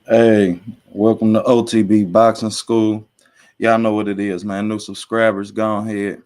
Hey, welcome to OTB Boxing School. Y'all know what it is, man. New subscribers, go ahead,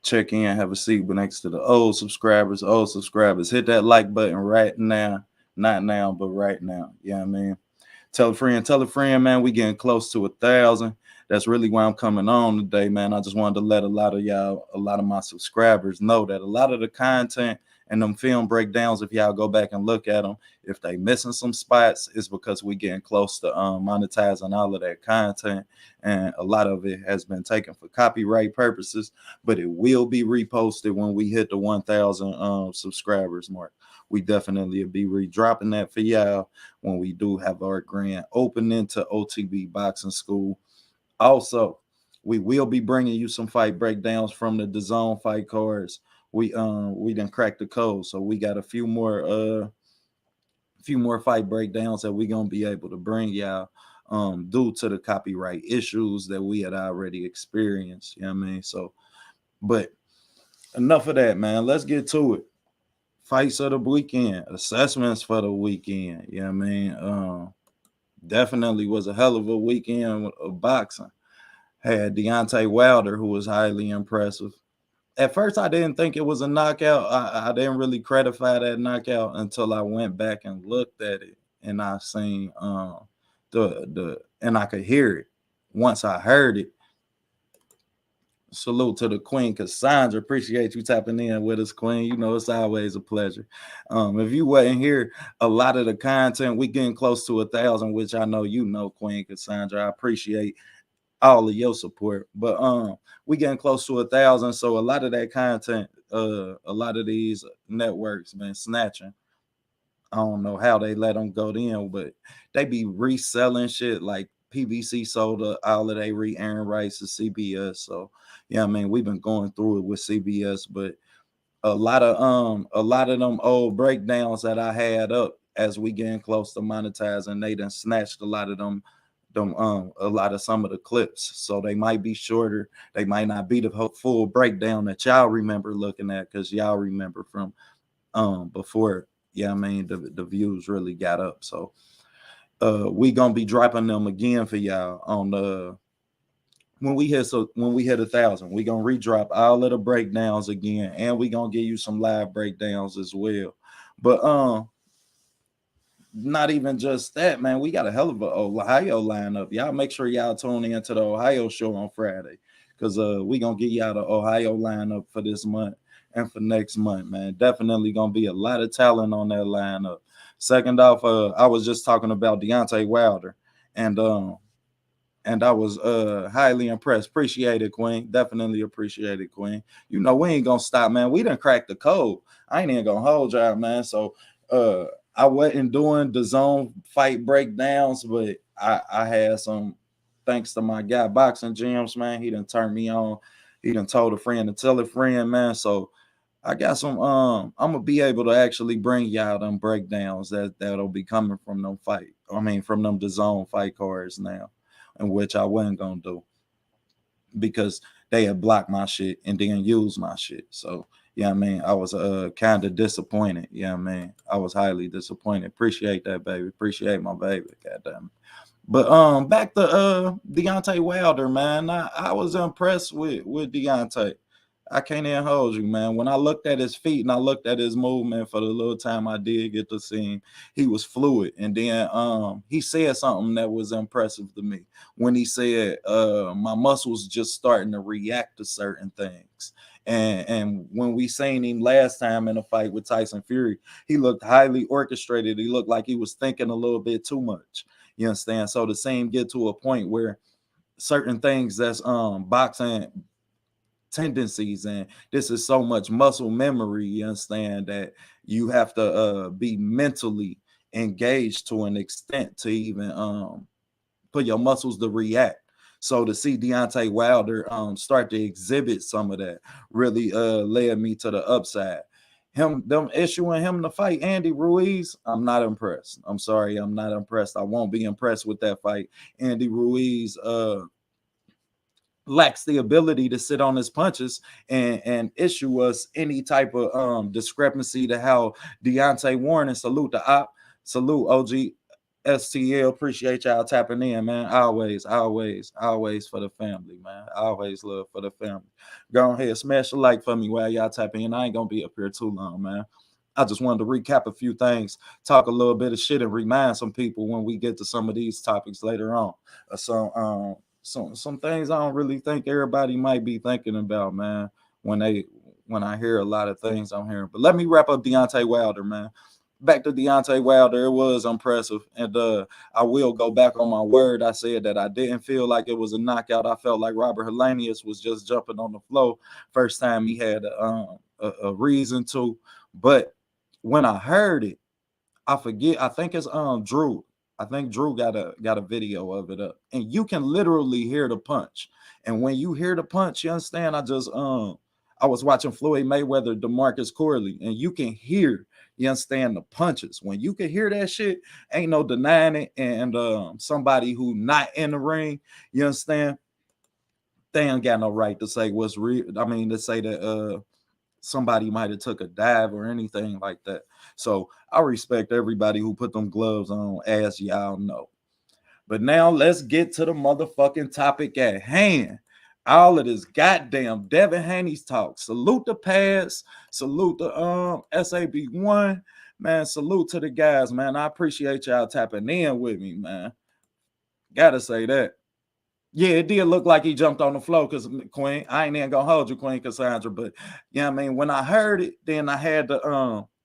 check in, have a seat next to the old subscribers. Old subscribers, hit that like button right now. Not now, but right now. Yeah, you know what I mean. Tell a friend, man. We getting close to 1,000. That's really why I'm coming on today, man. I just wanted to let a lot of y'all, a lot of my subscribers know that a lot of the content and them film breakdowns, if y'all go back and look at them, if they missing some spots, it's because we getting close to monetizing all of that content, and a lot of it has been taken for copyright purposes, but it will be reposted when we hit the 1,000 subscribers mark. We definitely will be redropping that for y'all when we do have our grand opening to OTB Boxing School. Also, we will be bringing you some fight breakdowns from the DAZN fight cards. We done cracked the code, so we got a few more fight breakdowns that we gonna be able to bring y'all due to the copyright issues that we had already experienced. You know what I mean? So, but enough of that, man. Let's get to it. Fights of the weekend, assessments for the weekend. You know what I mean? Definitely was a hell of a weekend of boxing. Had Deontay Wilder, who was highly impressive. At first, I didn't think it was a knockout. I didn't really credify that knockout until I went back and looked at it, and I seen the and I could hear it. Once I heard it, salute to the Queen Cassandra. Appreciate you tapping in with us, Queen. You know it's always a pleasure. If you wasn't here, a lot of the content we getting close to 1,000, which I know you know, Queen Cassandra. I appreciate all of your support. But we getting close to 1,000, so a lot of that content, a lot of these networks been snatching. I don't know how they let them go in, but they be reselling shit like PBC sold all of they re-airing rights to CBS. So yeah, I mean we've been going through it with CBS, but a lot of them old breakdowns that I had up as we getting close to monetizing, they done snatched a lot of them a lot of some of the clips. So they might be shorter. They might not be the full breakdown that y'all remember looking at, because y'all remember from before, yeah, I mean the views really got up. So we gonna be dropping them again for y'all on the when we hit 1,000, we gonna redrop all of the breakdowns again, and we gonna give you some live breakdowns as well. But not even just that, man. We got a hell of a Ohio lineup. Y'all make sure y'all tune in to the Ohio show on Friday, because we gonna get y'all the Ohio lineup for this month and for next month, man. Definitely gonna be a lot of talent on that lineup. Second off, I was just talking about Deontay Wilder, and I was highly impressed. Appreciate it, Queen. Definitely appreciate it, Queen. You know, we ain't gonna stop, man. We done cracked the code. I ain't even gonna hold y'all, man. So uh I wasn't doing the zone fight breakdowns, but I had some, thanks to my guy Boxing Gems, man. He done turned me on. He done told a friend to tell a friend, man. So I got some I'm gonna be able to actually bring y'all them breakdowns that'll be coming from them fight. I mean from them the zone fight cards now, in which I wasn't gonna do because they had blocked my shit and didn't use my shit. So yeah, I mean, I was kind of disappointed. Yeah, I mean, I was highly disappointed. Appreciate that, baby. Appreciate my baby. Goddamn. But back to Deontay Wilder, man. I was impressed with Deontay. I can't even hold you, man. When I looked at his feet and I looked at his movement for the little time I did get to see him, he was fluid. And then he said something that was impressive to me when he said my muscles just starting to react to certain things. And when we seen him last time in a fight with Tyson Fury, he looked highly orchestrated. He looked like he was thinking a little bit too much. You understand? So the same get to a point where certain things that's boxing tendencies, and this is so much muscle memory, you understand, that you have to be mentally engaged to an extent to even for your muscles to react. So to see Deontay Wilder start to exhibit some of that really led me to the upside. Them issuing him to fight Andy Ruiz, I'm not impressed. I'm sorry, I'm not impressed. I won't be impressed with that fight. Andy Ruiz lacks the ability to sit on his punches and issue us any type of discrepancy to how Deontay Warren, and salute the op, salute OG, STL, appreciate y'all tapping in, man. Always for the family, man. Always love for the family. Go ahead, smash the like for me while y'all tapping in. I ain't gonna be up here too long, man. I just wanted to recap a few things, talk a little bit of shit, and remind some people when we get to some of these topics later on. Some things I don't really think everybody might be thinking about, man, when I hear a lot of things I'm hearing. But let me wrap up Deontay Wilder, man. Back to Deontay Wilder, it was impressive. And I will go back on my word. I said that I didn't feel like it was a knockout. I felt like Robert Helenius was just jumping on the floor first time he had a reason to. But when I heard it, I forget. I think it's Drew. I think Drew got a video of it up, and you can literally hear the punch. And when you hear the punch, you understand. I was watching Floyd Mayweather, DeMarcus Corley, and you can hear. You understand the punches. When you can hear that shit, ain't no denying it. And somebody who not in the ring, you understand, they ain't got no right to say what's real. I mean, to say that somebody might have took a dive or anything like that. So I respect everybody who put them gloves on, as y'all know. But now let's get to the motherfucking topic at hand. All of this goddamn Devin Haney's talk. Salute the pads. Salute the SAB1. Man, salute to the guys, man. I appreciate y'all tapping in with me, man. Gotta say that. Yeah, it did look like he jumped on the floor because Queen. I ain't even gonna hold you, Queen Cassandra. But yeah, I mean, when I heard it, then I had to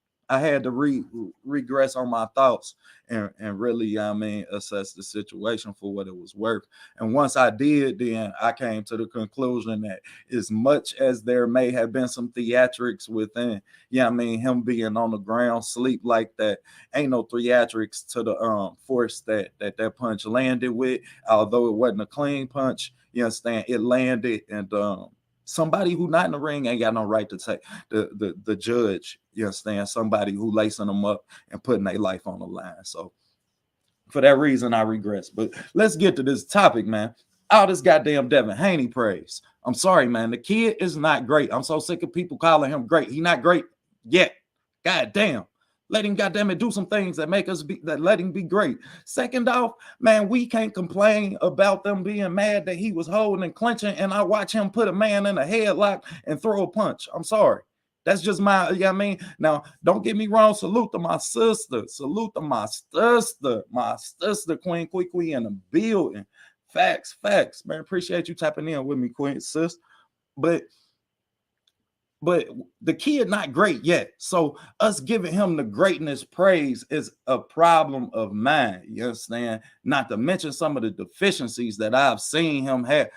regress on my thoughts and really, I mean, assess the situation for what it was worth. And once I did, then I came to the conclusion that as much as there may have been some theatrics within, I mean, him being on the ground, sleep like that, ain't no theatrics to the force that punch landed with. Although it wasn't a clean punch, you understand, it landed, and somebody who not in the ring ain't got no right to take the judge, you understand, somebody who lacing them up and putting their life on the line. So for that reason, I regress. But let's get to this topic, man. All this goddamn Devin Haney praise. I'm sorry, man. The kid is not great. I'm so sick of people calling him great. He not great yet. God damn. Let him, goddamn it, do some things that make us let him be great. Second off, man, we can't complain about them being mad that he was holding and clenching, and I watch him put a man in a headlock and throw a punch. I'm sorry. That's just my, you know what I mean? Now, don't get me wrong. Salute to my sister. Salute to my sister, Queen Quee in the building. Facts, man. Appreciate you tapping in with me, Queen, sis. But the kid not great yet. So us giving him the greatness praise is a problem of mine. You understand? Not to mention some of the deficiencies that I've seen him have.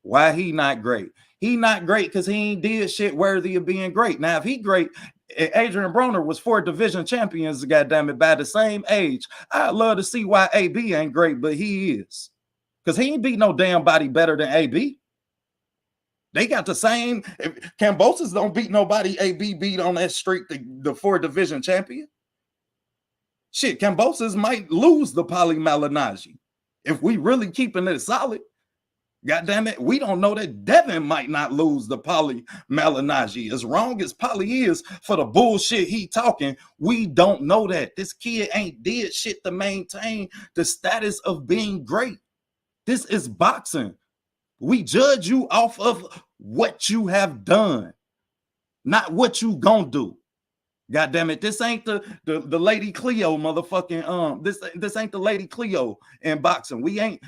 Why he not great? He not great because he ain't did shit worthy of being great. Now, if he great, Adrian Broner was 4 division champions, goddamn it, by the same age. I'd love to see why AB ain't great, but he is. Because he ain't beat no damn body better than AB. They got the same. Cambosis don't beat nobody. AB beat on that streak, the 4 division champion. Shit, Cambosis might lose the Polly Malignaggi. If we really keeping it solid, God damn it, we don't know that Devin might not lose the Polly Malignaggi. As wrong as Polly is for the bullshit he talking, we don't know that. This kid ain't did shit to maintain the status of being great. This is boxing. We judge you off of what you have done, not what you gonna do. God damn it, this ain't the Lady Cleo motherfucking this ain't the Lady Cleo in boxing. We ain't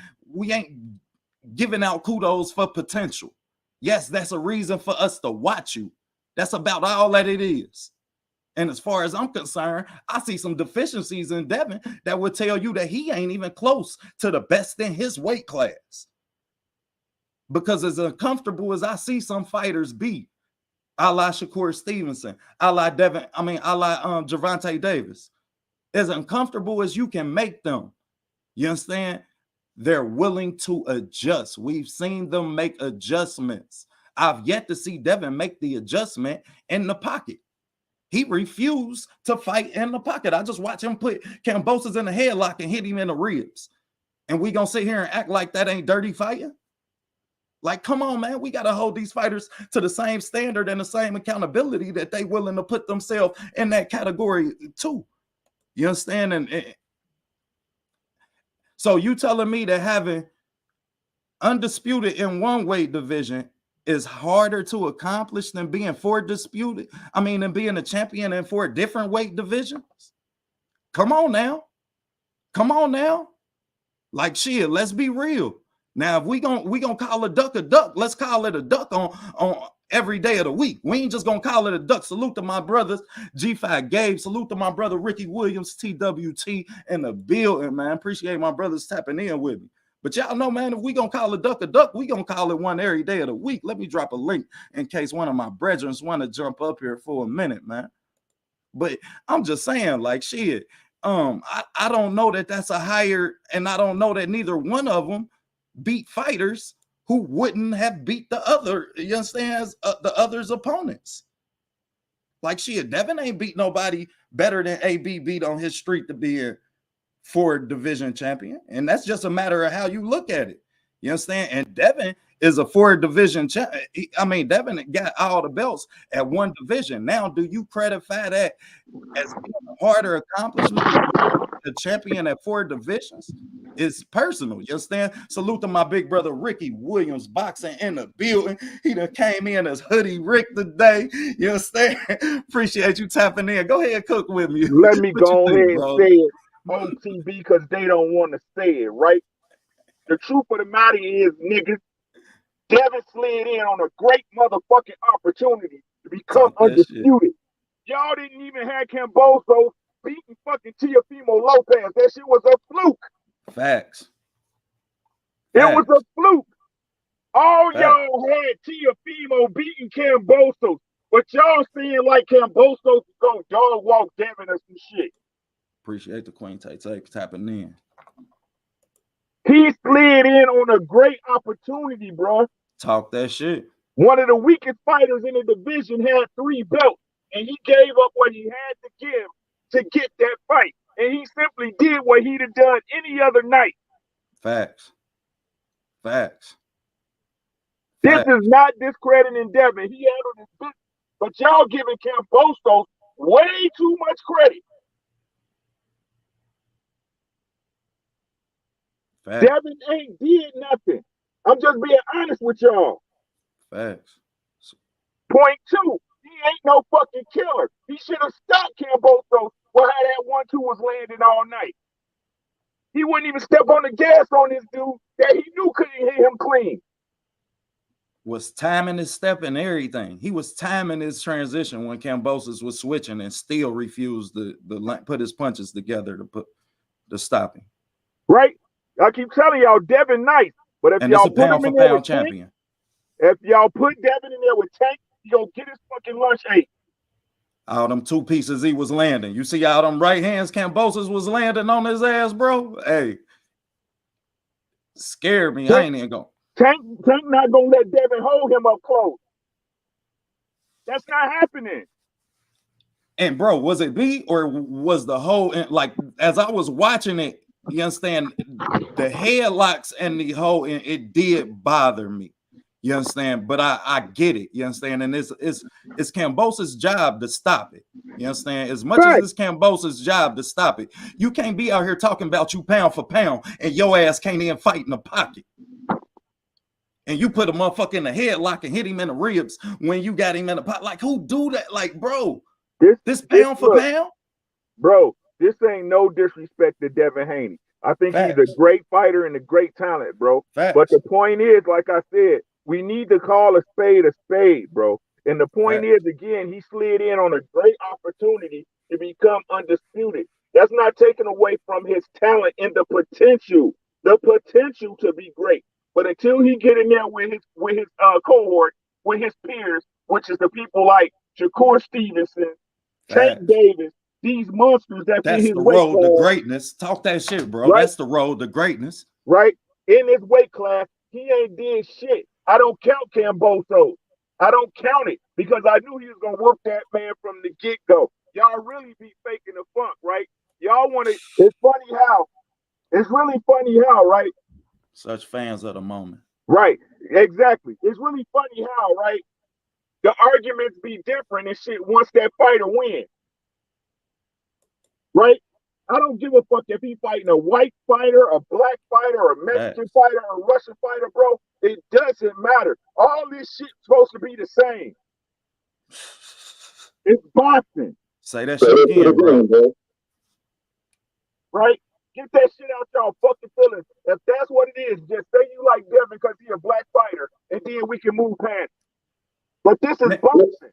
giving out kudos for potential. Yes, that's a reason for us to watch you. That's about all that it is. And as far as I'm concerned, I see some deficiencies in Devin that would tell you that he ain't even close to the best in his weight class. Because as uncomfortable as I see some fighters be, a la Shakur Stevenson, a la Devin, a la Gervonta Davis, as uncomfortable as you can make them, you understand? They're willing to adjust. We've seen them make adjustments. I've yet to see Devin make the adjustment in the pocket. He refused to fight in the pocket. I just watch him put Cambosis in the headlock and hit him in the ribs. And we gonna sit here and act like that ain't dirty fighting? Like, come on, man. We got to hold these fighters to the same standard and the same accountability that they willing to put themselves in that category too. You understand? And So you telling me that having undisputed in one weight division is harder to accomplish than being than being a champion in 4 different weight divisions? Come on now. Come on now. Like shit, let's be real. Now, if we gonna call a duck, let's call it a duck on every day of the week. We ain't just gonna call it a duck. Salute to my brothers, G5 Gabe. Salute to my brother Ricky Williams, TWT in the building, man. Appreciate my brothers tapping in with me. But y'all know, man, if we gonna call a duck, we gonna call it one every day of the week. Let me drop a link in case one of my brethren want to jump up here for a minute, man. But I'm just saying, like, shit, I don't know that that's a higher, and I don't know that neither one of them beat fighters who wouldn't have beat the other, you understand, the other's opponents. Like, shit, Devin ain't beat nobody better than AB beat on his streak to be a 4 division champion. And that's just a matter of how you look at it. You understand? And Devin is a 4 division champion. I mean, Devin got all the belts at 1 division. Now, do you credify that as being a harder accomplishment? The champion at 4 divisions is personal. You understand? Salute to my big brother Ricky Williams, boxing in the building. He done came in as Hoodie Rick today. You understand? Appreciate you tapping in. Go ahead, cook with me. Let me go ahead and say it on TV because they don't want to say it, right? The truth of the matter is, niggas, Devin slid in on a great motherfucking opportunity to become undisputed. Y'all didn't even have Camboso beating fucking Teofimo Lopez. That shit was a fluke. Facts. It was a fluke. All y'all had Teofimo beating Camboso, but y'all seeing like Camboso go dog walk Devin or some shit. Appreciate the Queen tapping in. He slid in on a great opportunity, bro. Talk that shit. One of the weakest fighters in the division had 3 belts, and he gave up what he had to give to get that fight. And he simply did what he'd have done any other night. Facts. Facts. This is not discrediting Devin. He handled his business. But y'all giving Camboso way too much credit. Facts. Devin ain't did nothing. I'm just being honest with y'all. Facts. Point 2, he ain't no fucking killer. He should have stopped Camboso while that 1-2 was landing all night. He wouldn't even step on the gas on this dude that he knew couldn't hit him clean. Was timing his step and everything. He was timing his transition when Cambosos was switching and still refused to put his punches together to stop him. Right? I keep telling y'all, Devin nice. But if y'all put him in there with champion. If y'all put Devin in there with Tank, he gonna get his fucking lunch ate. All them 2 pieces he was landing. You see how them right hands Cambosos was landing on his ass, bro? Hey. Scared me. I ain't even going. Tank not gonna let Devin hold him up close. That's not happening. And bro, was it me or was the whole, like, as I was watching it, you understand, the headlocks and the whole, it did bother me. You understand? But I get it. You understand? And it's Cambosos' job to stop it. You understand? As much as it's Cambosos' job to stop it, you can't be out here talking about you pound for pound and your ass can't even fight in the pocket. And you put a motherfucker in the headlock and hit him in the ribs when you got him in the pot. Like, who do that? Like, bro, this pound for pound? Bro, this ain't no disrespect to Devin Haney. I think he's a great fighter and a great talent, bro. But the point is, like I said, we need to call a spade, bro. And the point is, again, he slid in on a great opportunity to become undisputed. That's not taken away from his talent and the potential to be great. But until he get in there with his cohort, with his peers, which is the people like Shakur Stevenson, Tank Davis, these monsters that's in his the road to greatness. Talk that shit, bro. Right? That's the road to greatness. Right? In his weight class, he ain't did shit. I don't count Camboso. I don't count it because I knew he was gonna work that man from the get-go. Y'all really be faking the funk, right? Y'all want to. It's really funny how, right? Such fans of the moment. Right, exactly. It's really funny how, right? The arguments be different and shit once that fighter wins. Right? I don't give a fuck if he fighting a white fighter, a black fighter, a Mexican fighter, a Russian fighter, bro. It doesn't matter. All this shit's supposed to be the same. It's boxing. Say that shit again, bro. Right? Get that shit out y'all fucking feelings. If that's what it is, just say you like Devin because he's a black fighter, and then we can move past. But this is boxing.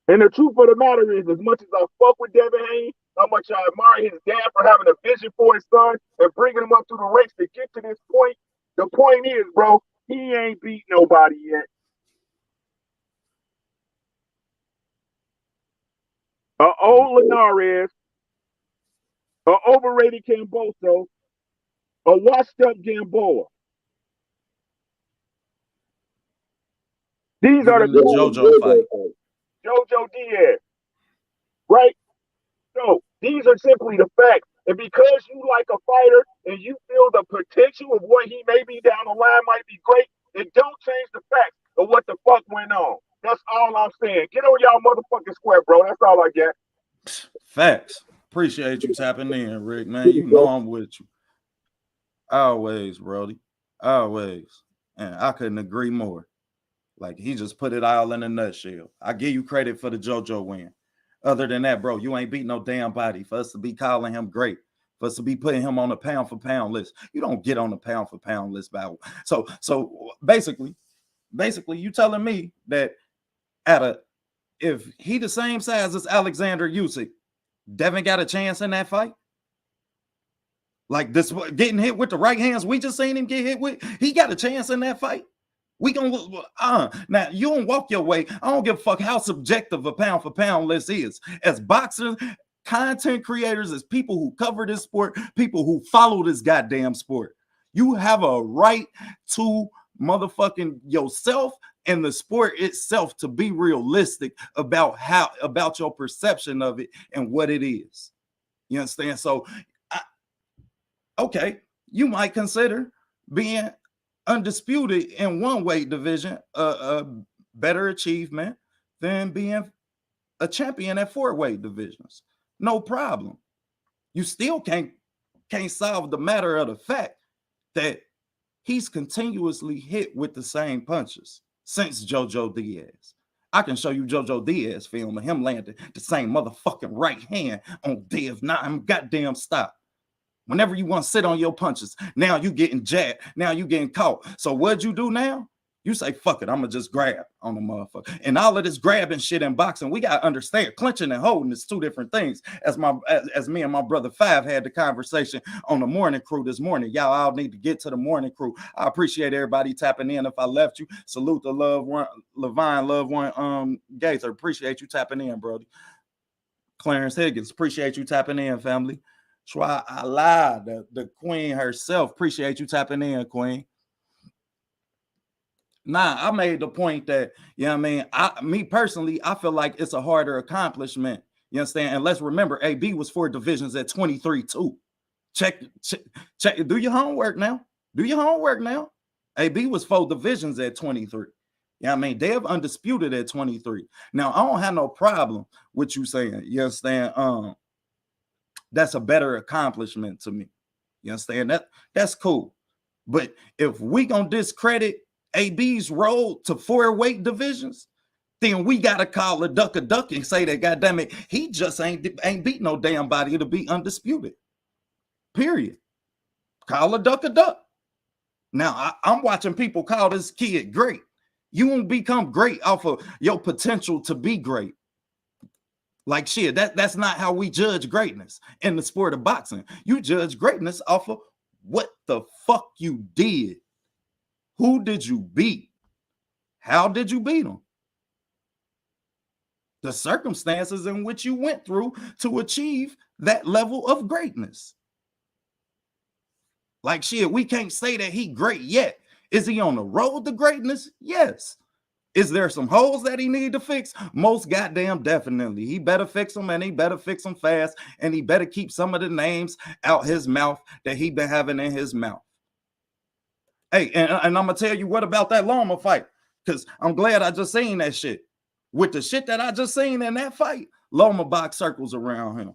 And the truth of the matter is, as much as I fuck with Devin Haney, how much I admire his dad for having a vision for his son and bringing him up through the ranks to get to this point, the point is, bro, he ain't beat nobody yet. An old Linares, an overrated Camboso, a washed-up Gamboa. These are the JoJo fight. JoJo Diaz, right? So these are simply the facts. And because you like a fighter and you feel the potential of what he may be down the line might be great, it don't change the facts of what the fuck went on. That's all I'm saying. Get on y'all motherfucking square, bro. That's all I get. Facts. Appreciate you tapping in, Rick, man. You know I'm with you. Always, Brody. Always. And I couldn't agree more. Like, he just put it all in a nutshell. I give you credit for the JoJo win. Other than that, bro, you ain't beat no damn body. For us to be calling him great, for us to be putting him on a pound-for-pound list. You don't get on the pound-for-pound list. So basically, you telling me that if he the same size as Alexander Usyk, Devin got a chance in that fight? Like this, getting hit with the right hands we just seen him get hit with, he got a chance in that fight? We gonna now you don't walk your way. I don't give a fuck how subjective a pound for pound list is. As boxers, content creators, as people who cover this sport, people who follow this goddamn sport, you have a right to motherfucking yourself and the sport itself to be realistic about your perception of it and what it is. You understand? So, okay, you might consider being undisputed in one weight division a better achievement than being a champion at 4 weight divisions. No problem. You still can't solve the matter of the fact that he's continuously hit with the same punches since JoJo Diaz. I can show you JoJo Diaz film of him landing the same motherfucking right hand on Dev. Nah, I'm goddamn stop. Whenever you want to sit on your punches, now you getting jabbed. Now you getting caught. So what'd you do now? You say, fuck it, I'm going to just grab on the motherfucker. And all of this grabbing shit in boxing, we got to understand, clinching and holding is 2 different things. As me and my brother Five had the conversation on the morning crew this morning. Y'all all need to get to the morning crew. I appreciate everybody tapping in. If I left you, salute the loved one, Levine, loved one, Gaither. Appreciate you tapping in, brother. Clarence Higgins, appreciate you tapping in, family. Try Allah, the queen herself. Appreciate you tapping in, queen. Nah, I made the point that, you know what I mean? Me personally, I feel like it's a harder accomplishment. You understand? And let's remember, AB was 4 divisions at 23 too. Check. Do your homework now. Do your homework now. AB was 4 divisions at 23. You know what I mean? Dev undisputed at 23. Now, I don't have no problem with you saying, you understand? That's a better accomplishment to me. You understand? That's cool. But if we gonna discredit AB's road to 4 weight divisions, then we gotta call a duck and say that, goddamn it, he just ain't beat no damn body to be undisputed. Period. Call a duck. Now I'm watching people call this kid great. You won't become great off of your potential to be great. Like shit, that's not how we judge greatness in the sport of boxing. You judge greatness off of what the fuck you did. Who did you beat? How did you beat them? The circumstances in which you went through to achieve that level of greatness. Like shit, we can't say that he great yet. Is he on the road to greatness? Yes. Is there some holes that he need to fix? Most goddamn definitely. He better fix them, and he better fix them fast, and he better keep some of the names out his mouth that he been having in his mouth. Hey, and I'm going to tell you what about that Loma fight, because I'm glad I just seen that shit. With the shit that I just seen in that fight, Loma box circles around him.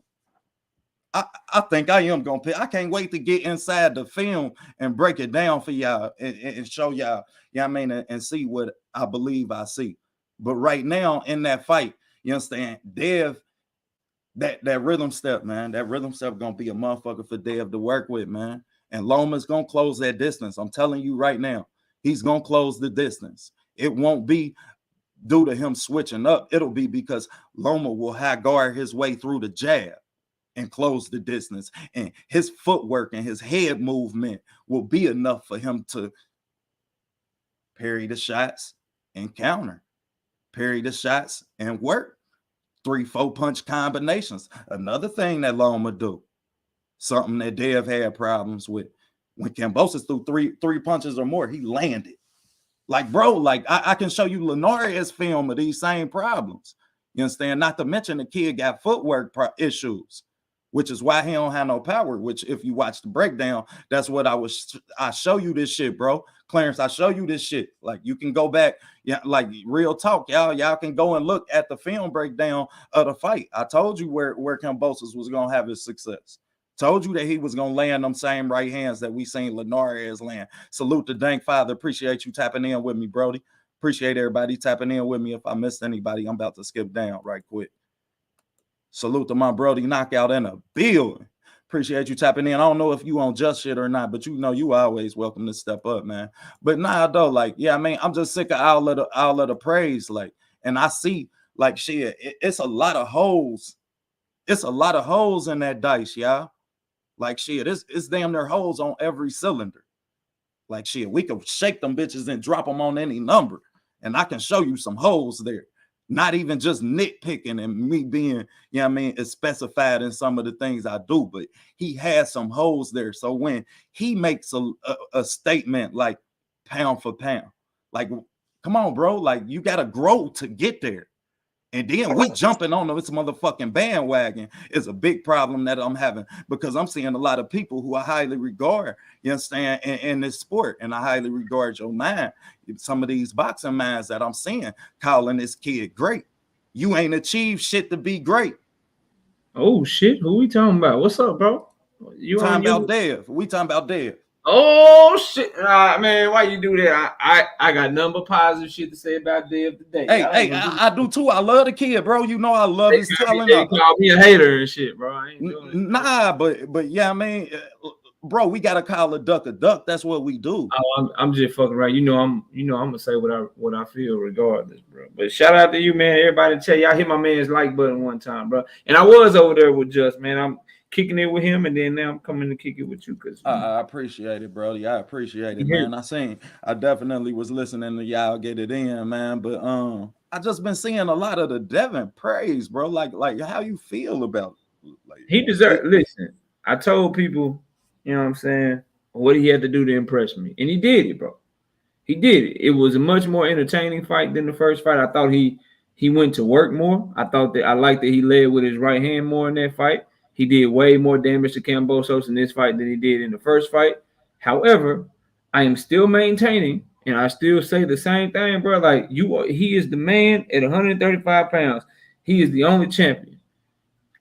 I think I am gonna pick. I can't wait to get inside the film and break it down for y'all and show y'all, I mean, and see what I believe I see. But right now in that fight, you understand, Dev, that rhythm step, man, that rhythm step gonna be a motherfucker for Dev to work with, man. And Loma's gonna close that distance. I'm telling you right now, he's gonna close the distance. It won't be due to him switching up. It'll be because Loma will high guard his way through the jab and close the distance. And his footwork and his head movement will be enough for him to parry the shots and counter, parry the shots and work 3-4 punch combinations. Another thing that Loma do, something that Dev had problems with. When Kambosos threw three punches or more, he landed. Like, bro, like I can show you Linares film of these same problems. You understand? Not to mention the kid got footwork issues, which is why he don't have no power, which if you watch the breakdown, that's what I show you this shit, bro. Clarence, I show you this shit. Like, you can go back, yeah, like real talk, y'all can go and look at the film breakdown of the fight. I told you where Kambosos was going to have his success. Told you that he was going to land them same right hands that we seen Linares land. Salute to Dank Father. Appreciate you tapping in with me, Brody. Appreciate everybody tapping in with me. If I missed anybody, I'm about to skip down right quick. Salute to my Brody Knockout in a building. Appreciate you tapping in. I don't know if you on just shit or not, but you know you always welcome to step up, man. But nah, though, like, yeah, I mean, I'm just sick of all of the praise, like, and I see, like, shit, it's a lot of holes. It's a lot of holes in that dice, y'all. Like, shit, it's damn near holes on every cylinder. Like, shit, we can shake them bitches and drop them on any number, and I can show you some holes there. Not even just nitpicking and me being, you know what I mean, it's specified in some of the things I do, but he has some holes there. So when he makes a statement like pound for pound, like, come on, bro, like, you got to grow to get there. And then we jumping on this motherfucking bandwagon is a big problem that I'm having, because I'm seeing a lot of people who I highly regard, you understand, in this sport. And I highly regard your mind. Some of these boxing minds that I'm seeing calling this kid great. You ain't achieved shit to be great. Oh, shit. Who we talking about? What's up, bro? You talking about Dev. We talking about Dev. Oh shit, man! Why you do that? I got nothing but positive shit to say about Dev today. I do too. I love the kid, bro. You know I love his talent. They call me a hater and shit, bro. I ain't doing it. Nah, but yeah, I mean, bro, we gotta call a duck a duck. That's what we do. Oh, I'm just fucking right. I'm gonna say what I feel regardless, bro. But shout out to you, man. Everybody, tell y'all hit my man's like button one time, bro. And I was over there with Just, man. I'm kicking it with him, and then now I'm coming to kick it with you, because I appreciate it, Brody. I appreciate it, man. I definitely was listening to y'all get it in, man. But I just been seeing a lot of the Devin praise, bro. Like how you feel about it? Like, he deserved. Listen, I told people, you know what I'm saying, what he had to do to impress me, and he did it, bro. He did it. It was a much more entertaining fight than the first fight. I thought he went to work more. I liked that he led with his right hand more in that fight. He did way more damage to Kambosos in this fight than he did in the first fight. However, I am still maintaining, and I still say the same thing, bro. Like, he is the man at 135 pounds. He is the only champion.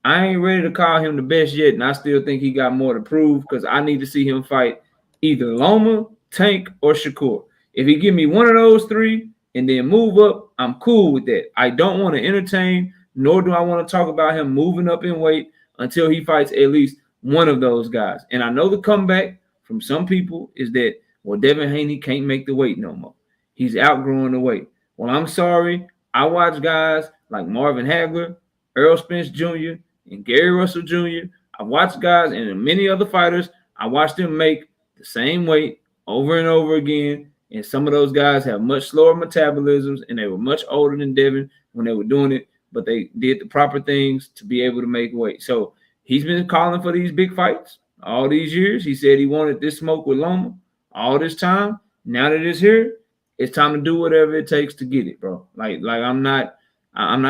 I ain't ready to call him the best yet, and I still think he got more to prove, because I need to see him fight either Loma, Tank, or Shakur. If he give me one of those three and then move up, I'm cool with that. I don't want to entertain, nor do I want to talk about him moving up in weight until he fights at least one of those guys. And I know the comeback from some people is that, well, Devin Haney can't make the weight no more. He's outgrowing the weight. Well, I'm sorry. I watch guys like Marvin Hagler, Earl Spence Jr., and Gary Russell Jr. I watch guys and many other fighters. I watch them make the same weight over and over again. And some of those guys have much slower metabolisms, and they were much older than Devin when they were doing it, but they did the proper things to be able to make weight. So he's been calling for these big fights all these years. He said he wanted this smoke with Loma all this time. Now that it's here, it's time to do whatever it takes to get it, bro. Like I'm not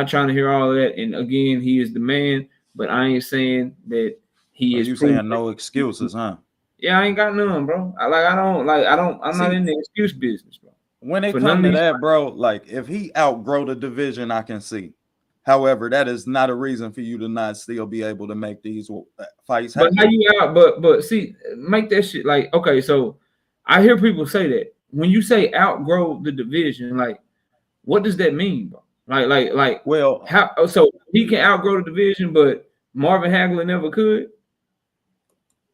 trying to hear all of that. And again, he is the man, but I ain't saying that he is. You saying no excuses, huh? Yeah, I ain't got none, bro. I'm not in the excuse business, bro. when it comes to that, bro, like if he outgrow the division, I can see. However, that is not a reason for you to not still be able to make these fights happen. But how you out? But see, make that shit like okay. So I hear people say that when you say outgrow the division, like what does that mean, bro? Like. Well, how? So he can outgrow the division, but Marvin Hagler never could.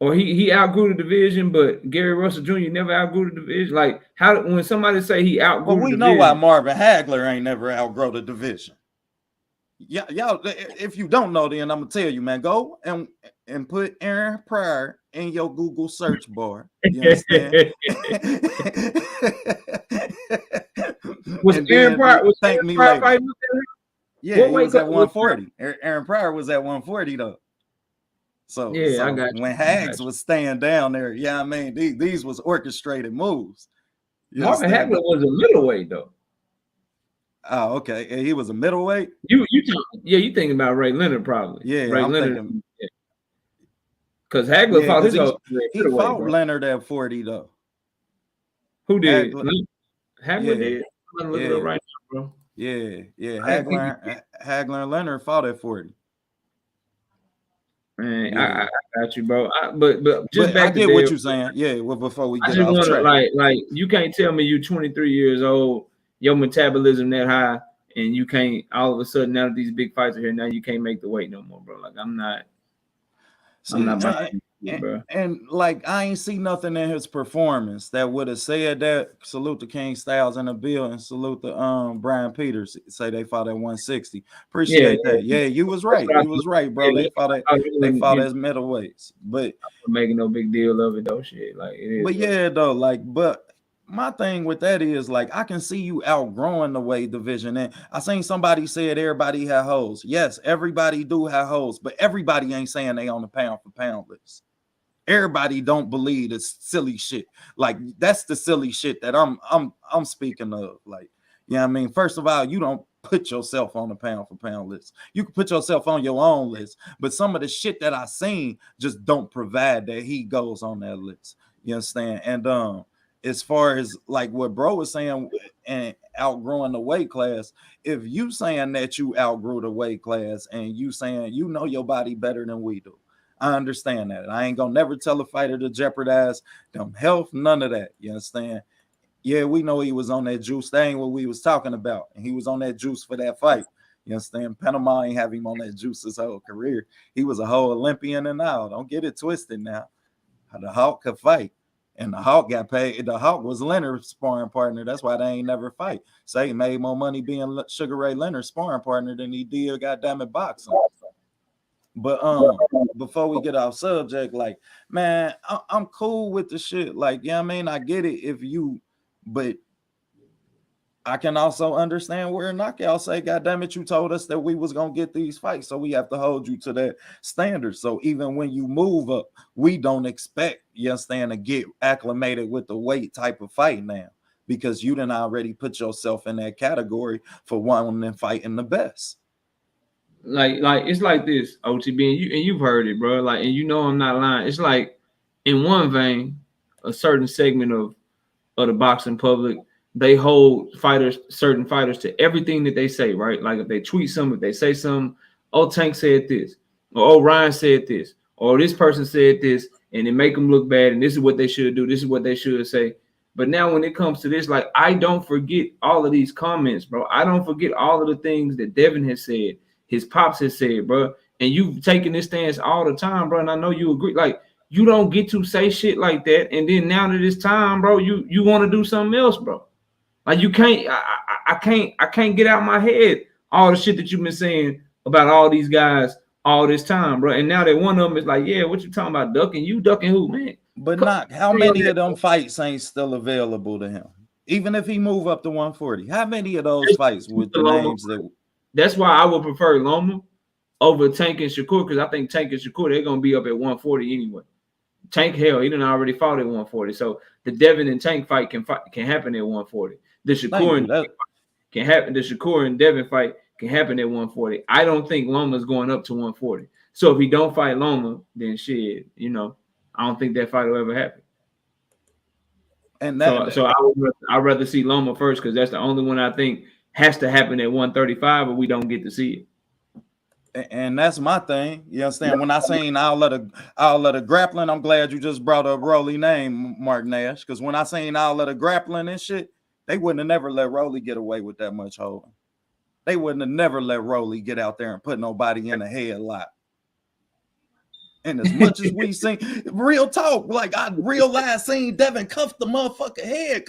Or he outgrew the division, but Gary Russell Jr. never outgrew the division. Like how when somebody say he outgrew the division, we know why Marvin Hagler ain't never outgrow the division. Yeah, y'all. If you don't know, then I'm gonna tell you, man. Go and put Aaron Pryor in your Google search bar. You understand? Was Aaron Pryor? Was thank Aaron me Pryor later. Yeah, he was at 140. Aaron Pryor was at 140 though. So, yeah, I got when Hags was staying down there, I mean, these was orchestrated moves. Marvin Hagler was a middleweight though. Oh, okay. And he was a middleweight. You thinking about Ray Leonard probably? Yeah, Ray I'm Leonard. thinking because Hagler fought his he fought Leonard at 40 though. Who did? Hagler did. I'm look it up right now, bro. Yeah. Hagler and Leonard fought at 40. Man, I got you, bro. But back I get what you're saying. Yeah, well, before we get off track. Like you can't tell me you're 23 years old, your metabolism that high, and you can't all of a sudden now that these big fights are here, now you can't make the weight no more, bro. Like I'm not buying it, bro. And like I ain't see nothing in his performance that would have said that. Salute to King Styles in the bill and salute to Brian Peters. Say they fought at 160. Appreciate that. Yeah, you was right. You was right, bro. They fought as middleweights, but I'm making no big deal of it though. Shit, like it is. But yeah, though, like, but my thing with that is like I can see you outgrowing the weight division. And I seen somebody said everybody had holes. Yes, everybody do have holes, but everybody ain't saying they on the pound for pound list. Everybody don't believe this silly shit. Like that's the silly shit that I'm speaking of. Like, you know what I mean? First of all, you don't put yourself on the pound for pound list. You can put yourself on your own list, but some of the shit that I seen just don't provide that he goes on that list. You understand? And as far as like what bro was saying and outgrowing the weight class, if you saying that you outgrew the weight class and you saying you know your body better than we do, I understand that. I ain't gonna never tell a fighter to jeopardize them health, none of that. You understand? Yeah, we know he was on that juice. That ain't what we was talking about. And he was on that juice for that fight. You understand? Panama ain't have him on that juice his whole career. He was a whole Olympian and all. Don't get it twisted now. The Hawk could fight. And the Hawk got paid. The Hawk was Leonard's sparring partner. That's why they ain't never fight. So he made more money being Sugar Ray Leonard's sparring partner than he did goddamn it boxing. But before we get off subject, like, man, I'm cool with the shit. Like, yeah, I mean, I get it if you, but I can also understand where Knockout say, God damn it, you told us that we was gonna get these fights, so we have to hold you to that standard. So even when you move up, we don't expect you understand to get acclimated with the weight type of fight now, because you done already put yourself in that category for wanting and fighting the best. Like it's like this, OTB, and you've heard it, bro. Like, and you know I'm not lying. It's like in one vein, a certain segment of the boxing public, they hold certain fighters to everything that they say, right? Like if they tweet something, if they say something, oh, Tank said this, or oh, Ryan said this, or this person said this, and it make them look bad, and this is what they should do, this is what they should say. But now when it comes to this, like I don't forget all of these comments, bro. I don't forget all of the things that Devin has said, his pops has said, bro. And you've taken this stance all the time, bro. And I know you agree. Like, you don't get to say shit like that. And then now that it's time, bro, you want to do something else, bro. Like you can't, I can't get out my head all the shit that you've been saying about all these guys all this time, bro. And now that one of them is like, yeah, what you talking about ducking? You ducking who, man? But not how many of them fights ain't still available to him? Even if he move up to 140, how many of those fights with the names that? That's why I would prefer Loma over Tank and Shakur, because I think Tank and Shakur, they're gonna be up at 140 anyway. Tank, hell, he done already fought at 140, so the Devin and Tank fight can happen at 140. The Shakur and Devin fight can happen at 140. I don't think Loma's going up to 140. So if he don't fight Loma, then shit, you know, I don't think that fight will ever happen. And that, so I'd rather see Loma first because that's the only one I think has to happen at 135, or we don't get to see it. And that's my thing. You understand? When I seen all of the grappling, I'm glad you just brought up Rolly name, Mark Nash, because when I seen all of the grappling and shit, they wouldn't have never let Rolly get away with that much holding. They wouldn't have never let Rolly get out there and put nobody in a headlock. And as much as we seen, real talk, like I realized seeing Devin cuff the motherfucker head,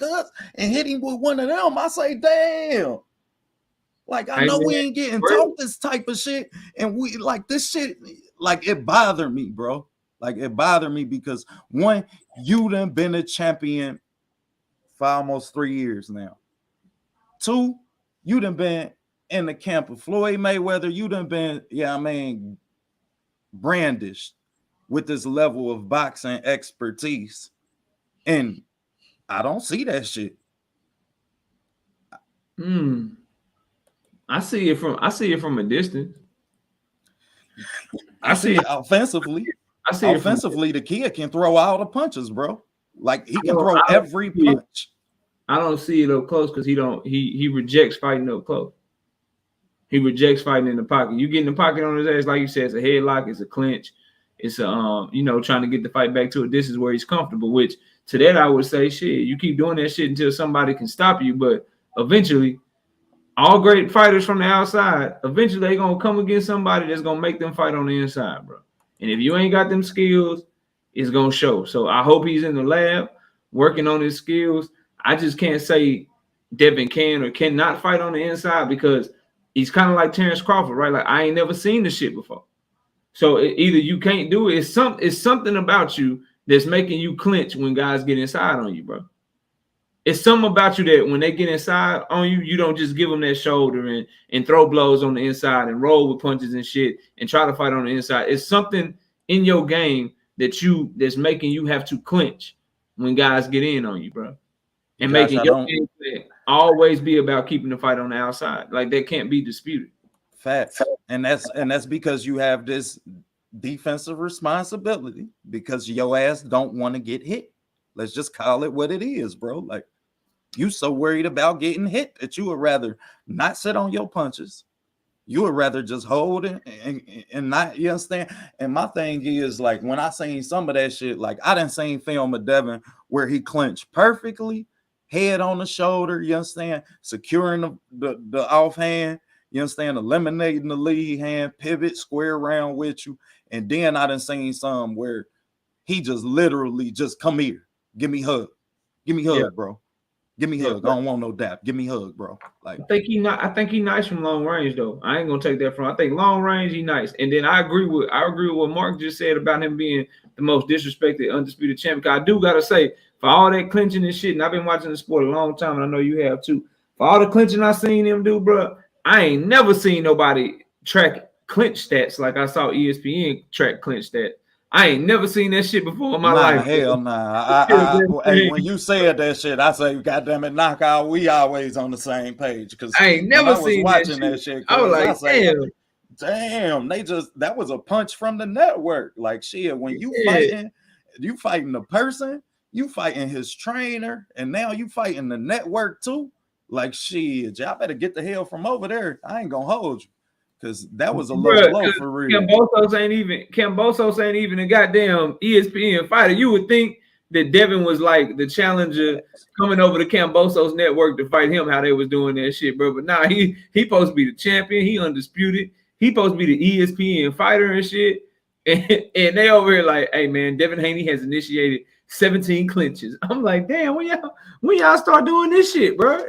and hit him with one of them, I say, damn. Like, I know we ain't getting taught this type of shit. And we like this shit, like it bothered me, bro. Like it bothered me because one, you done been a champion for almost 3 years now. Two, you done been in the camp of Floyd Mayweather. You done been, brandished with this level of boxing expertise. And I don't see that shit. I see it from a distance. I see it offensively. Offensively, the kid can throw all the punches, bro. Like he can throw every punch. I don't see it up close because he rejects fighting up close. He rejects fighting in the pocket. You get in the pocket on his ass, like you said, it's a headlock, it's a clinch, it's a trying to get the fight back to it. This is where he's comfortable. Which to that I would say, shit, you keep doing that shit until somebody can stop you, but eventually. All great fighters from the outside, eventually they're going to come against somebody that's going to make them fight on the inside, bro. And if you ain't got them skills, it's going to show. So I hope he's in the lab working on his skills. I just can't say Devin can or cannot fight on the inside because he's kind of like Terrence Crawford, right? Like I ain't never seen this shit before. So either you can't do it. It's something about you that's making you clinch when guys get inside on you, bro. It's something about you that when they get inside on you, you don't just give them that shoulder and throw blows on the inside and roll with punches and shit and try to fight on the inside. It's something in your game that's making you have to clinch when guys get in on you, bro. And making your game always be about keeping the fight on the outside. Like that can't be disputed. Facts. And that's because you have this defensive responsibility because your ass don't want to get hit. Let's just call it what it is, bro. Like you so worried about getting hit that you would rather not sit on your punches. You would rather just hold it and not, you understand? And my thing is like when I seen some of that shit, like I done seen film of Devin where he clinched perfectly, head on the shoulder, you understand? Securing the offhand, you understand? Eliminating the lead hand, pivot, square around with you. And then I done seen some where he just literally just come here. Give me hug. Give me hug, bro. Give me hug. I don't want no dap. Give me hug, bro. Like I think he nice from long range though. I ain't gonna take that from. I think long range he nice. And then I agree with what Mark just said about him being the most disrespected undisputed champion. I do gotta say, for all that clinching and shit, and I've been watching the sport a long time, and I know you have too. For all the clinching I seen him do, bro, I ain't never seen nobody track clinch stats like I saw ESPN track clinch stats. I ain't never seen that shit before in my life. Hell nah. Hey, when you said that shit, I say, goddamn it, knockout. We always on the same page because I ain't never seen watching that shit. I was like, damn, that was a punch from the network. Like shit, when you fighting the person, you fighting his trainer, and now you fighting the network too. Like shit, y'all better get the hell from over there. I ain't gonna hold you. Because that was a low blow for real. Cambosos ain't even a goddamn ESPN fighter. You would think that Devin was like the challenger coming over to Cambosos network to fight him, how they was doing that shit, bro. But nah, he supposed to be the champion. He undisputed. He supposed to be the ESPN fighter and shit. And they over here like, hey man, Devin Haney has initiated 17 clinches. I'm like, damn, when y'all start doing this shit, bro?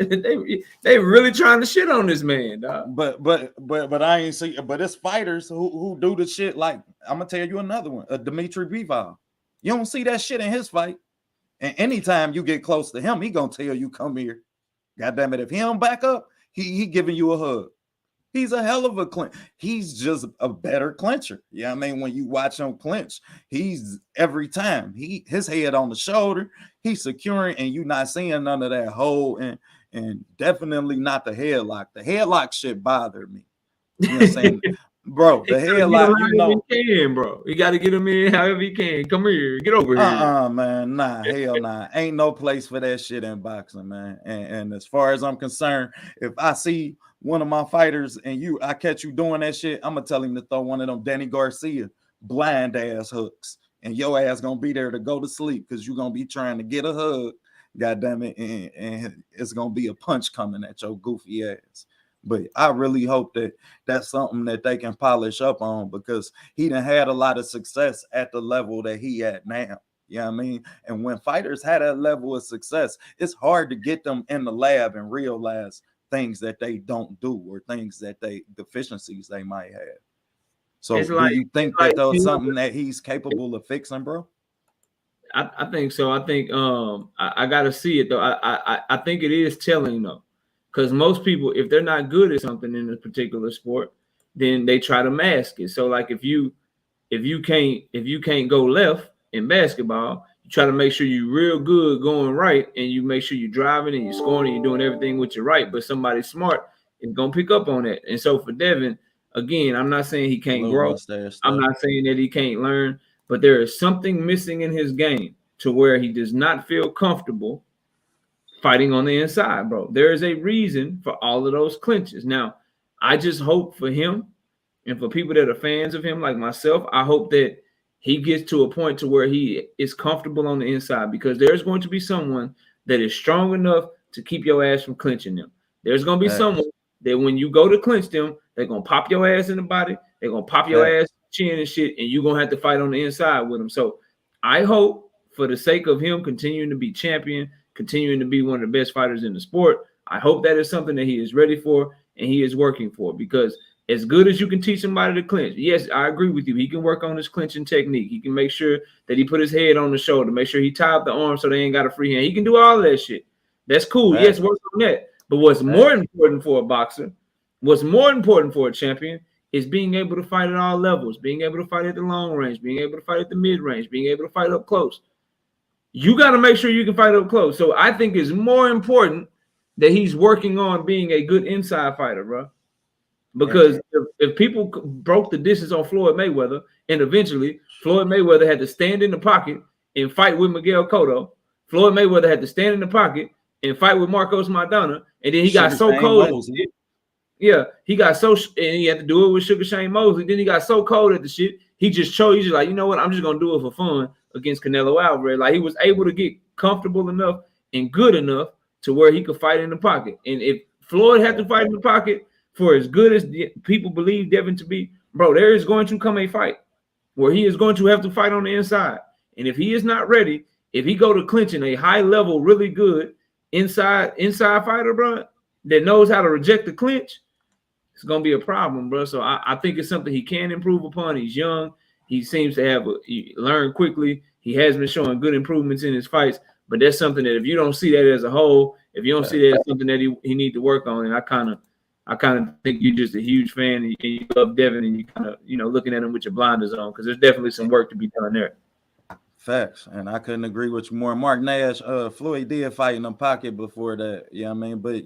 They really trying to shit on this man, dog. But I ain't see. But it's fighters who do the shit. Like I'm gonna tell you another one, Dimitri Bivol. You don't see that shit in his fight. And anytime you get close to him, he gonna tell you, come here. God damn it, if he don't back up, he giving you a hug. He's a hell of a clinch. He's just a better clincher. Yeah, I mean, when you watch him clinch, he's every time his head on the shoulder, he's securing, and you're not seeing none of that hold and definitely not the headlock. The headlock shit bothered me. You know what I'm saying? Bro, the headlock, you know. He can, bro. You got to get him in however he can. Come here, get over here. Man, nah, hell nah. Ain't no place for that shit in boxing, man. And as far as I'm concerned, if I see one of my fighters and I catch you doing that shit, I'm gonna tell him to throw one of them Danny Garcia blind ass hooks, and your ass gonna be there to go to sleep because you're gonna be trying to get a hug, goddamn it, and it's gonna be a punch coming at your goofy ass. But I really hope that that's something that they can polish up on, because he done had a lot of success at the level that he at now. You know what I mean? And when fighters had that level of success, it's hard to get them in the lab and realize things that they don't do or things that deficiencies they might have. So do you think that there's something that he's capable of fixing, bro? I think so. I think I gotta see it though. I think it is telling though. Because most people, if they're not good at something in a particular sport, then they try to mask it. So, like if you can't go left in basketball, you try to make sure you're real good going right, and you make sure you're driving and you're scoring and you're doing everything with your right. But somebody smart is gonna pick up on that. And so for Devin, again, I'm not saying he can't grow. I'm not saying that he can't learn, but there is something missing in his game to where he does not feel comfortable fighting on the inside, bro. There is a reason for all of those clinches. Now, I just hope for him and for people that are fans of him like myself, I hope that he gets to a point to where he is comfortable on the inside, because there's going to be someone that is strong enough to keep your ass from clinching them. There's going to be someone that when you go to clinch them, they're going to pop your ass in the body, they're going to pop your ass chin and shit, and you're going to have to fight on the inside with them. So I hope, for the sake of him continuing to be champion, continuing to be one of the best fighters in the sport, I hope that is something that he is ready for and he is working for. Because as good as you can teach somebody to clinch, yes, I agree with you. He can work on his clinching technique. He can make sure that he put his head on the shoulder, make sure he tied up the arm so they ain't got a free hand. He can do all of that shit. That's cool. Yes, work on that. But what's more important for a boxer, what's more important for a champion, is being able to fight at all levels, being able to fight at the long range, being able to fight at the mid range, being able to fight up close. You got to make sure you can fight up close. So I think it's more important that he's working on being a good inside fighter, bro. Because if people broke the distance on Floyd Mayweather, and eventually Floyd Mayweather had to stand in the pocket and fight with Miguel Cotto, Floyd Mayweather had to stand in the pocket and fight with Marcos Maidana, and then he got so cold. Yeah, he got so, and he had to do it with Sugar Shane Mosley. Then he got so cold at the shit, he just chose. He's just like, you know what? I'm just gonna do it for fun against Canelo Alvarez. Like, he was able to get comfortable enough and good enough to where he could fight in the pocket. And if Floyd had to fight in the pocket, for as good as people believe Devin to be, bro, there is going to come a fight where he is going to have to fight on the inside. And if he is not ready, if he go to clinching a high level, really good inside fighter, bro, that knows how to reject the clinch, it's gonna be a problem, bro. So I think it's something he can improve upon. He's young. He seems to have learned quickly. He has been showing good improvements in his fights, but that's something that if you don't see that as a whole, if you don't see that as something that he need to work on, and I kind of think you're just a huge fan and you love Devin, and you kind of looking at him with your blinders on, because there's definitely some work to be done there. Facts, and I couldn't agree with you more. Mark Nash, Floyd did fight in the pocket before that, you know what I mean? But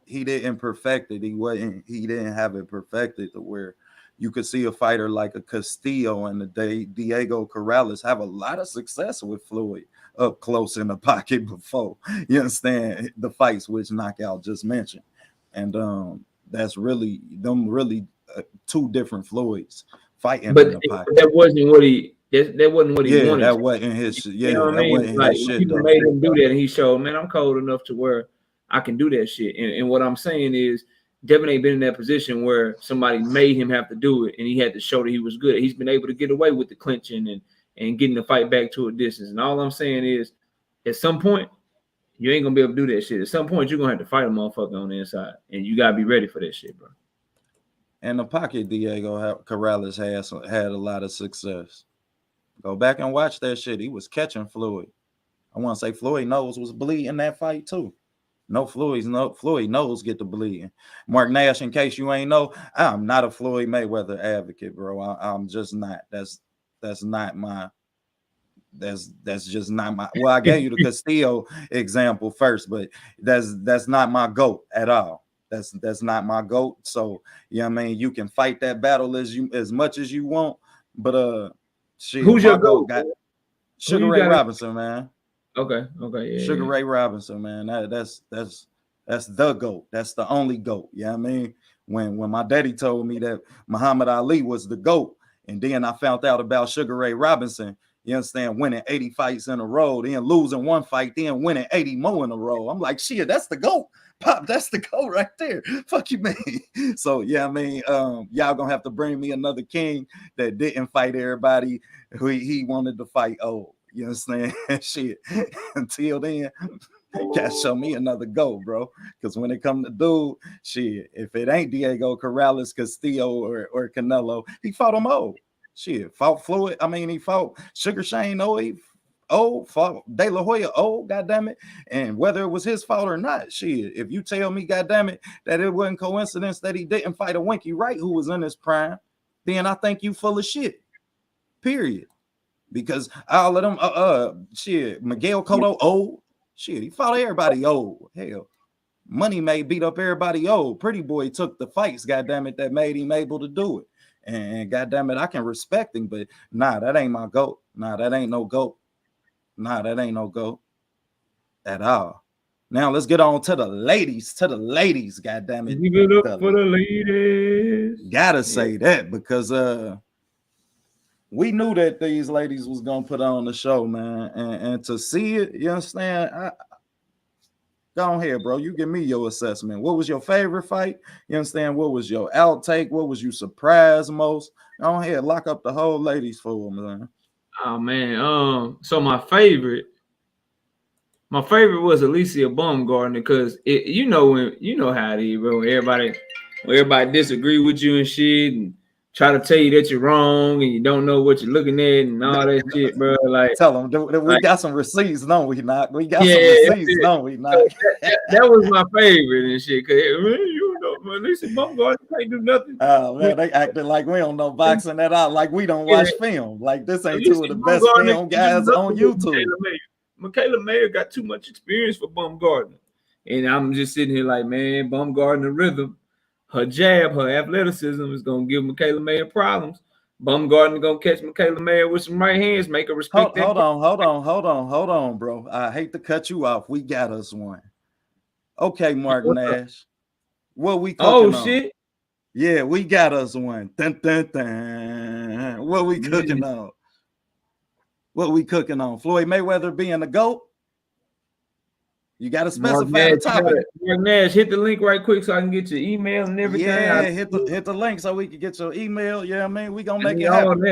he didn't perfect it. He didn't have it perfected to where you could see a fighter like a Castillo and the Diego Corrales have a lot of success with Floyd up close in the pocket before. You understand the fights which Knockout just mentioned, and that's really two different Floyds fighting in the pocket. That wasn't what he. That wasn't what he wanted. That wasn't his. Yeah, you know what I mean? Wasn't like, his shit. People made him do that, and he showed, man, I'm cold enough to where I can do that shit. And what I'm saying is, Devin ain't been in that position where somebody made him have to do it, and he had to show that he was good. He's been able to get away with the clinching and getting the fight back to a distance. And all I'm saying is, at some point, you ain't gonna be able to do that shit. At some point, you're gonna have to fight a motherfucker on the inside, and you gotta be ready for that shit, bro. In the pocket, Diego Corrales had a lot of success. Go back and watch that shit. He was catching Floyd. I want to say Floyd nose was bleeding that fight too. Floyd nose get the bleeding. Mark Nash, in case you ain't know, I'm not a Floyd Mayweather advocate, bro. I'm just not. That's just not my. Well, I gave you the Castillo example first, but that's not my GOAT at all. that's not my GOAT. So I mean, you can fight that battle as much as you want, but shit, who's my your GOAT? got Sugar Ray Robinson, man. Okay, yeah. Sugar Ray Robinson, man. That's the GOAT. That's the only GOAT. You know what I mean? When my daddy told me that Muhammad Ali was the GOAT, and then I found out about Sugar Ray Robinson, you understand, winning 80 fights in a row, then losing one fight, then winning 80 more in a row. I'm like, shit, that's the GOAT. Pop, that's the GOAT right there. Fuck you, man. So I mean, y'all gonna have to bring me another king that didn't fight everybody who he wanted to fight. Oh, you understand? Shit. Until then, gotta show me another GOAT, bro. Because when it come to dude, shit, if it ain't Diego Corrales, Castillo, or Canelo, he fought them all. Shit, fought Floyd. I mean, he fought Sugar Shane. Fought De La Hoya. Goddamn it. And whether it was his fault or not, shit, if you tell me, goddamn it, that it wasn't coincidence that he didn't fight a Winky Wright who was in his prime, then I think you full of shit. Period. Because all of them, shit, Miguel Cotto, old. Shit, he fought everybody old. Hell, Money May beat up everybody old. Pretty Boy took the fights, goddamn it, that made him able to do it. And goddamn it, I can respect him, but nah, that ain't my GOAT. Nah, that ain't no GOAT. Nah, that ain't no GOAT at all. Now let's get on to the ladies. Goddamn it. Give it up for the ladies. Gotta say that because we knew that these ladies was gonna put on the show, man, and to see it, you understand? Go ahead, bro. You give me your assessment. What was your favorite fight? You understand? What was your outtake? What was you surprised most? Go ahead, lock up the whole ladies for them, man. Oh man, so my favorite was Alicia Baumgarner because you know how it is, bro. When everybody disagree with you and shit and try to tell you that you're wrong and you don't know what you're looking at and all that shit, bro. Like, tell them we got some receipts, don't we not? We got some receipts, don't we not? That was my favorite and shit. Cause you know, Alicia Baumgarner can't do nothing. Oh man, they acted like we don't know boxing at all. Like we don't watch film. Like this ain't two of the best film guys on YouTube. Michaela Mayer got too much experience for Baumgarner, and I'm just sitting here like, man, Baumgarner rhythm. Her jab, her athleticism is gonna give Michaela Mayer problems. Baumgarner gonna catch Michaela Mayer with some right hands, make her respect. Hold on, bro. I hate to cut you off. We got us one. Okay, Mark Nash. What we cooking on? Shit. Yeah, we got us one. Dun, dun, dun. What we cooking on? What we cooking on? Floyd Mayweather being the GOAT? You got to specify the topic. Mark Nash, hit the link right quick so I can get your email and everything. Yeah, hit the link so we can get your email. Yeah, I mean, we gonna make it happen.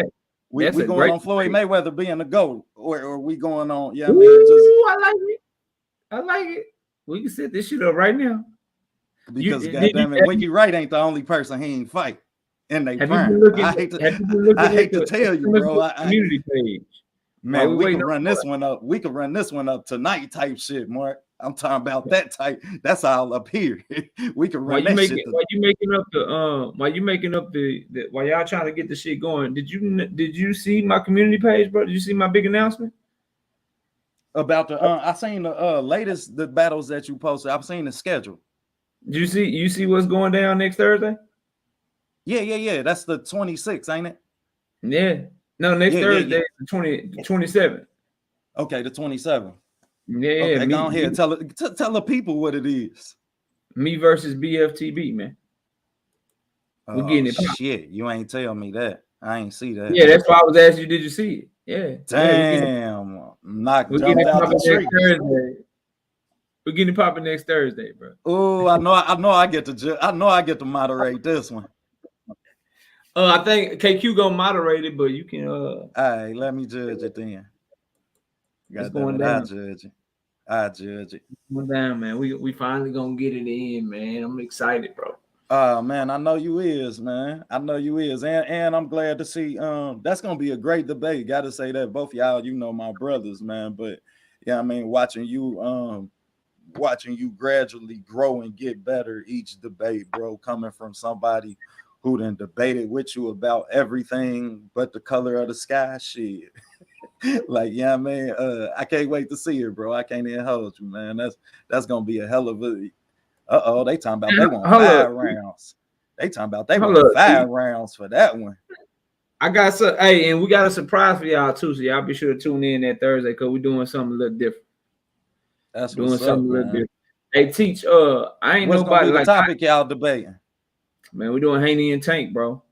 We going on Floyd Mayweather being the GOAT, or we going on? Yeah, I mean, I like it. We can set this shit up right now. Because goddamn it, Winky Wright ain't the only person he ain't fight in they prime. I hate to tell you, bro. Community page. Man, we can run this one up. We can run this one up tonight, type shit, Mark. I'm talking about that type. That's all up here. We can run that shit. While you making up the while y'all trying to get the shit going, did you see my community page, bro? Did you see my big announcement about the? I seen the battles that you posted. I've seen the schedule. Did you see what's going down next Thursday? Yeah. That's the 26th, ain't it? Yeah. No, next Thursday is the 27th. Okay, the 27th. Yeah. Okay, go ahead. Tell the people what it is. Me versus BFTB, man. We're getting it. Shit, you ain't tell me that. I ain't see that. Yeah, that's why I was asking you, did you see it? Yeah. Damn. Knocked jumped out the tree. We're getting it popping next Thursday, bro. Oh, I know I get to moderate this one. I think KQ gonna moderate it, but you can all right, let me judge it then. It's going down. I judge it. Going down, man. We finally gonna get it in, man. I'm excited, bro. Man, I know you is, man. I know you is, and I'm glad to see. That's gonna be a great debate. Got to say that both y'all, you know, my brothers, man. But yeah, I mean, watching you gradually grow and get better each debate, bro. Coming from somebody who done debated with you about everything but the color of the sky, shit. Like, yeah, man. I can't wait to see it, bro. I can't even hold you, man. That's gonna be a hell of They talking about they want Hold 5 up. rounds. They talking about they Hold want up. 5 rounds for that one. I got some. Hey, and we got a surprise for y'all too. So y'all be sure to tune in that Thursday because we're doing something a little different. That's Doing what's something up, a little man. different. Hey, Teach. I ain't What's gonna nobody be the like topic y'all debating? Man, we're doing Haney and Tank, bro.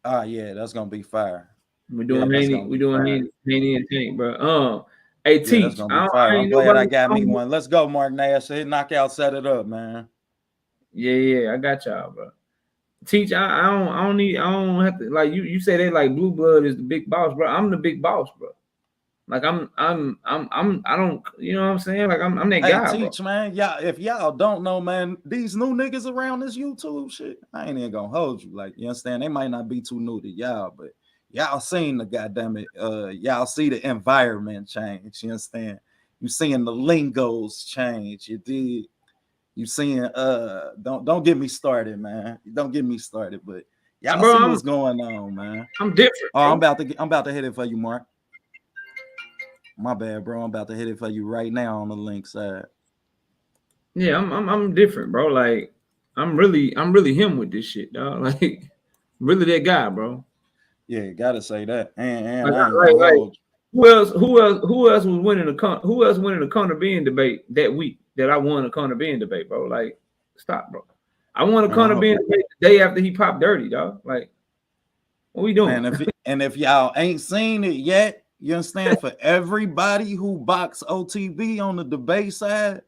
Yeah, that's gonna be fire. We're doing Haney. We're doing Haney and Tank, bro. Hey, Teach. That's gonna be fire. I'm glad I got me one. Let's go, Mark Nash. Hit knockout, set it up, man. Yeah, I got y'all, bro. Teach, I don't have to like you say they like Blue Blood is the big boss, bro. I'm the big boss, bro. Like I don't, you know what I'm saying? Like I'm that guy, Teach, bro. man. If y'all don't know, man, these new niggas around this YouTube shit, I ain't even gonna hold you. Like, you understand? They might not be too new to y'all, but y'all seen the goddamn it. Y'all see the environment change. You understand? You seeing the lingos change. You did. You seeing don't get me started, man. Don't get me started, but y'all see what's going on, man. I'm different. Oh, I'm about to hit it for you, Mark. My bad, bro. I'm about to hit it for you right now on the link side. Yeah, I'm different, bro. Like I'm really him with this shit, dog. Like really that guy, bro. Yeah, gotta say that. And like, I ain't gonna hold you. Who else was winning the Conor Ben debate that week that I won a Conor Ben debate, bro? Like, stop, bro. I won a Conor Ben debate the day after he popped dirty, dog. Like, what we doing? Man, if y'all ain't seen it yet, you understand? For everybody who box OTB on the debate side,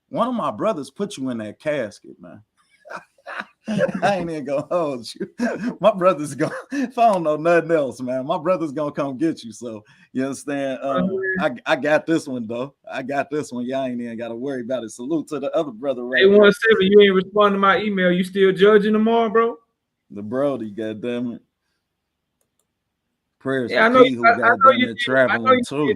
one of my brothers put you in that casket, man. I ain't even gonna hold you. My brother's gonna, if I don't know nothing else, man, my brother's gonna come get you. So you understand? I got this one though. I got this one. Y'all ain't even gotta worry about it. Salute to the other brother right here. 817, you ain't responding to my email. You still judging tomorrow, bro? The Brody, goddamn it. Prayers yeah, for Key, who goddamn it traveling too.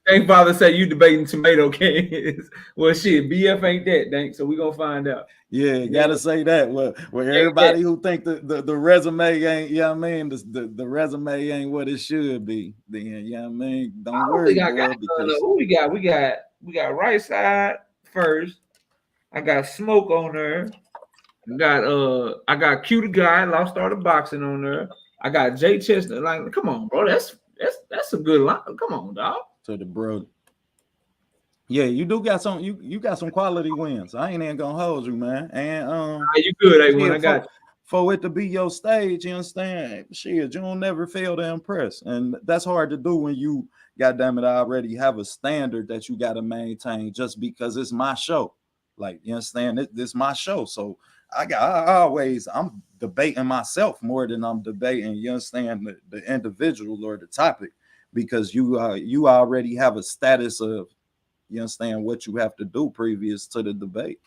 Thank Father say you debating tomato cans. Well, shit, BF ain't that, Dank. So we gonna find out. Yeah, gotta say that. Well, everybody who think the resume ain't, you know what I mean, the resume ain't what it should be. Then you know what I mean. Don't worry, boy. Because who we got? We got right side first. I got Smoke on there. I got Q the guy, lost started boxing on there. I got Jay Chestnut. Like, come on, bro. That's a good line. Come on, dog. To the bro. Yeah, you do got some. You got some quality wins. I ain't even gonna hold you, man. And you good, A1. I got you. For it to be your stage, you understand? Shit, you don't never fail to impress, and that's hard to do when you, goddamn it, already have a standard that you got to maintain just because it's my show. Like, you understand? This my show, so I'm debating myself more than I'm debating, you understand, the individual or the topic, because you already have a status of, you understand, what you have to do previous to the debate,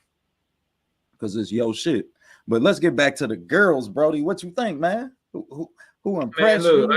because it's your shit. But let's get back to the girls, Brody. What you think, man? Who impressed you?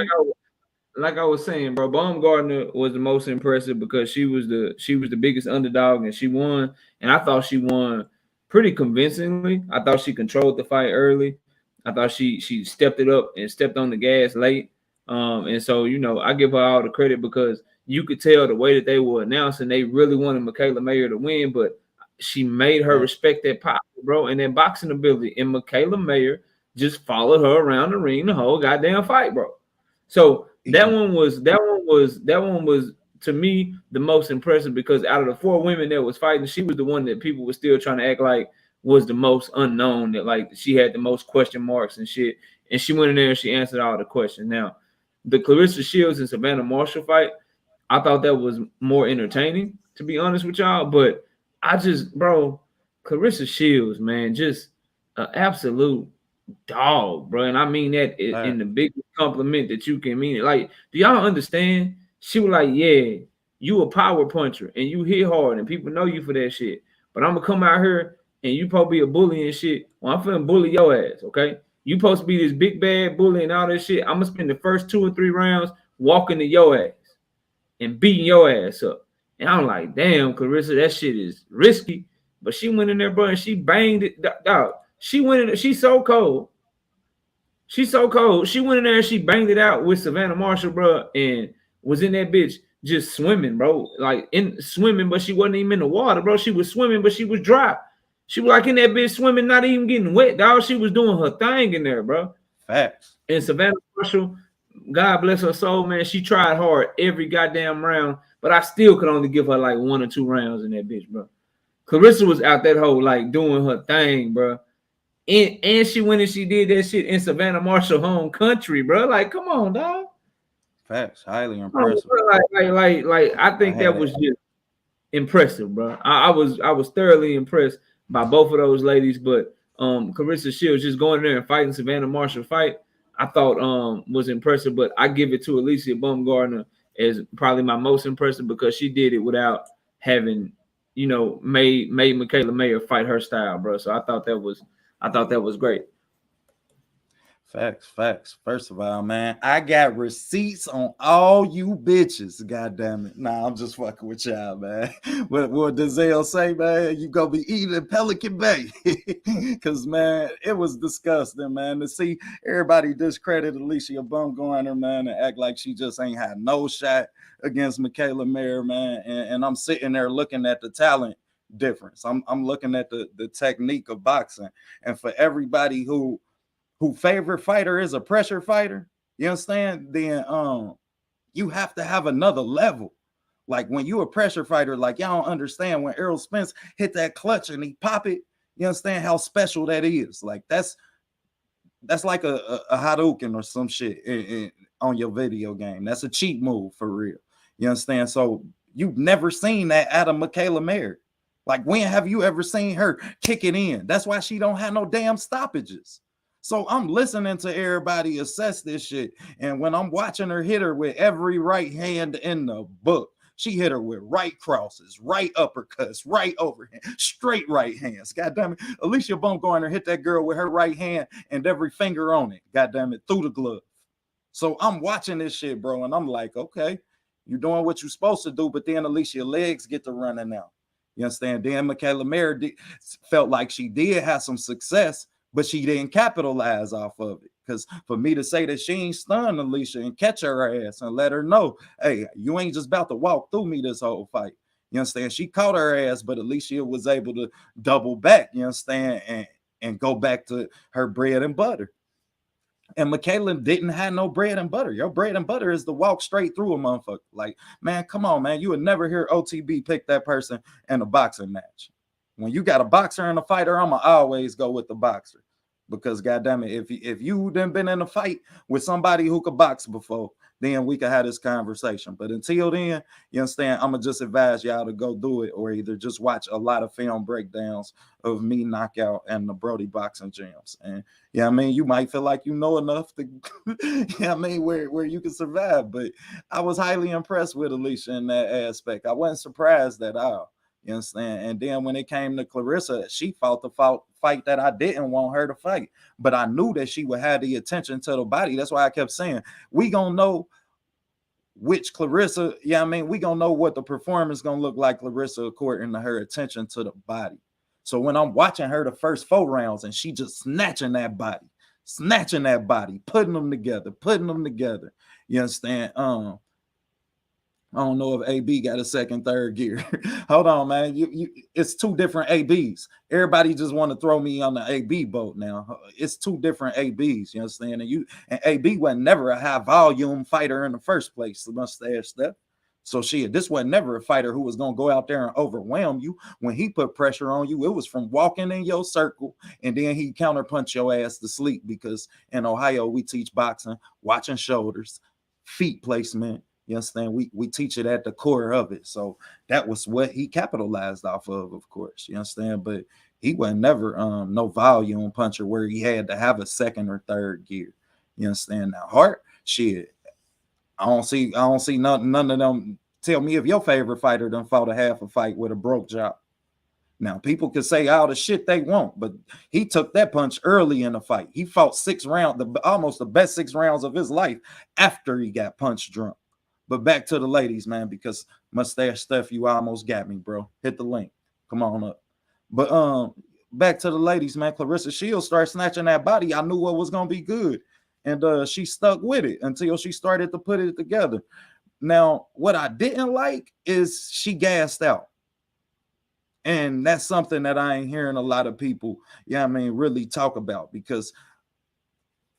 Like I was saying, bro, Baumgarner was the most impressive because she was the biggest underdog and she won. And I thought she won pretty convincingly. I thought she controlled the fight early. I thought she stepped it up and stepped on the gas late. And so, you know, I give her all the credit because you could tell the way that they were announcing they really wanted Michaela Mayer to win, but she made her respect that power, bro, and that boxing ability. And Michaela Mayer just followed her around the ring the whole goddamn fight, bro. So that one was to me the most impressive because out of the 4 women that was fighting, she was the one that people were still trying to act like was the most unknown, that like she had the most question marks and shit. And she went in there and she answered all the questions. Now, the Clarissa Shields and Savannah Marshall fight, I thought that was more entertaining, to be honest with y'all. But Clarissa Shields, man, just an absolute dog, bro. And I mean that in the biggest compliment that you can mean it. Like, do y'all understand? She was like, yeah, you a power puncher and you hit hard and people know you for that shit. But I'm gonna come out here and you supposed to be a bully and shit. Well, I'm finna bully your ass, okay? You supposed to be this big bad bully and all that shit. I'm gonna spend the first 2 or 3 rounds walking to your ass and beating your ass up. And I'm like, damn, Clarissa, that shit is risky. But she went in there, bro, and she banged it, dog. She went in there, she's so cold. She's so cold. She went in there and she banged it out with Savannah Marshall, bro, and was in that bitch just swimming, bro. Like in swimming, but she wasn't even in the water, bro. She was swimming, but she was dry. She was like in that bitch swimming, not even getting wet, dog. She was doing her thing in there, bro. Facts. And Savannah Marshall, God bless her soul, man. She tried hard every goddamn round, but I still could only give her like 1 or 2 rounds in that bitch, bro. Clarissa was out that hole like doing her thing, bro. And she went and she did that shit in Savannah Marshall home country, bro. Like, come on, dog. Facts. Highly impressive. Like I think that was just impressive, bro. I was thoroughly impressed by both of those ladies, but Clarissa Shields just going there and fighting Savannah Marshall fight, I thought was impressive, but I give it to Alicia Baumgarner as probably my most impressive because she did it without having, you know, made Michaela Mayer fight her style, bro. So I thought that was great. Facts. First of all, man, I got receipts on all you bitches. God damn it. Nah, I'm just fucking with y'all, man. What Denzel say, man? You gonna be eating in Pelican Bay. Cause man, it was disgusting, man, to see everybody discredit Alicia Baumgarner, man, and act like she just ain't had no shot against Michaela Mayer, man. And I'm sitting there looking at the talent difference. I'm looking at the technique of boxing. And for everybody who favorite fighter is a pressure fighter, you understand? Then you have to have another level. Like when you a pressure fighter, like y'all don't understand when Errol Spence hit that clutch and he pop it, you understand how special that is. Like that's like a Hadouken or some shit on your video game. That's a cheat move for real. You understand? So you've never seen that out of Michaela Mayer. Like when have you ever seen her kick it in? That's why she don't have no damn stoppages. So I'm listening to everybody assess this shit. And when I'm watching her hit her with every right hand in the book, she hit her with right crosses, right uppercuts, right overhand, straight right hands. God damn it. Alicia Baumgarner hit that girl with her right hand and every finger on it. God damn it, through the glove. So I'm watching this shit, bro. And I'm like, okay, you're doing what you're supposed to do. But then Alicia legs get to running out. You understand? Then Michaela Mayer felt like she did have some success, but she didn't capitalize off of it. Because for me to say that she ain't stunned Alicia and catch her ass and let her know, hey, you ain't just about to walk through me this whole fight. You understand? She caught her ass, but Alicia was able to double back, you understand, and go back to her bread and butter. And Michaela didn't have no bread and butter. Your bread and butter is to walk straight through a motherfucker. Like, man, come on, man. You would never hear OTB pick that person in a boxing match. When you got a boxer and a fighter, I'm going to always go with the boxer. Because, goddamn it, if you done been in a fight with somebody who could box before, then we could have this conversation. But until then, you understand, I'm going to just advise y'all to go do it or either just watch a lot of film breakdowns of me knockout and the Brody boxing gyms. And, yeah, I mean, you might feel like you know enough to, yeah, I mean, where you can survive. But I was highly impressed with Alicia in that aspect. I wasn't surprised at all. You understand? And then when it came to Clarissa, she fought the fight that I didn't want her to fight. But I knew that she would have the attention to the body. That's why I kept saying, we going to know which Clarissa, yeah, I mean, we going to know what the performance going to look like Clarissa according to her attention to the body. So when I'm watching her the first 4 rounds and she just snatching that body, putting them together. You understand? I don't know if AB got a second, third gear. Hold on, man. It's 2 different ABs. Everybody just want to throw me on the AB boat now. It's 2 different ABs. You understand? And AB was never a high volume fighter in the first place. Mustache stuff. So this was never a fighter who was gonna go out there and overwhelm you. When he put pressure on you, it was from walking in your circle, and then he counterpunch your ass to sleep. Because in Ohio we teach boxing, watching shoulders, feet placement. You understand? We teach it at the core of it. So that was what he capitalized off of course. You understand? But he was never no volume puncher where he had to have a second or third gear. You understand? Now, Hart, shit, I don't see none of them. Tell me if your favorite fighter done fought a half a fight with a broke jaw. Now, people could say all the shit they want, but he took that punch early in the fight. He fought 6 rounds, almost the best 6 rounds of his life after he got punched drunk. But back to the ladies, man, because Mustache Steph, you almost got me, bro. Hit the link. Come on up. But back to the ladies, man. Clarissa Shields started snatching that body. I knew what was going to be good. And she stuck with it until she started to put it together. Now, what I didn't like is she gassed out. And that's something that I ain't hearing a lot of people, really talk about, because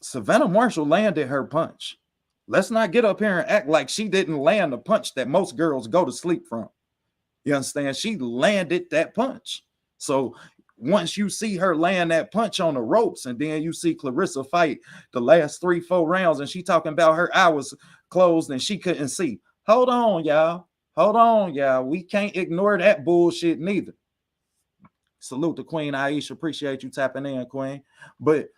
Savannah Marshall landed her punch. Let's not get up here and act like she didn't land a punch that most girls go to sleep from. You understand? She landed that punch. So once you see her land that punch on the ropes, and then you see Clarissa fight the last 3-4 rounds, and she talking about her eye was closed and she couldn't see. Hold on, y'all. Hold on, y'all. We can't ignore that bullshit neither. Salute to Queen Aisha. Appreciate you tapping in, Queen. But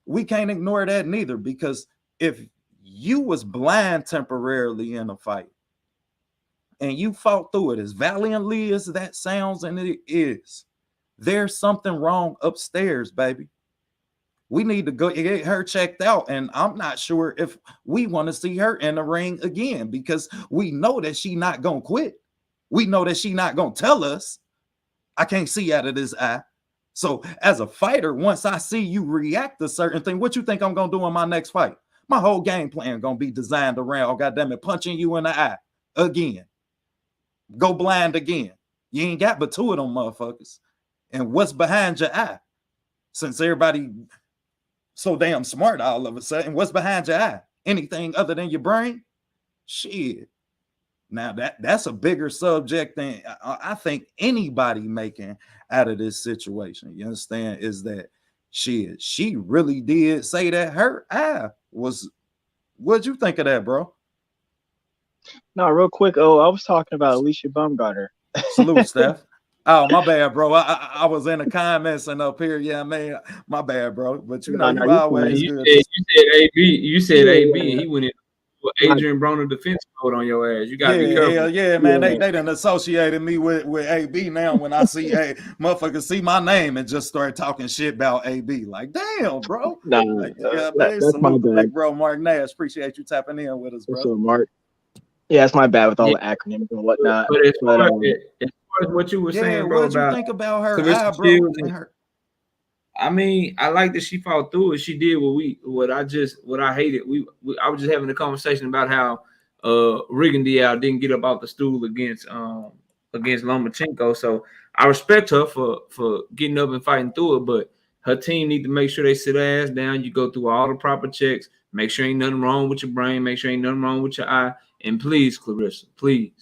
we can't ignore that neither, because if you was blind temporarily in a fight and you fought through it, as valiantly as that sounds, and it is, there's something wrong upstairs, baby. We need to go get her checked out, and I'm not sure if we want to see her in the ring again, because we know that she not gonna quit. We know that she not gonna tell us, I can't see out of this eye. So as a fighter, once I see you react to certain things, what you think I'm gonna do in my next fight? My whole game plan gonna be designed around, goddamn it, punching you in the eye again. Go blind again. You ain't got but 2 of them motherfuckers. And what's behind your eye? Since everybody so damn smart all of a sudden, what's behind your eye? Anything other than your brain? Shit. Now that's a bigger subject than I think anybody making out of this situation. You understand? Is that she really did say that her eye was. What'd you think of that, bro? No, real quick. Oh, I was talking about Alicia Baumgarner. Salute, Steph. Oh, my bad, bro. I was in the comments and up here. Yeah, man. My bad, bro. But you know, you always good. You said AB. You said AB, and he went in Adrian Broner defense mode on your ass. You gotta be careful. Yeah, man. They done associated me with AB now. When I see motherfuckers see my name and just start talking shit about AB, like, damn, bro. Nah, like, that's my bad. Bro, Mark Nash. Appreciate you tapping in with us, bro. So, Mark. Yeah, it's my bad with all the acronyms and whatnot. But as far as what you were saying, bro, what you think about her eye, bro? I mean, I like that she fought through it. She did what I hated. I was just having a conversation about how Rigondeaux didn't get up off the stool against Lomachenko. So I respect her for getting up and fighting through it, but her team need to make sure they sit her ass down. You go through all the proper checks, make sure ain't nothing wrong with your brain, make sure ain't nothing wrong with your eye. And please, Clarissa, please,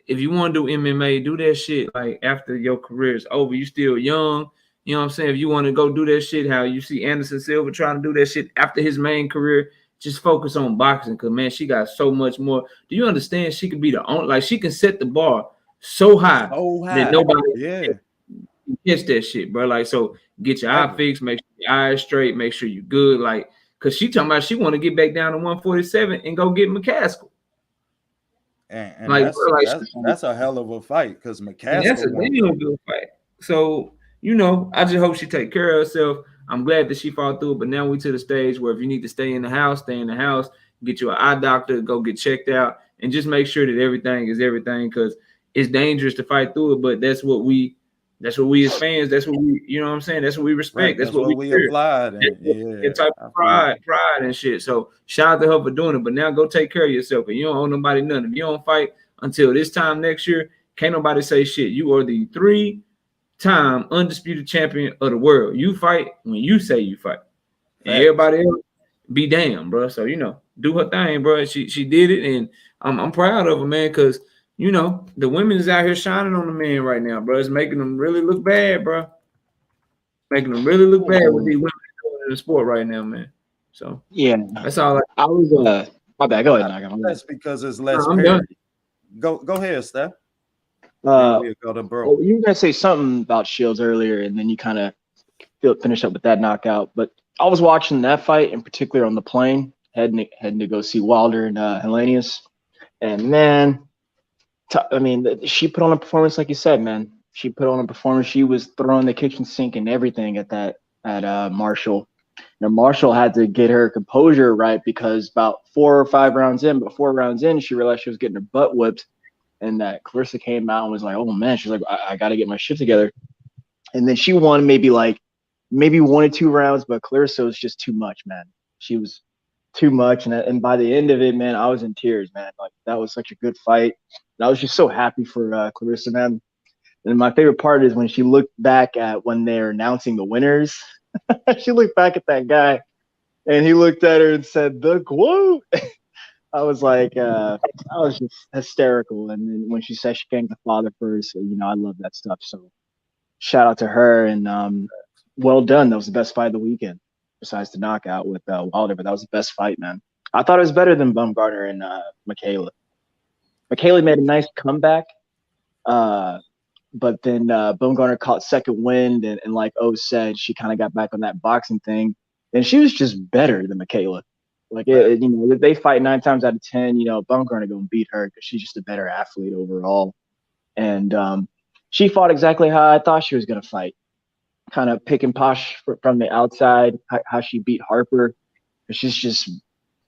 if you want to do MMA, do that shit like after your career is over. You still young. You know what I'm saying? If you want to go do that shit, how you see Anderson Silva trying to do that shit after his main career, just focus on boxing, because, man, she got so much more. Do you understand? She could be the only, like, she can set the bar so high that nobody can catch that shit, bro. Like, so get your eye fixed, make sure your eyes straight, make sure you're good. Like, because she talking about she want to get back down to 147 and go get McCaskill. And that's a hell of a fight, because McCaskill. That's a damn good fight. So, you know, I just hope she take care of herself. I'm glad that she fought through it, but now we to the stage where if you need to stay in the house, stay in the house, get you an eye doctor, go get checked out, and just make sure that everything is everything, because it's dangerous to fight through it, but that's what we as fans, that's what we, you know what I'm saying? That's what we respect. Right, that's what we applied. That type of pride and shit. So shout out to her for doing it, but now go take care of yourself, and you don't owe nobody nothing. If you don't fight until this time next year, can't nobody say shit. You are the 3-time undisputed champion of the world. You fight when you say you fight. And everybody else, be damned, bro. So, you know, do her thing, bro. She did it, and I'm proud of her, man, because, you know, the women is out here shining on the man right now, bro. It's making them really look bad, bro. Making them really look bad with these women in the sport right now, man. So, yeah. That's all I was, my bad. Go ahead, That's because it's less parity. Go ahead, Steph. You guys say something about Shields earlier, and then you kind of finish up with that knockout. But I was watching that fight in particular on the plane, heading to go see Wilder and Hellenius. And man, I mean, she put on a performance, like you said, man. She put on a performance. She was throwing the kitchen sink and everything at Marshall. Now Marshall had to get her composure right, because about 4 or 5 rounds in, she realized she was getting her butt whipped. And that Clarissa came out and was like, oh, man, she's like, I got to get my shit together. And then she won maybe 1 or 2 rounds, but Clarissa was just too much, man. She was too much. And by the end of it, man, I was in tears, man. Like, that was such a good fight. And I was just so happy for Clarissa, man. And my favorite part is when she looked back at when they're announcing the winners. She looked back at that guy, and he looked at her and said, "The Gwoat." I was like, I was just hysterical. And then when she said she thanked the father first, I love that stuff. So shout out to her, and well done. That was the best fight of the weekend, besides the knockout with Wilder. But that was the best fight, man. I thought it was better than Baumgarner and Michaela. Michaela made a nice comeback. But then Baumgarner caught second wind, and like O said, she kind of got back on that boxing thing, and she was just better than Michaela. Like, if they fight 9 times out of 10, Baumgarner gonna beat her because she's just a better athlete overall. And she fought exactly how I thought she was gonna fight, kind of pick and posh from the outside. How she beat Harper, she's just,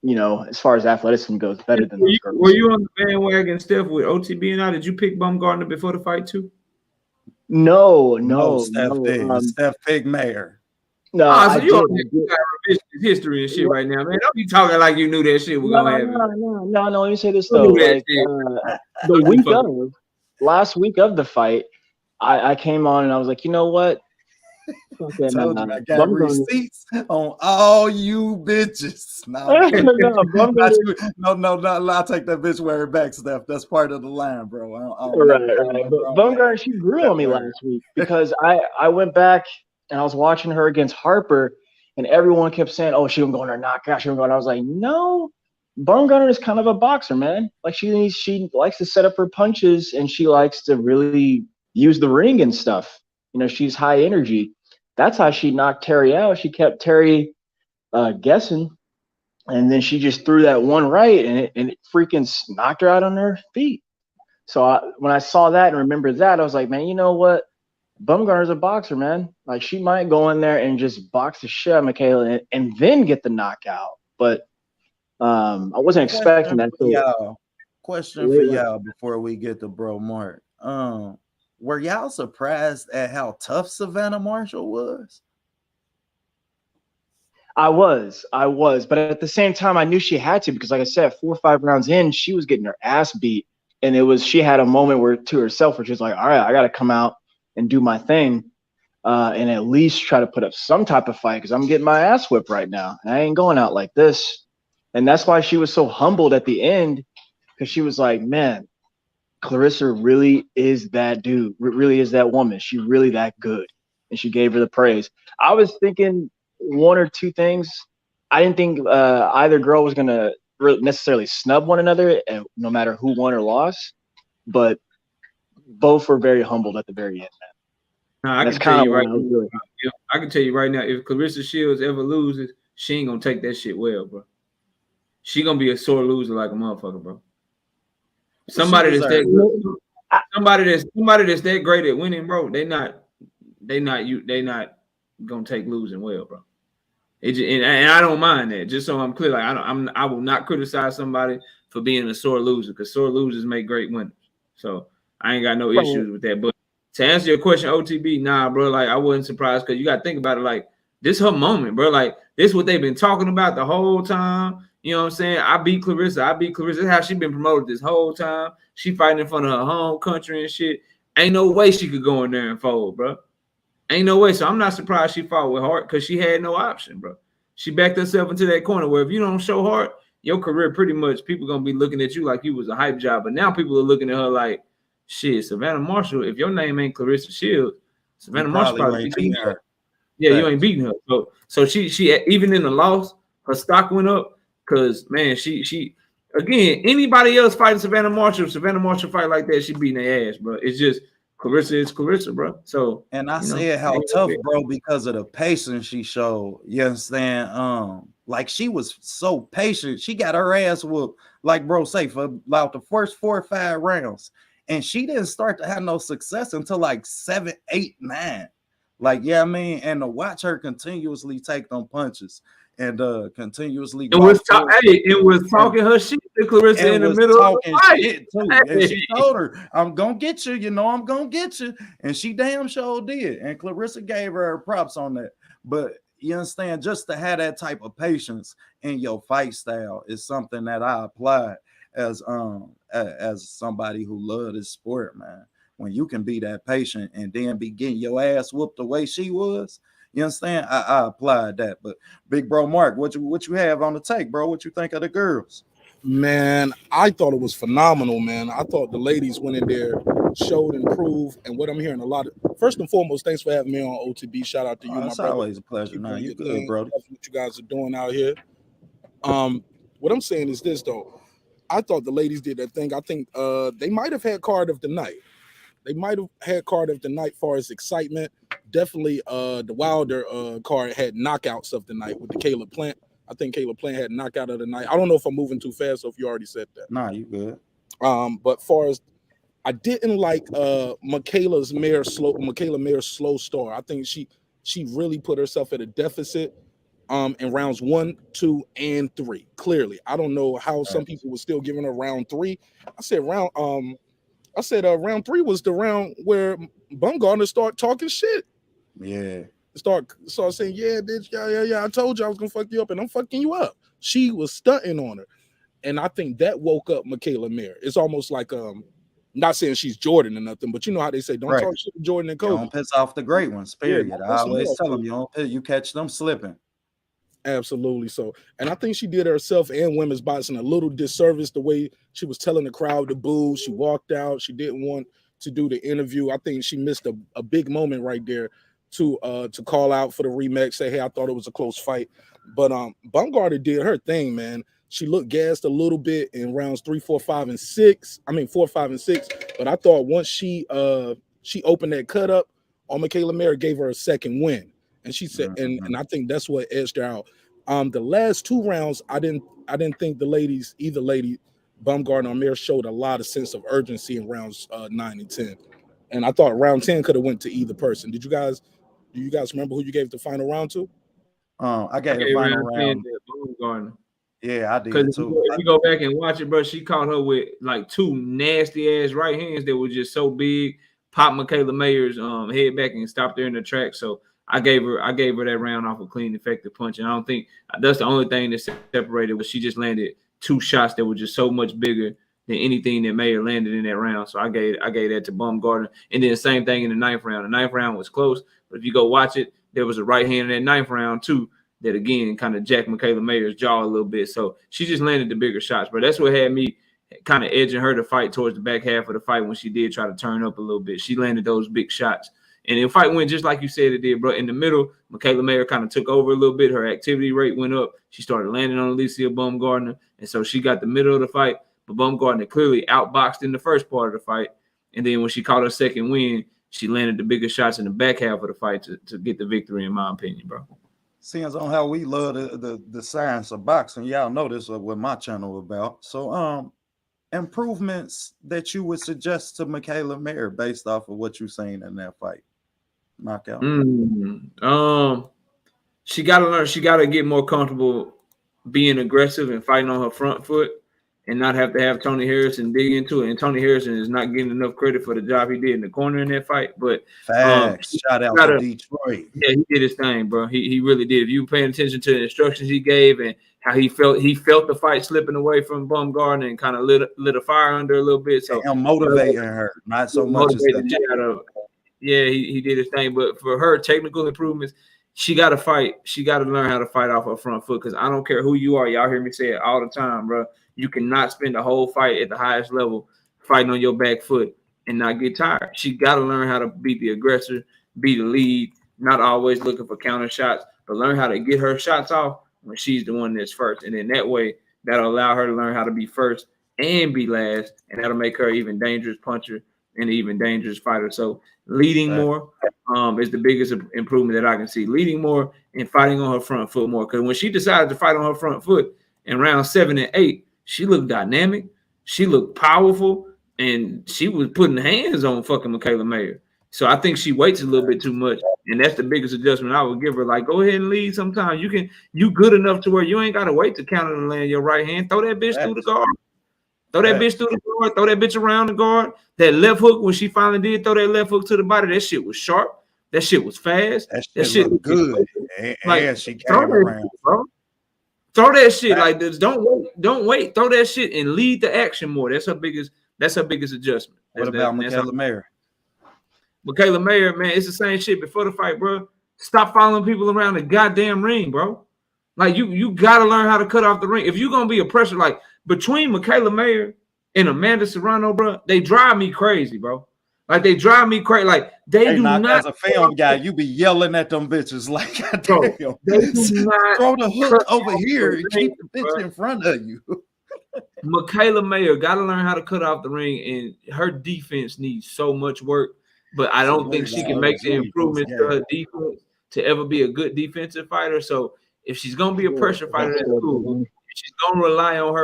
as far as athleticism goes, better than those girls. Were you on the bandwagon, Steph, with OT being out? Did you pick Baumgarner before the fight too? No. Steph picked Mayer. No, so you got revisionist history and shit right now, man. Don't be talking like you knew that shit was gonna happen. No. Let me say this though. Like, the last week of the fight, I came on and I was like, you know what? I got receipts on all you bitches. No, I'll take that bitch word back, Steph. That's part of the line, bro. Right. But Baumgarner, she grew on me last week because I went back and I was watching her against Harper, and everyone kept saying, "Oh, she gonna go on her knockout." She gonna go. And I was like, "No, Baumgarner is kind of a boxer, man. Like she likes to set up her punches, and she likes to really use the ring and stuff. She's high energy. That's how she knocked Terry out. She kept Terry guessing, and then she just threw that one right, and it freaking knocked her out on her feet. So when I saw that and remembered that, I was like, man, you know what? Baumgarner's a boxer, man. Like, she might go in there and just box the shit out of Michaela and then get the knockout. But I wasn't expecting that. Question for y'all before we get to Bro Mark. Were y'all surprised at how tough Savannah Marshall was? I was, but at the same time, I knew she had to because, like I said, 4 or 5 rounds in, she was getting her ass beat, and she had a moment to herself where she was like, "All right, I got to come out and do my thing, and at least try to put up some type of fight because I'm getting my ass whipped right now, and I ain't going out like this." And that's why she was so humbled at the end, because she was like, "Man, Clarissa really is that dude, really is that woman. She really that good." And she gave her the praise. I was thinking 1 or 2 things. I didn't think either girl was going to necessarily snub one another, no matter who won or lost. But both were very humbled at the very end, man. I can tell you right now, if Clarissa Shields ever loses, she ain't going to take that shit well, bro. She going to be a sore loser like a motherfucker, bro. Somebody that's that great at winning, bro. They not gonna take losing well, bro. And I don't mind that. Just so I'm clear, like I will not criticize somebody for being a sore loser because sore losers make great winners. So I ain't got no issues with that. But to answer your question, OTB, nah, bro. Like I wasn't surprised because you got to think about it. Like this her moment, bro. Like this what they've been talking about the whole time. You know what I'm saying? I beat Clarissa. This is how she been promoted this whole time. She fighting in front of her home country and shit. Ain't no way she could go in there and fold, bro. Ain't no way. So I'm not surprised she fought with heart because she had no option, bro. She backed herself into that corner where if you don't show heart, your career pretty much people gonna be looking at you like you was a hype job. But now people are looking at her like, shit, Savannah Marshall. If your name ain't Clarissa Shields, Savannah Marshall probably beating her. Yeah, right. You ain't beating her. So she even in the loss, her stock went up. Cause man, she again, anybody else fighting Savannah Marshall fight like that, she beating their ass, bro. It's just Clarissa is Clarissa, bro. So and I said how tough, bro, because of the patience she showed. You understand? Like she was so patient. She got her ass whooped, like bro say, for about the first 4 or 5 rounds, and she didn't start to have no success until like 7, 8, 9. Like I mean, and to watch her continuously take them punches. And continuously it was talking her shit to Clarissa in the middle of the fight. Shit too. And she told her, "I'm gonna get you, I'm gonna get you." And she damn sure did. And Clarissa gave her props on that. But you understand, just to have that type of patience in your fight style is something that I applied as somebody who loved this sport, man. when you can be that patient and then be getting your ass whooped the way she was. You understand? I applied that. But big bro Mark, what you have on the take, bro? What you think of the girls? Man, I thought it was phenomenal, man. I thought the ladies went in there, showed and proved, and what I'm hearing a lot of. First and foremost, thanks for having me on OTB. Shout out to you, my it's brother. Always a pleasure. Nah, you good, bro. That's what you guys are doing out here. What I'm saying is this though. I thought the ladies did their thing. I think they might have had card of the night. They might have had card of the night far as excitement. Definitely the Wilder card had knockouts of the night with the Caleb Plant. I think Caleb Plant had knockout of the night. I don't know if I'm moving too fast, so if you already said that. Nah, you good. But far as I didn't like Michaela Mayer's slow start. I think she really put herself at a deficit in rounds 1, 2, and 3. Clearly, I don't know how some people were still giving her round 3. I said round 3 was the round where Baumgarner start talking shit. Yeah. Start saying, yeah, bitch, yeah. I told you I was gonna fuck you up, and I'm fucking you up. She was stunting on her, and I think that woke up Michaela Mayer. It's almost like not saying she's Jordan or nothing, but you know how they say, don't talk shit to Jordan and Kobe. Don't piss off the great ones. Period. Yeah, I always tell them, you catch them slipping. Absolutely. So, and I think she did herself and women's boxing a little disservice the way she was telling the crowd to boo. She walked out. She didn't want to do the interview. I think she missed a big moment right there to call out for the rematch, say, hey, I thought it was a close fight. But Baumgarner did her thing, man. She looked gassed a little bit in rounds 3, 4, 5, and 6. I mean 4, 5, and 6. But I thought once she opened that cut up on Michaela Mayer, gave her a second win. And she said, and I think that's what edged her out. The last 2 rounds, I didn't think the ladies, either lady, Baumgarner or Mayer, showed a lot of sense of urgency in rounds 9 and 10. And I thought round 10 could have went to either person. Do you guys remember who you gave the final round to? I gave the final round. Baumgarner. Yeah, I did too. If you go back and watch it, bro, she caught her with like 2 nasty ass right hands that were just so big, popped Michaela Mayer's head back and stopped her in the track. So I gave her that round off a clean, effective punch. And I don't think that's the only thing that separated was she just landed 2 shots that were just so much bigger than anything that Mayer landed in that round. So I gave that to Baumgarner. And then the same thing in the 9th round. The 9th round was close, but if you go watch it, there was a right hand in that 9th round too that again kind of jacked Michaela Mayer's jaw a little bit. So she just landed the bigger shots. But that's what had me kind of edging her to fight towards the back half of the fight when she did try to turn up a little bit. She landed those big shots. And the fight went just like you said it did, bro. In the middle, Michaela Mayer kind of took over a little bit. Her activity rate went up. She started landing on Alicia Baumgarner. And so she got the middle of the fight. But Baumgarner clearly outboxed in the first part of the fight. And then when she caught her second win, she landed the bigger shots in the back half of the fight to get the victory, in my opinion, bro. Seeing on how we love the science of boxing, y'all know this is what my channel about. So improvements that you would suggest to Michaela Mayer based off of what you've seen in that fight. Knockout. She got to learn. She got to get more comfortable being aggressive and fighting on her front foot and not have to have Tony Harrison dig into it. And Tony Harrison is not getting enough credit for the job he did in the corner in that fight. But shout out to Detroit. Yeah, he did his thing, bro. He really did. If you were paying attention to the instructions he gave and how he felt the fight slipping away from Baumgarner and kind of lit a fire under a little bit. So I'm motivating her, not so much as that. Yeah, he did his thing. But for her technical improvements, she got to fight. She got to learn how to fight off her front foot because I don't care who you are. Y'all hear me say it all the time, bro. You cannot spend the whole fight at the highest level fighting on your back foot and not get tired. She got to learn how to be the aggressor, be the lead, not always looking for counter shots, but learn how to get her shots off when she's the one that's first. And then that way, that'll allow her to learn how to be first and be last, and that'll make her even dangerous puncher and even dangerous fighter. So leading more is the biggest improvement that I can see. Leading more and fighting on her front foot more. Because when she decided to fight on her front foot in round 7 and 8, she looked dynamic. She looked powerful. And she was putting hands on fucking Michaela Mayer. So I think she waits a little bit too much. And that's the biggest adjustment I would give her. Like, go ahead and lead sometimes. You good enough to where you ain't got to wait to counter and land your right hand. Throw that bitch through the guard. Throw that bitch through the guard. Throw that bitch around the guard. That left hook, when she finally did throw that left hook to the body, that shit was sharp. That shit was fast. That shit was good. And she came around. Bro. Throw that shit like this. Don't wait. Throw that shit and lead the action more. That's her biggest adjustment. What about Michaela Mayer? Michaela Mayer, man, it's the same shit before the fight, bro. Stop following people around the goddamn ring, bro. Like you gotta learn how to cut off the ring. If you're gonna be a pressure, like between Michaela Mayer and Amanda Serrano, bro, they drive me crazy, bro. Like they drive me crazy. Like they do not. As a film guy, you be yelling at them bitches like, bro, damn, they do not throw the hook over here and keep the bitch in front of you. Michaela Mayer got to learn how to cut off the ring, and her defense needs so much work. But I don't think she can make the improvements to her defense to ever be a good defensive fighter. So if she's gonna be a pressure fighter, that's cool. If she's gonna rely on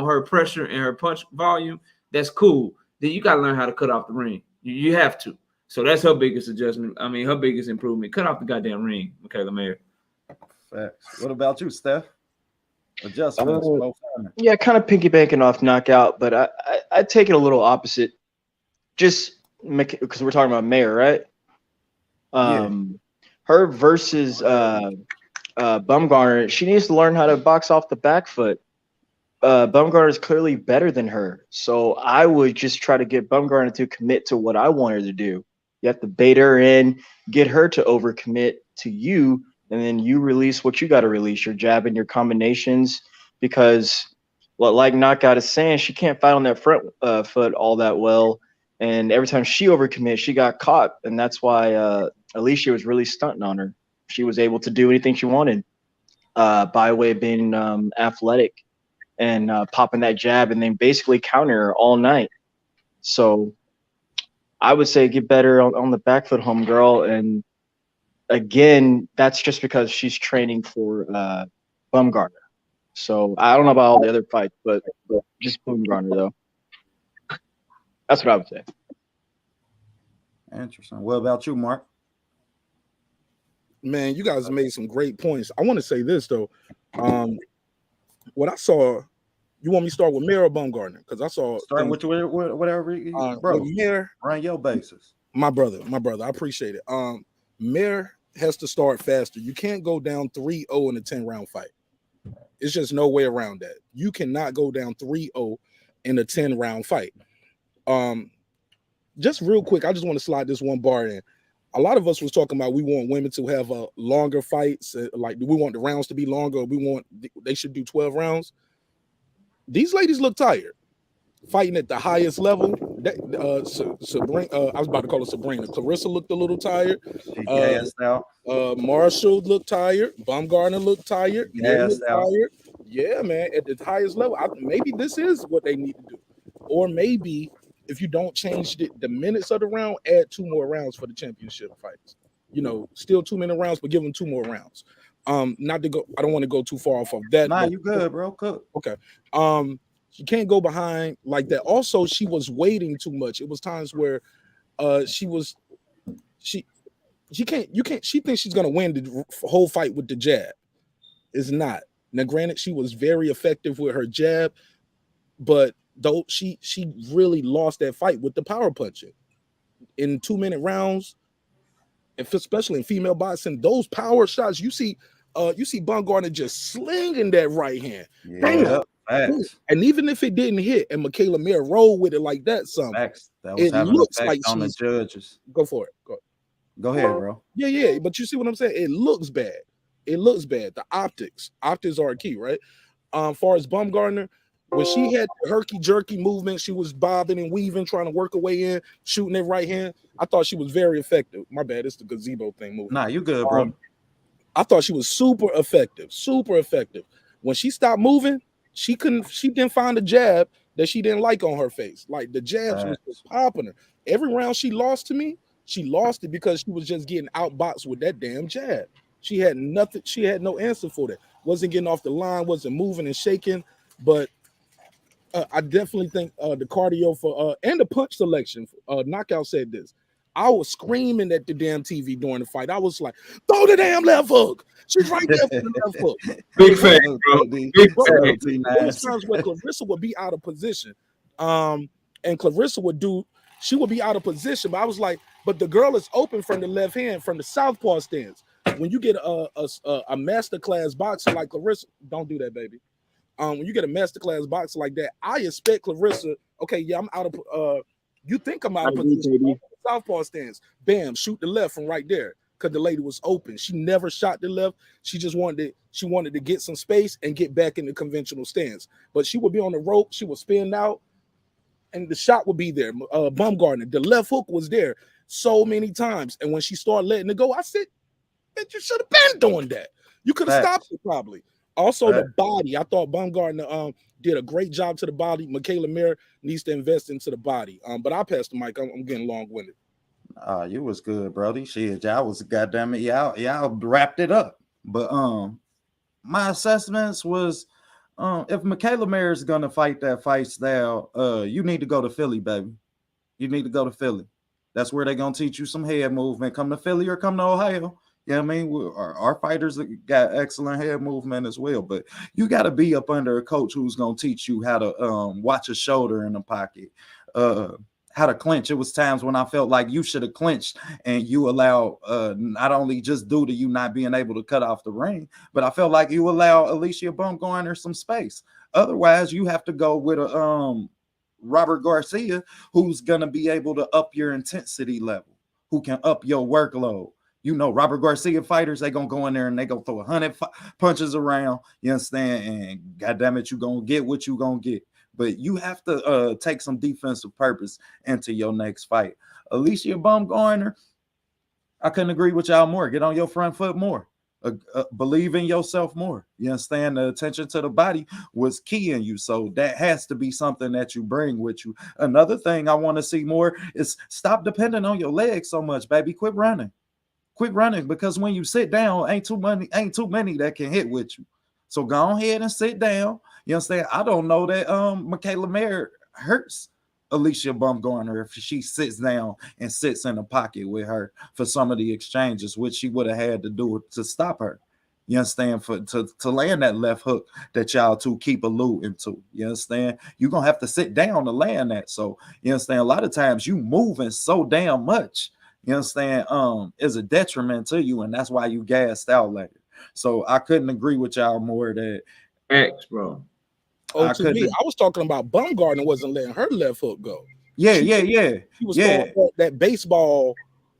her pressure and her punch volume, that's cool. Then you gotta learn how to cut off the ring. You have to. So that's her biggest adjustment. I mean, her biggest improvement. Cut off the goddamn ring, Michaela Mayer. Facts. What about you, Steph? Adjustments. Yeah, kind of piggybanking off knockout, but I take it a little opposite. Just because we're talking about Mayer, right? Her versus Baumgarner, she needs to learn how to box off the back foot. Baumgarner is clearly better than her, so I would just try to get Baumgarner to commit to what I want her to do. You have to bait her in, get her to overcommit to you, and then you release what you got to release, your jab and your combinations, because like Knockout is saying, she can't fight on that front foot all that well, and every time she overcommits, she got caught, and that's why Alicia was really stunting on her. She was able to do anything she wanted by way of being athletic and popping that jab and then basically counter her all night. So I would say get better on the back foot, homegirl. And again, that's just because she's training for Baumgarner. So I don't know about all the other fights, but just Baumgarner, though. That's what I would say. Interesting. What about you, Mark? Man, you guys made some great points. I want to say this, though. What I saw, you want me to start with Mayer or Baumgarner? Because I saw start with whatever, bro. Mayer, run your bases. My brother, I appreciate it. Mayer has to start faster. You can't go down 3-0 in a 10-round fight. It's just no way around that. You cannot go down 3-0 in a 10-round fight. Just real quick, I just want to slide this one bar in. A lot of us was talking about we want women to have longer fights, like do we want the rounds to be longer, or they should do 12 rounds. These ladies look tired fighting at the highest level. Sabrina, I was about to call her Sabrina. Clarissa looked a little tired. Marshall looked tired. Baumgarner looked tired. Tired. Yeah, man, at the highest level. Maybe this is what they need to do, or maybe if you don't change the minutes of the round, add 2 more rounds for the championship fights. Still 2-minute rounds, but give them 2 more rounds. Not to go. I don't want to go too far off of that. Nah, you good, bro. Cook. Okay. She can't go behind like that. Also, she was waiting too much. It was times where she can't. She thinks she's gonna win the whole fight with the jab. It's not. Now, granted, she was very effective with her jab, but though she really lost that fight with the power punching in 2-minute rounds, and especially in female boxing, those power shots you see Baumgarner just slinging that right hand. Yeah, and even if it didn't hit, and Michaela Mayer rolled with it like that, it looks like on the judges. Go for it. Go ahead, bro. Yeah. But you see what I'm saying? It looks bad. The optics are key, right? Far as Baumgarner, when she had the herky-jerky movement, she was bobbing and weaving, trying to work her way in, shooting that right hand. I thought she was very effective. My bad, it's the gazebo thing moving. Nah, you good, bro. I thought she was super effective. When she stopped moving, she didn't find a jab that she didn't like on her face. Like the jabs was just popping her. Every round she lost to me, she lost it because she was just getting outboxed with that damn jab. She had nothing, she had no answer for that. Wasn't getting off the line, wasn't moving and shaking, but I definitely think the cardio for and the punch selection. Knockout said this. I was screaming at the damn TV during the fight. I was like, "Throw the damn left hook! She's right there for the left hook." Big fan, bro. Big fan. There was times where Clarissa would be out of position, and Clarissa would be out of position. But I was like, "But the girl is open from the left hand, from the southpaw stance." When you get a master class boxer like Clarissa, don't do that, baby. When you get a masterclass boxer like that, I expect Clarissa. Okay, yeah, I'm out of. You think I'm out of position? southpaw stance. Bam, shoot the left from right there. Because the lady was open. She never shot the left. She just wanted to get some space and get back in the conventional stance. But she would be on the rope, she would spin out, and the shot would be there. Baumgarner, the left hook was there so many times. And when she started letting it go, I said, "Man, you should have been doing that. You could have stopped it probably." Also, the body. I thought Baumgarner did a great job to the body. Michaela Mayer needs to invest into the body. But I'll pass the mic. I'm getting long-winded. You was good, Brody. Shit, y'all was goddamn it. Y'all wrapped it up. But my assessments was if Michaela Mayer is gonna fight that fight style, you need to go to Philly, baby. You need to go to Philly. That's where they're gonna teach you some head movement. Come to Philly or come to Ohio. You know what I mean? Our fighters got excellent head movement as well, but you got to be up under a coach who's gonna teach you how to watch a shoulder in the pocket. How to clinch. It was times when I felt like you should have clinched and you allow not only just due to you not being able to cut off the ring, but I felt like you allow Alicia Baumgarner some space. Otherwise, you have to go with a Robert Garcia who's going to be able to up your intensity level, who can up your workload. You know, Robert Garcia fighters, they going to go in there and they going to throw 100 punches around, you understand? And goddamn it, you going to get what you going to get. But you have to take some defensive purpose into your next fight. Alicia Baumgarner, I couldn't agree with y'all more. Get on your front foot more. Believe in yourself more. You understand? The attention to the body was key in you. So that has to be something that you bring with you. Another thing I want to see more is stop depending on your legs so much, baby. Quit running. Quit running, because when you sit down, ain't too many that can hit with you. So go ahead and sit down. You understand? I don't know that Michaela Mayer hurts Alicia Baumgarner if she sits down and sits in a pocket with her for some of the exchanges, which she would have had to do to stop her. You understand? To land that left hook that y'all two keep alluding to. You understand? You're going to have to sit down to land that. So, you understand? A lot of times you moving so damn much, you understand, is a detriment to you, and that's why you gassed out later. So I couldn't agree with y'all more that X, bro. I was talking about Baumgarner wasn't letting her left hook go. Yeah. She was throwing that baseball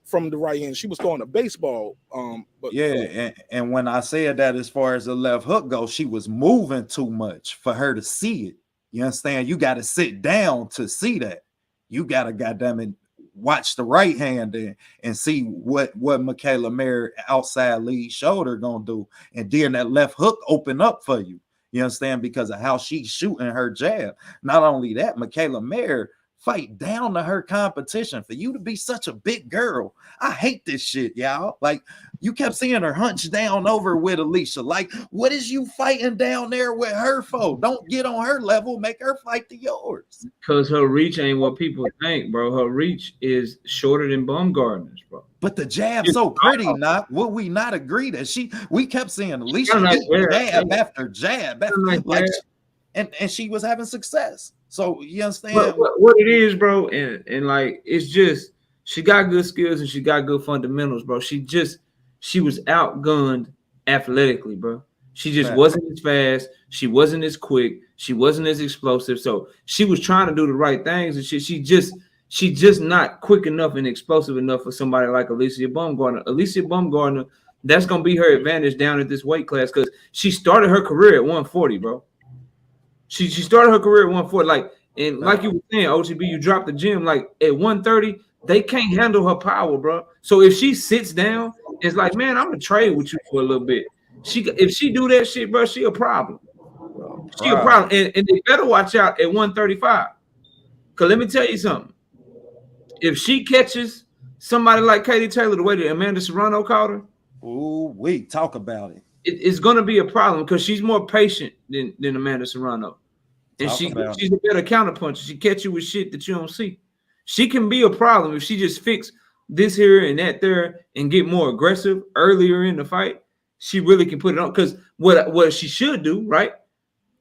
from the right hand. She was throwing a baseball. And when I said that, as far as the left hook goes, she was moving too much for her to see it. You understand? You got to sit down to see that. You got to goddamn it watch the right hand and see what Michaela Mayer outside lead shoulder gonna do, and then that left hook open up for you. You understand? Because of how she's shooting her jab. Not only that, Michaela Mayer fight down to her competition. For you to be such a big girl, I hate this shit, y'all. Like, you kept seeing her hunch down over with Alicia. Like, what is you fighting down there with her for? Don't get on her level. Make her fight to yours. Because her reach ain't what people think, bro. Her reach is shorter than Baumgarner's, bro. But the jab's so pretty, not will we not agree that we kept seeing Alicia jab after jab, and she was having success. So you understand what it is, bro, and like it's just she got good skills and she got good fundamentals, bro. She was outgunned athletically, bro. She just wasn't as fast, she wasn't as quick, she wasn't as explosive. So she was trying to do the right things, and she just not quick enough and explosive enough for somebody like Alicia Baumgarner. Alicia Baumgarner, that's gonna be her advantage down at this weight class, because she started her career at 140, bro. She started her career at 140, like you were saying, OTB, you dropped the gym, like at 130, they can't handle her power, bro. So if she sits down, it's like, man, I'm gonna trade with you for a little bit. If she do that shit, bro, she a problem. She a problem, and they better watch out at 135. Cause let me tell you something. If she catches somebody like Katie Taylor the way that Amanda Serrano caught her, we talk about it. It's gonna be a problem because she's more patient than Amanda Serrano. And she's a better counterpuncher. She catch you with shit that you don't see. She can be a problem if she just fix this here and that there and get more aggressive earlier in the fight. She really can put it on. Because what she should do, right?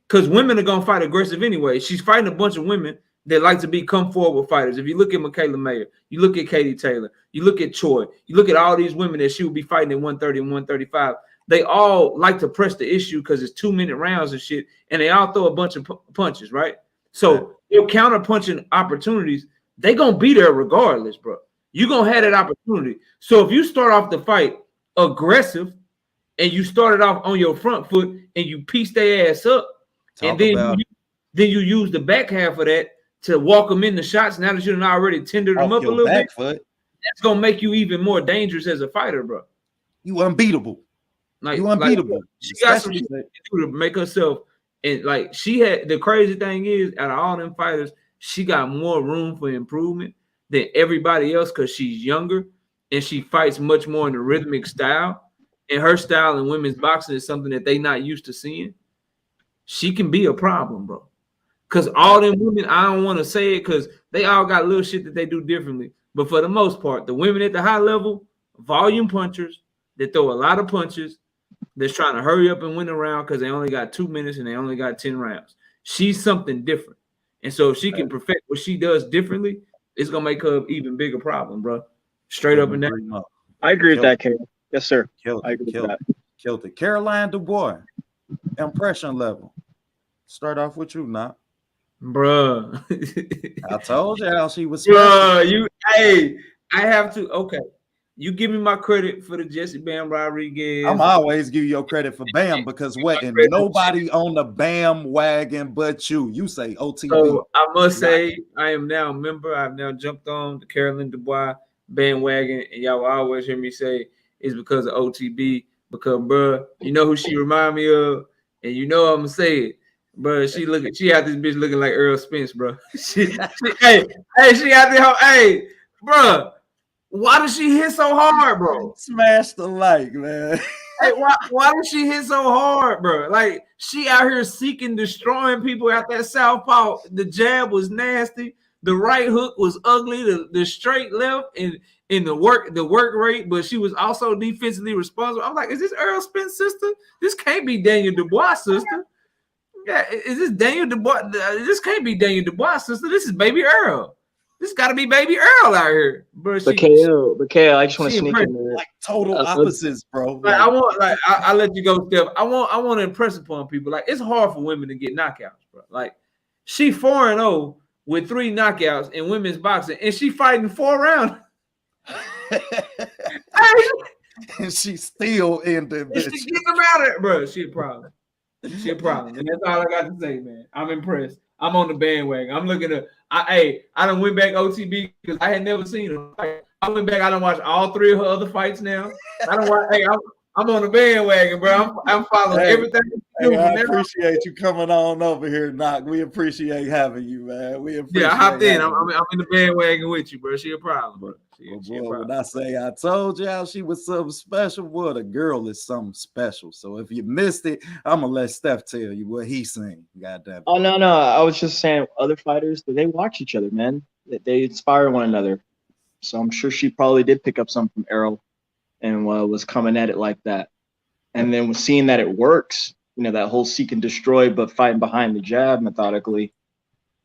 Because women are gonna fight aggressive anyway. She's fighting a bunch of women that like to be come forward fighters. If you look at Michaela Mayer, you look at Katie Taylor, you look at Choi, you look at all these women that she would be fighting at 130 and 135. They all like to press the issue because it's 2-minute rounds and shit, and they all throw a bunch of punches, right? So your counter punching opportunities, they gonna be there regardless, bro. you're gonna have that opportunity. So if you start off the fight aggressive and you started off on your front foot and you piece their ass up, and then you use the back half of that to walk them in the shots. Now that you've already tendered them up a little bit, that's gonna make you even more dangerous as a fighter, bro. You unbeatable. You unbeatable. She got some shit to do to make herself, and like she had. The crazy thing is, out of all them fighters, she got more room for improvement than everybody else because she's younger and she fights much more in the rhythmic style. And her style in women's boxing is something that they not used to seeing. She can be a problem, bro. Because all them women, I don't want to say it because they all got little shit that they do differently. But for the most part, the women at the high level, volume punchers, they throw a lot of punches. They're trying to hurry up and win a round because they only got 2 minutes and they only got 10 rounds. She's something different. And so if she can perfect what she does differently, it's going to make her an even bigger problem, bro. Straight up and down. I agree with that, Kale. Yes, sir. I agree with that. Killed it. Caroline Dubois, impression level. Start off with you, now. Bruh. I told you how she was. Bruh, I have to. Okay. You give me my credit for the Jesse Bam Rodriguez. I'm always give you your credit for Bam because what? And nobody on the Bam wagon but you. You say OTB. So I must say, I am now a member. I've now jumped on the Caroline Dubois bandwagon, and y'all will always hear me say it's because of OTB. Because, bruh, you know who she remind me of, and you know I'm gonna say it. Bro, she had this bitch looking like Earl Spence, bro. She out there, hey, bro. Why does she hit so hard, bro? Smash the like, man. Hey, why does she hit so hard, bro? Like she out here seeking, destroying people out that southpaw. The jab was nasty. The right hook was ugly. The straight left and in the work rate, but she was also defensively responsible. I'm like, is this Earl Spence sister? This can't be Daniel Dubois sister. Yeah, is this Daniel Dubois? This can't be Daniel Dubois sister. This is Baby Earl. This got to be Baby Earl out here, bro. But Kale, I just want to sneak in there. Like total opposites, bro. Like, I let you go, Steph. I want to impress upon people. Like it's hard for women to get knockouts, bro. Like she 4-0 with 3 knockouts in women's boxing, and she fighting 4 rounds. And she's still in the bitch. She gets about it, bro. She a problem. She a problem, and that's all I got to say, man. I'm impressed. I'm on the bandwagon. I'm looking at. I done went back OTB because I had never seen her fight. I went back. I done watched all 3 of her other fights now. I don't watch. Hey, I'm on the bandwagon, bro. I'm following everything. I appreciate you coming on over here, Knock. We appreciate having you, man. We appreciate. Yeah, I hopped in. I'm in the bandwagon with you, bro. She a problem, bro. When I say I told y'all she was something special, boy, the girl is something special. So if you missed it, I'm gonna let Steph tell you what he's saying. Goddamn. Oh no, I was just saying other fighters, they watch each other, man. They inspire one another. So I'm sure she probably did pick up something from Errol and was coming at it like that. And then seeing that it works, you know, that whole seek and destroy, but fighting behind the jab methodically.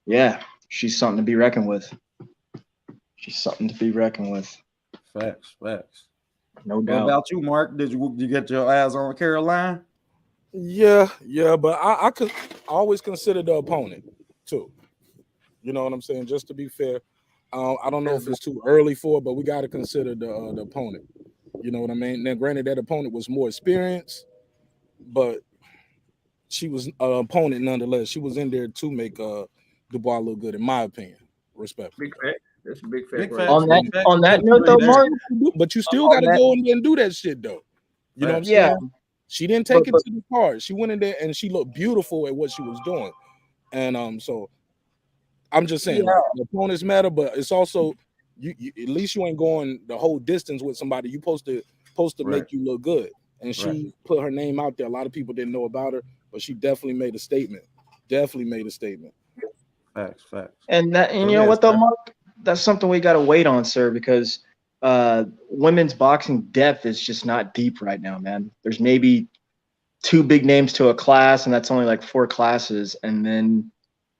Yeah, she's something to be reckoned with. She's something to be reckoned with. Facts. No doubt. What about you, Mark? Did you get your eyes on Caroline? Yeah, but I could always consider the opponent too. You know what I'm saying? Just to be fair, I don't know if it's too early for it, but we got to consider the opponent. You know what I mean? Now, granted, that opponent was more experienced, but she was an opponent nonetheless. She was in there to make Dubois look good, in my opinion. Respect. Big fact. That's a big fact. On that note, though, Mark, but you still got to go in there and do that shit, though. You know what I'm saying? She didn't take it to the card. She went in there and she looked beautiful at what she was doing. And so I'm just saying, the opponents matter, but it's also you at least you ain't going the whole distance with somebody. You supposed to make you look good. And she put her name out there. A lot of people didn't know about her, but she definitely made a statement. Facts. And you know what though, Mark? That's something we got to wait on, sir, because women's boxing depth is just not deep right now, man. There's maybe 2 big names to a class, and that's only like 4 classes. And then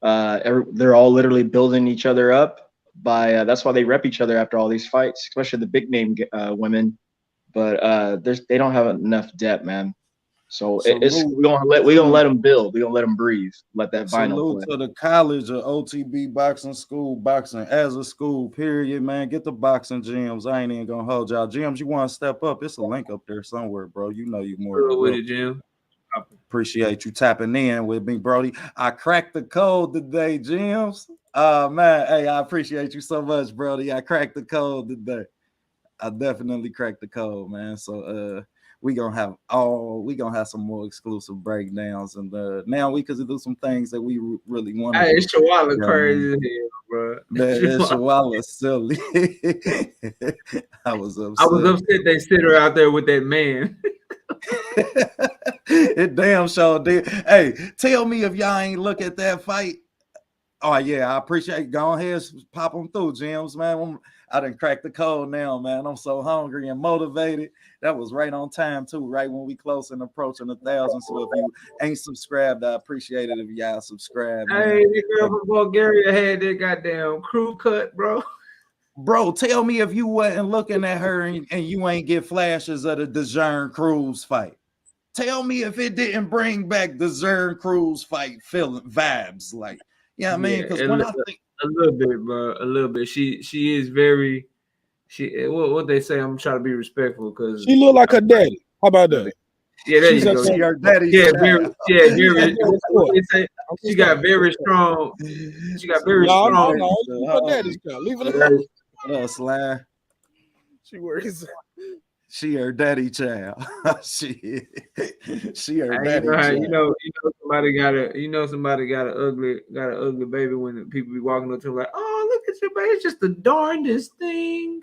they're all literally building each other up by that's why they rep each other after all these fights, especially the big name women. But they don't have enough depth, man. So we're gonna let them build. We're gonna let them breathe. Let that vinyl Salute play. to the College of OTB Boxing School, boxing as a school, period, man. Get the boxing gyms. I ain't even gonna hold y'all. Gyms, you want to step up? It's a link up there somewhere, bro. You know you more than with it, Jim. Appreciate you tapping in with me, Brody. I cracked the code today, Gyms. Man, hey, I appreciate you so much, Brody. I cracked the code today. I definitely cracked the code, man. So we gonna have some more exclusive breakdowns, and now we could do some things that we really want to do. Hey, it's Shawala crazy as hell, bro. Shawala silly. I was upset they sit her out there with that man. It damn sure did. Hey, tell me if y'all ain't look at that fight. Oh yeah, I appreciate it. Go ahead, pop them through, James, man. I done cracked the code now, man. I'm so hungry and motivated. That was right on time too, right when we close and approaching 1,000. So if you ain't subscribed, I appreciate it if y'all subscribe. Hey, the girl from Bulgaria had that goddamn crew cut, bro. Bro, tell me if you wasn't looking at her and you ain't get flashes of the DeJean Cruz fight. Tell me if it didn't bring back the Zern Cruz fight feeling vibes, like, you know what I mean? Because when I think a little bit, bro, a little bit. She is very what they say. I'm trying to be respectful because she look like her daddy. How about that? Yeah, there you go. She her daddy. She got very strong. She got very strong. No, her daddy's child. Leave it alone. What else, Sly? She worries. She her daddy child. she her daddy child. You know somebody got an ugly baby when people be walking up to them like, oh, look at your baby, it's just the darndest thing.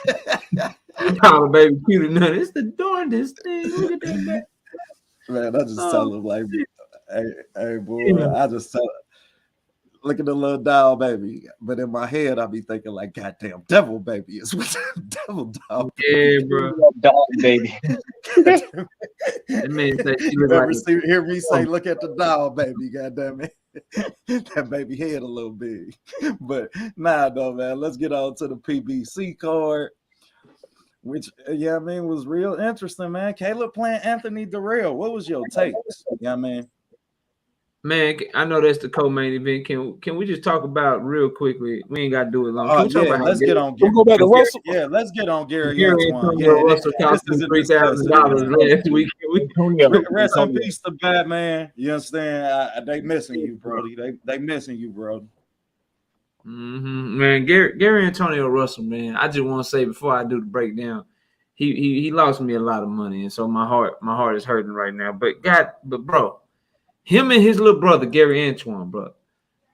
The baby cute or nothing. It's the darndest thing. Look at that baby. Man, I just tell him like, hey boy, I just tell him, look at the little doll baby. But in my head, I be thinking like, goddamn, devil baby is with devil doll. Yeah, bro. Dog baby. That man say, hear me say, look at the doll baby, goddamn it. That baby head a little big. But nah, though, man. Let's get on to the PBC card, which, was real interesting, man. Caleb playing Anthony Dirrell. What was your takes? Yeah, man. Man, I know that's the co-main event. Can we just talk about real quickly? We ain't got to do it long. Let's get on. We'll go back to Russell. Yeah, let's get on Gary Antoine. Russell cost me $3,000 last week. Rest in peace to Batman. You understand? They missing you, Brody. They missing you, Brody. Man, Gary Antonio Russell, man. I just want to say before I do the breakdown, he lost me a lot of money, and so my heart is hurting right now. But bro. Him and his little brother, Gary Antoine, bro.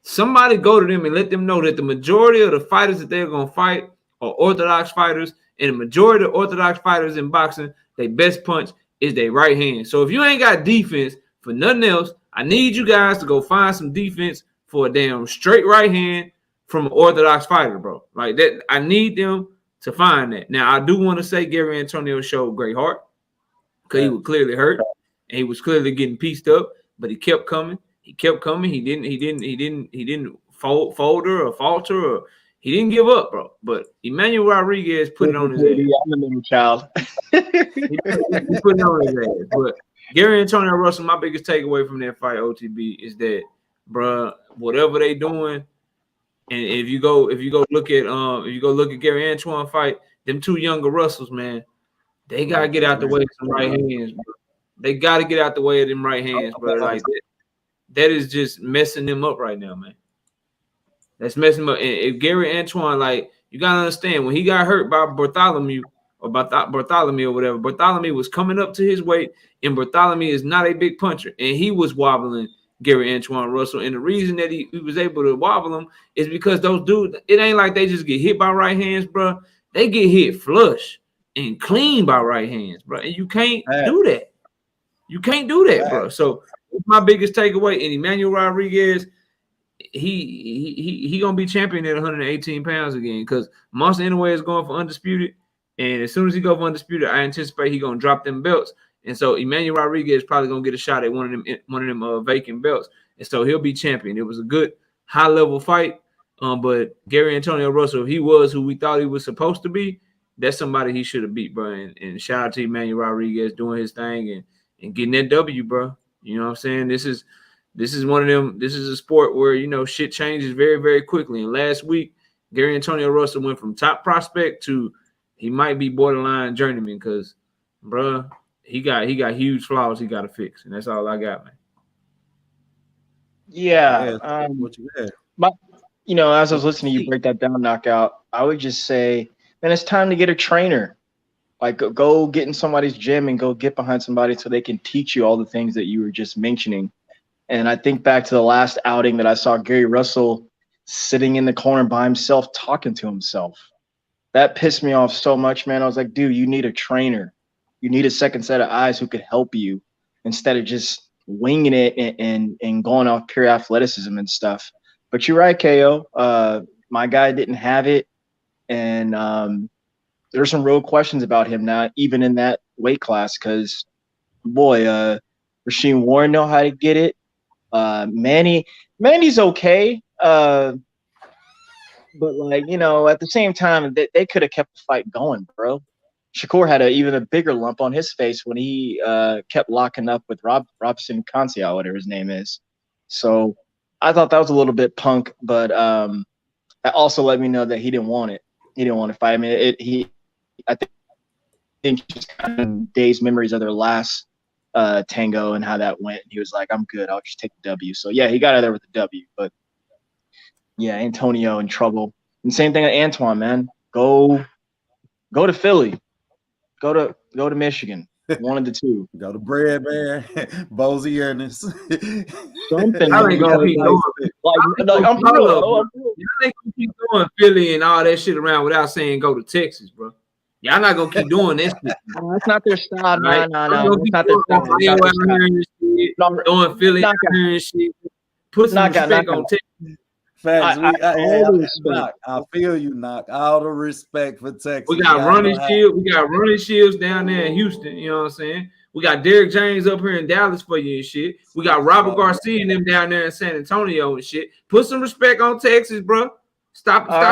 Somebody go to them and let them know that the majority of the fighters that they're going to fight are orthodox fighters, and the majority of orthodox fighters in boxing, their best punch is their right hand. So if you ain't got defense for nothing else, I need you guys to go find some defense for a damn straight right hand from an orthodox fighter, bro. Like that, I need them to find that. Now, I do want to say Gary Antonio showed great heart because he was clearly hurt, and he was clearly getting pieced up. But he kept coming. He didn't falter or falter, or he didn't give up, bro. But Emmanuel Rodriguez put it on his ass. I'm a little child. he put it on his ass. But Gary Antonio Russell, my biggest takeaway from that fight, OTB, is that, bro, whatever they doing, and if you go look at Gary Antoine fight, them two younger Russells, man, they gotta get out the way of some right hands, bro. They got to get out the way of them right hands, bro. Like that is just messing them up right now, man. That's messing them up. And if Gary Antoine, like, you got to understand, when he got hurt by Bartholomew or whatever, Bartholomew was coming up to his weight, and Bartholomew is not a big puncher. And he was wobbling Gary Antoine Russell. And the reason that he was able to wobble him is because those dudes, it ain't like they just get hit by right hands, bro. They get hit flush and clean by right hands, bro. And you can't do that. You can't do that, bro. So my biggest takeaway, and Emmanuel Rodriguez, he gonna be champion at 118 pounds again, because Monster anyway is going for undisputed, and as soon as he go for undisputed, I anticipate he gonna drop them belts, and so Emmanuel Rodriguez is probably gonna get a shot at one of them vacant belts, and so he'll be champion. It was a good high level fight, but Gary Antonio Russell, if he was who we thought he was supposed to be, that's somebody he should have beat, bro. And shout out to Emmanuel Rodriguez doing his thing, and and getting that W, bro. You know what I'm saying? This is one of them. This is a sport where, you know, shit changes very, very quickly. And last week, Gary Antonio Russell went from top prospect to he might be borderline journeyman because, bro, he got huge flaws he got to fix, and that's all I got, man. Yeah. What you had? You know, as I was listening to you break that down, Knockout, I would just say, man, it's time to get a trainer. Like, go get in somebody's gym and go get behind somebody so they can teach you all the things that you were just mentioning. And I think back to the last outing that I saw Gary Russell sitting in the corner by himself talking to himself. That pissed me off so much, man. I was like, dude, you need a trainer. You need a second set of eyes who could help you instead of just winging it and going off pure athleticism and stuff. But you're right, KO. My guy didn't have it. And there's some real questions about him now, even in that weight class, because, boy, Rasheem Warren know how to get it. Manny's okay. But, like, you know, at the same time, they could have kept the fight going, bro. Shakur had even a bigger lump on his face when he kept locking up with Robson Concia, whatever his name is. So I thought that was a little bit punk, but that also let me know that he didn't want it. He didn't want to fight. I mean, I think just kind of days memories of their last tango and how that went. He was like, I'm good. I'll just take the W. So, yeah, he got out of there with the W. But, yeah, Antonio in trouble. And same thing with Antoine, man. Go to Philly. Go to Michigan. One of the two. Go to Bread Man, Bozy Ernest. Something. I ain't gonna keep going. Y'all ain't gonna keep doing Philly and all that shit around without saying go to Texas, bro. Y'all not gonna keep doing this shit. That's not their style. Right? No. It's not their style. Doing Philly out here and shit. Put some respect on Texas. Facts. I feel you, Knock. All the respect for Texas. We got running shields. We got running shields down there in Houston. You know what I'm saying? We got Derrick James up here in Dallas for you and shit. We got Robert Garcia and them down there in San Antonio and shit. Put some respect on Texas, bro. Stop. All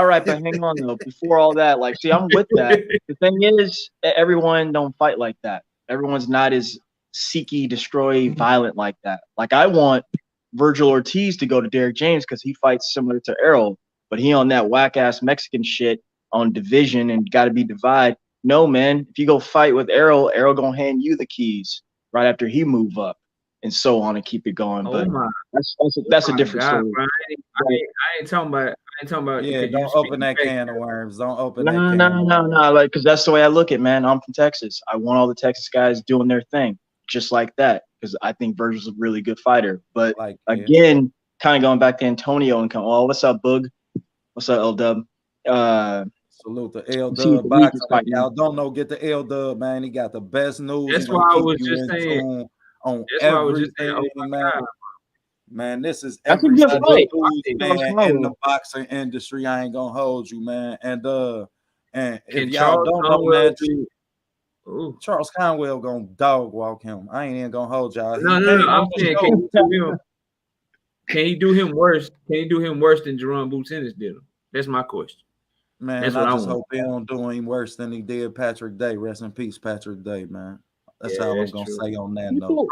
right, but hang on though. Before all that, like, see, I'm with that. The thing is, everyone don't fight like that. Everyone's not as seeky, destroy, violent like that. Like, I want Virgil Ortiz to go to Derrick James because he fights similar to Errol, but he on that whack ass Mexican shit on division and got to be divide. No, man. If you go fight with Errol gonna hand you the keys right after he move up, and so on, and keep it going. But that's a different story. I ain't talking about. Yeah, don't open that can of worms. Don't open that can. No. Like, because that's the way I look at it, man. I'm from Texas. I want all the Texas guys doing their thing, just like that. Because I think Virgil's a really good fighter. But again, kind of going back to Antonio and what's up, Boog? What's up, L-Dub? Salute the L-Dub boxing. Y'all don't know, get the L-Dub, man. He got the best news. That's why I was just saying. On everything, man. This is every news, man, in the boxing industry. I ain't gonna hold you, man. And if y'all don't know, man, Charles Conwell gonna dog walk him. I ain't even gonna hold y'all. No. I'm saying, can he do him worse? Can he do him worse than Jerome Boots Ennis did him? That's my question. Man, I just hope he don't do him worse than he did Patrick Day. Rest in peace, Patrick Day, man. That's all I'm gonna say on that note.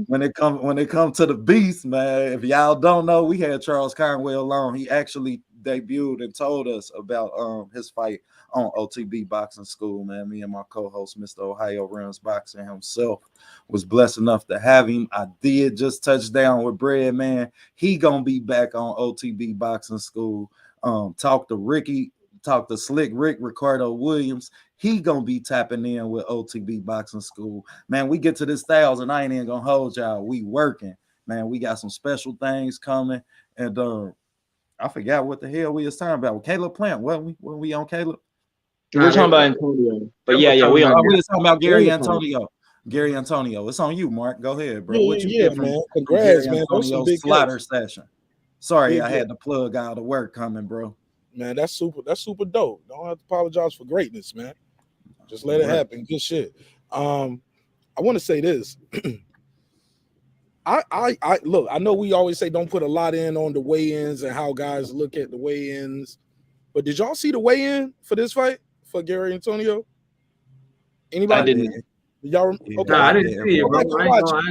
When it comes to the beast, man, if y'all don't know, we had Charles Conwell on. He actually debuted and told us about his fight on OTB Boxing School, man. Me and my co-host, Mr. Ohio Runs Boxing himself, was blessed enough to have him. I did just touch down with Bread, man. He gonna be back on OTB Boxing School. Talk to Slick Rick, Ricardo Williams. He gonna be tapping in with OTB Boxing School. Man, we get to this 1,000. I ain't even gonna hold y'all. We working, man. We got some special things coming. And I forgot what the hell we was talking about. Caleb Plant, wasn't we on Caleb? We were talking about Antonio. But we was talking about Gary Antonio. Gary Antonio. It's on you, Mark. Go ahead, bro. What you get from man. Congrats, man. Antonio slaughter session. Sorry, I had to plug out of work coming, bro. Man, that's super dope. Don't have to apologize for greatness, man. Just let it happen. Good shit. I want to say this. I look, I know we always say don't put a lot in on the weigh-ins and how guys look at the weigh-ins, but did y'all see the weigh-in for this fight for Gary Antonio? I didn't. Y'all, Yeah, okay. Nah, I didn't see it, bro. Go back and watch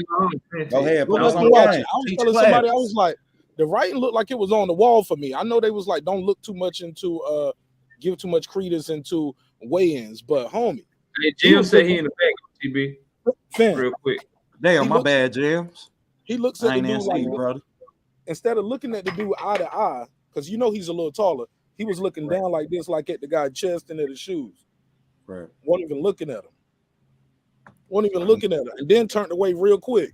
it. Go ahead, Go put back on and watch game. it. I was Teach telling somebody, I class. was like, the writing looked like it was on the wall for me. I know they was like, don't look too much into give too much credence into weigh-ins, but homie. Hey, Jim said he in the back, TB. Fam, Real quick. Damn, my bad, James. He looks at I the ain't dude in like see, brother. instead of looking at the dude eye to eye, because you know he's a little taller, he was looking down like this, like at the guy's chest and at his shoes. Right. Wasn't even looking at him. And then turned away real quick.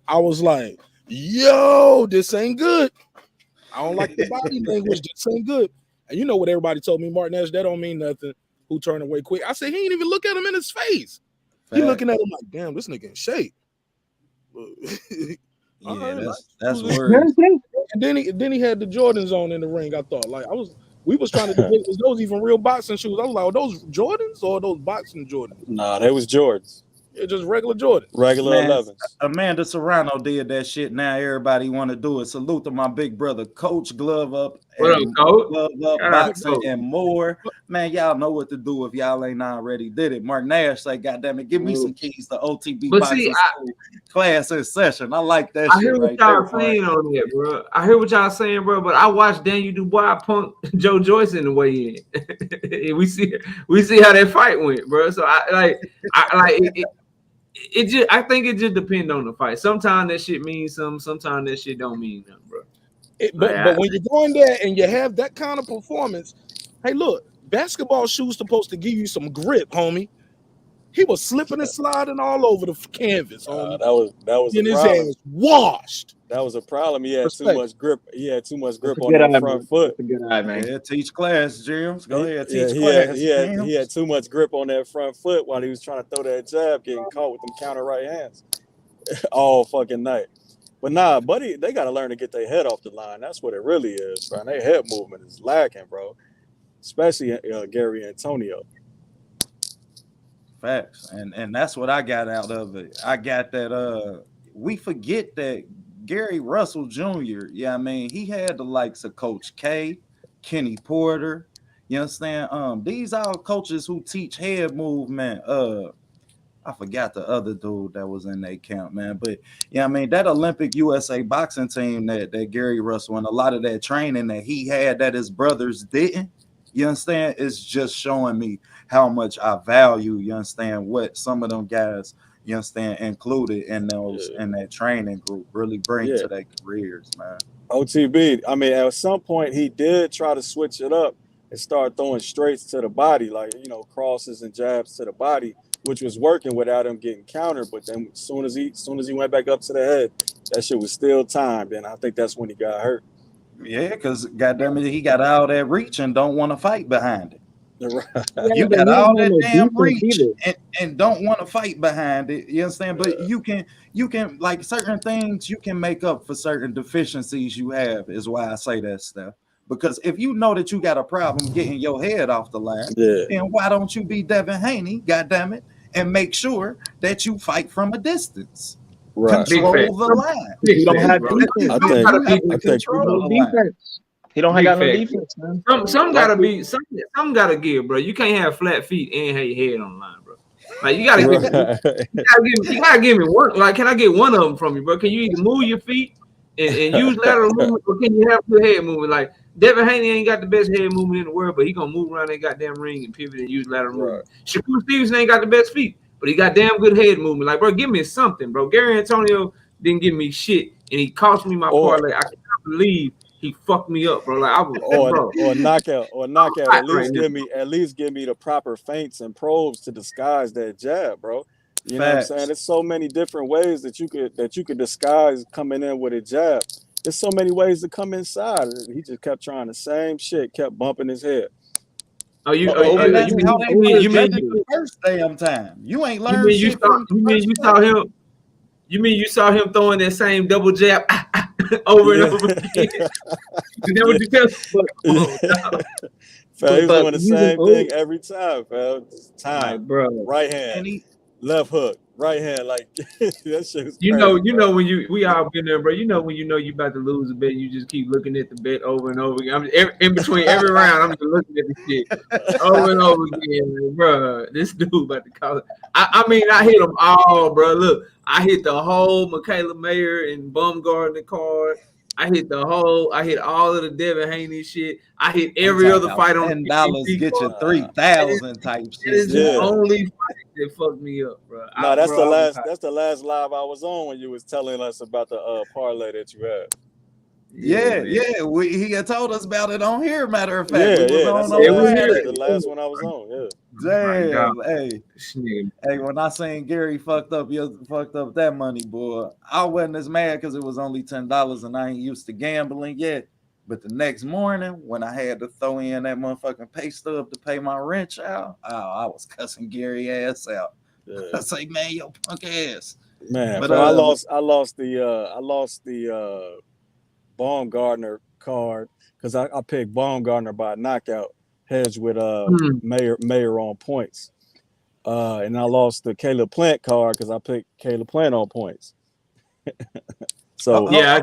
I was like, yo, this ain't good. I don't like the body language. This ain't good. And you know what everybody told me, Martin Nash, that don't mean nothing. Who turned away quick? I said, he ain't even look at him in his face. He looking at him like, damn, this nigga in shape. Yeah, that's words. And then he had the Jordans on in the ring. I thought, like, we was trying to debate, was those even real boxing shoes? I was like, are those Jordans or are those boxing Jordans? Nah, they was Jordans. Yeah, just regular Jordans. Regular 11s. Amanda Serrano did that shit. Now everybody want to do it. Salute to my big brother, Coach. Glove up, What up, Coach? glove up, boxing and more. Man, y'all know what to do if y'all ain't already did it. Mark Nash say, "Goddamn it, give me some keys to OTB But boxing see, school class in session." I like that. I hear what y'all saying on that, bro. I hear what y'all saying, bro. But I watched Daniel Dubois punk Joe Joyce in the way in. we see how that fight went, bro. So I think it just depends on the fight. Sometimes that shit means something. Sometimes that shit don't mean nothing, bro. But when you go in there and you have that kind of performance, hey, look, basketball shoes supposed to give you some grip, homie. He was slipping and sliding all over the canvas, homie. That was and a his problem. ass washed. That was a problem. He had Respect. too much grip. He had too much grip on that front foot. That's a good eye, man. Yeah, teach class, James. Go ahead, teach He class. had too much grip on that front foot while he was trying to throw that jab, getting caught with them counter right hands all fucking night. But nah, buddy, they got to learn to get their head off the line. That's what it really is, bro. And their head movement is lacking, bro. Especially Gary Antonio. Facts. And that's what I got out of it. I got that we forget that Gary Russell Jr., yeah, I mean, he had the likes of Coach K, Kenny Porter. You understand? These are coaches who teach head movement. I forgot the other dude that was in that camp, man. But yeah, I mean, that Olympic USA boxing team that Gary Russell and a lot of that training that he had that his brothers didn't, you understand, is just showing me how much I value, you understand, what some of them guys, you understand, included in those in that training group really bring to their careers, man. OTB, I mean, at some point he did try to switch it up and start throwing straights to the body, like, you know, crosses and jabs to the body, which was working without him getting countered. But then as soon as he went back up to the head, that shit was still timed, and I think that's when he got hurt. Yeah, because goddamn it, he got all that reach and don't want to fight behind it. You Yeah, got all that no damn defense reach either. and don't want to fight behind it. You understand? But you can like certain things you can make up for certain deficiencies you have, is why I say that stuff. Because if you know that you got a problem getting your head off the line, then why don't you be Devin Haney, goddammit, and make sure that you fight from a distance? Right. Control the line. He don't have defense. I think control the line. Defense. He don't have no defense, man. Some gotta be some gotta give, bro. You can't have flat feet and have your head on the line, bro. Like you gotta give me one. Like, can I get one of them from you, bro? Can you either move your feet and use lateral movement, or can you have good head movement? Like Devin Haney ain't got the best head movement in the world, but he gonna move around that goddamn ring and pivot and use lateral movement. Shakur Stevenson ain't got the best feet, but he got damn good head movement. Like, bro, give me something, bro. Gary Antonio didn't give me shit, and he cost me my parlay. I cannot believe he fucked me up, bro. Like I was, or knockout. At least give me the proper feints and probes to disguise that jab, bro. You know what I'm saying? There's so many different ways that you could disguise coming in with a jab. There's so many ways to come inside. He just kept trying the same shit, kept bumping his head. Oh, you mean the first damn time? You ain't learned shit from the first time. You mean you saw him throwing that same double jab over and over again? Is that what you tell? Fam, he's doing the same thing every time, fam. Time, bro. Right hand, left hook, right hand, like that shit was You crazy, know when we all been there, bro. You know when you about to lose a bet, you just keep looking at the bet over and over again. In between every round, I'm just looking at the shit over and over again, bro. This dude about to call it. I mean, I hit them all, bro. Look, I hit the whole Michaela Mayer and Baumgarner card. I hit all of the Devin Haney shit. I hit every other fight on $10 the get you 3,000 type shit. That is the only fight that fucked me up, bro. No, that's the last live I was on when you was telling us about the parlay that you had. Yeah. He had told us about it on here. Matter of fact, that's the last one I was on. Yeah. Damn, hey, when I seen Gary fucked up that money, boy, I wasn't as mad because it was only $10 and I ain't used to gambling yet. But the next morning, when I had to throw in that motherfucking pay stub to pay my rent out, I was cussing Gary ass out. Yeah. I say, man, yo, punk ass. Man, but I lost the Baumgarner card because I picked Baumgarner by knockout, hedged with Mayer on points. And I lost the Caleb Plant card because I picked Caleb Plant on points. So that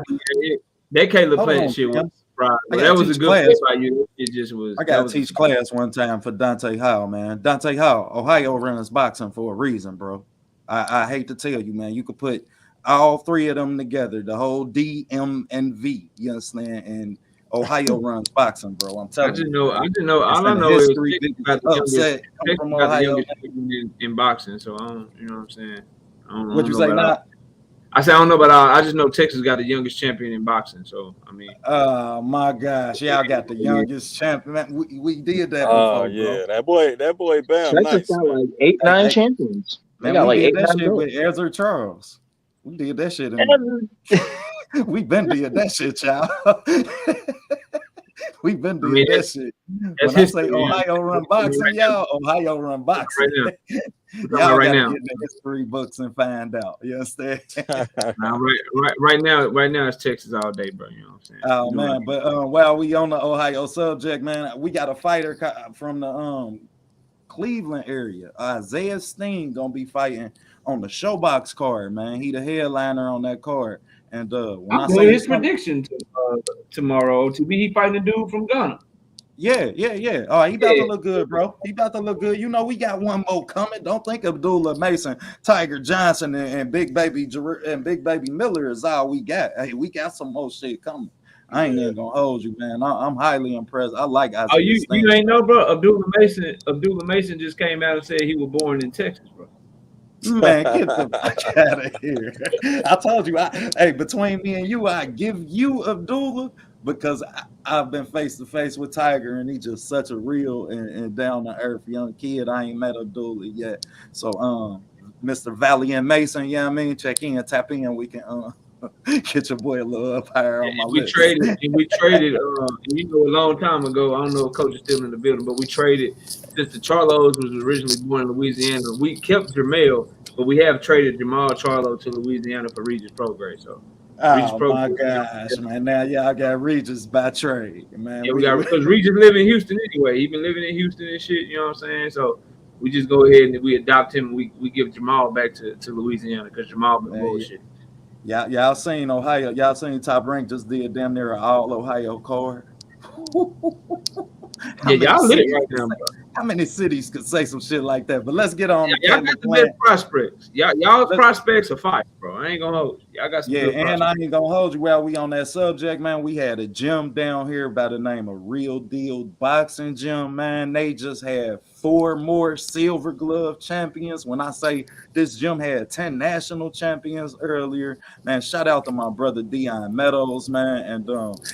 Caleb Plant shit was right. That was a good place by you. It just was. I gotta teach class one time for Deontay Howell, man. Deontay Howell, Ohio runs boxing for a reason, bro. I hate to tell you, man. You could put all three of them together, the whole D, M, and V. You understand? And Ohio runs boxing, bro. I'm telling you. I just know. All I know is about the youngest in boxing. So I don't. You know what I'm saying? What'd you say, now? I said I don't know, but I just know Texas got the youngest champion in boxing. So I mean, oh my gosh, y'all got the youngest champion. We did that before. Oh yeah, bro. that boy Bam. Texas got like 8-9 champions. Man, got like 8-9 shit with Ezra Charles. We did that shit. We been did that shit, y'all. We been doing that shit. When I say Ohio run boxing, y'all, Ohio run boxing. Y'all right gotta get the history books and find out. You understand? Right now it's Texas all day, bro. You know what I'm saying? Oh man, but while we on the Ohio subject, man, we got a fighter from the Cleveland area. Isaiah Steen gonna be fighting on the Showbox card, man. He the headliner on that card. And when I say his prediction tomorrow to be fighting a dude from Ghana. Yeah. Oh, he about to look good, bro. He about to look good. You know, we got one more coming. Don't think Abdullah Mason, Tiger Johnson, and Big Baby Miller is all we got. Hey, we got some more shit coming. I ain't even gonna hold you, man. I'm highly impressed. I like Isaiah. Oh, you ain't know, bro? Abdullah Mason just came out and said he was born in Texas, bro. Man, get the fuck out of here. I told you, hey, between me and you, I give you Abdullah because I've been face to face with Tiger and he's just such a real and down to earth young kid. I ain't met Abdullah yet. So Mr. Valiant Mason, you know what I mean? Check in, tap in, we can get your boy a little up higher on my list. We traded you know, a long time ago. I don't know if Coach is still in the building, but we traded since the Charlos was originally born in Louisiana. We kept Jermell, but we have traded Jamal Charlo to Louisiana for Regis Prograis. So my gosh, man. Now y'all got Regis by trade, man. Yeah, we got because Regis live in Houston anyway. He been living in Houston and shit, you know what I'm saying? So we just go ahead and we adopt him and we give Jamal back to Louisiana because Jamal been bullshit. Y'all seen Ohio? Y'all seen Top Rank just did damn near an all Ohio card. Y'all lit right now, bro. How many cities could say some shit like that? But let's get on. Y'all got the best prospects. Y'all prospects are fire, bro. I ain't gonna hold you. Y'all got some good prospects. I ain't gonna hold you. While we on that subject, man, we had a gym down here by the name of Real Deal Boxing Gym, man. They just had 4 more silver glove champions. When I say this gym had 10 national champions earlier, man, shout out to my brother Dion Meadows, man. And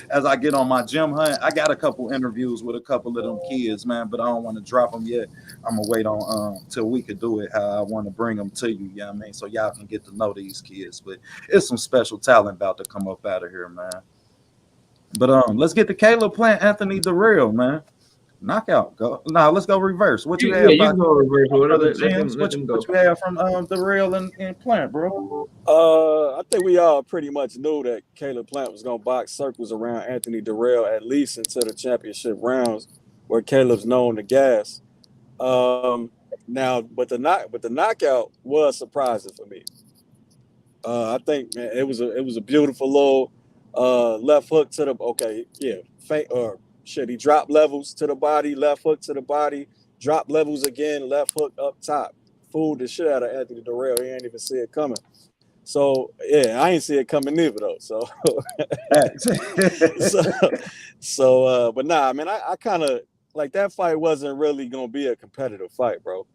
as I get on my gym hunt, I got a couple interviews with a couple of them kids, man, but I don't want to drop them yet. I'm gonna wait on till we could do it how I want to bring them to you, I mean, so y'all can get to know these kids. But it's some special talent about to come up out of here, man. But let's get to Caleb Plant, Anthony Dirrell, man. Knockout. Go. Now let's go reverse. What you have? You go reverse. What you have from Dirrell and Plant, bro? I think we all pretty much knew that Caleb Plant was gonna box circles around Anthony Dirrell at least until the championship rounds, where Caleb's known to gas. Now, but the knockout was surprising for me. I think, man, it was a beautiful little left hook to the he dropped levels to the body, left hook to the body, drop levels again, left hook up top. Fooled the shit out of Anthony Dirrell. He ain't even see it coming. So yeah, I ain't see it coming neither though. So but nah, I mean, I kind of like that fight wasn't really gonna be a competitive fight, bro.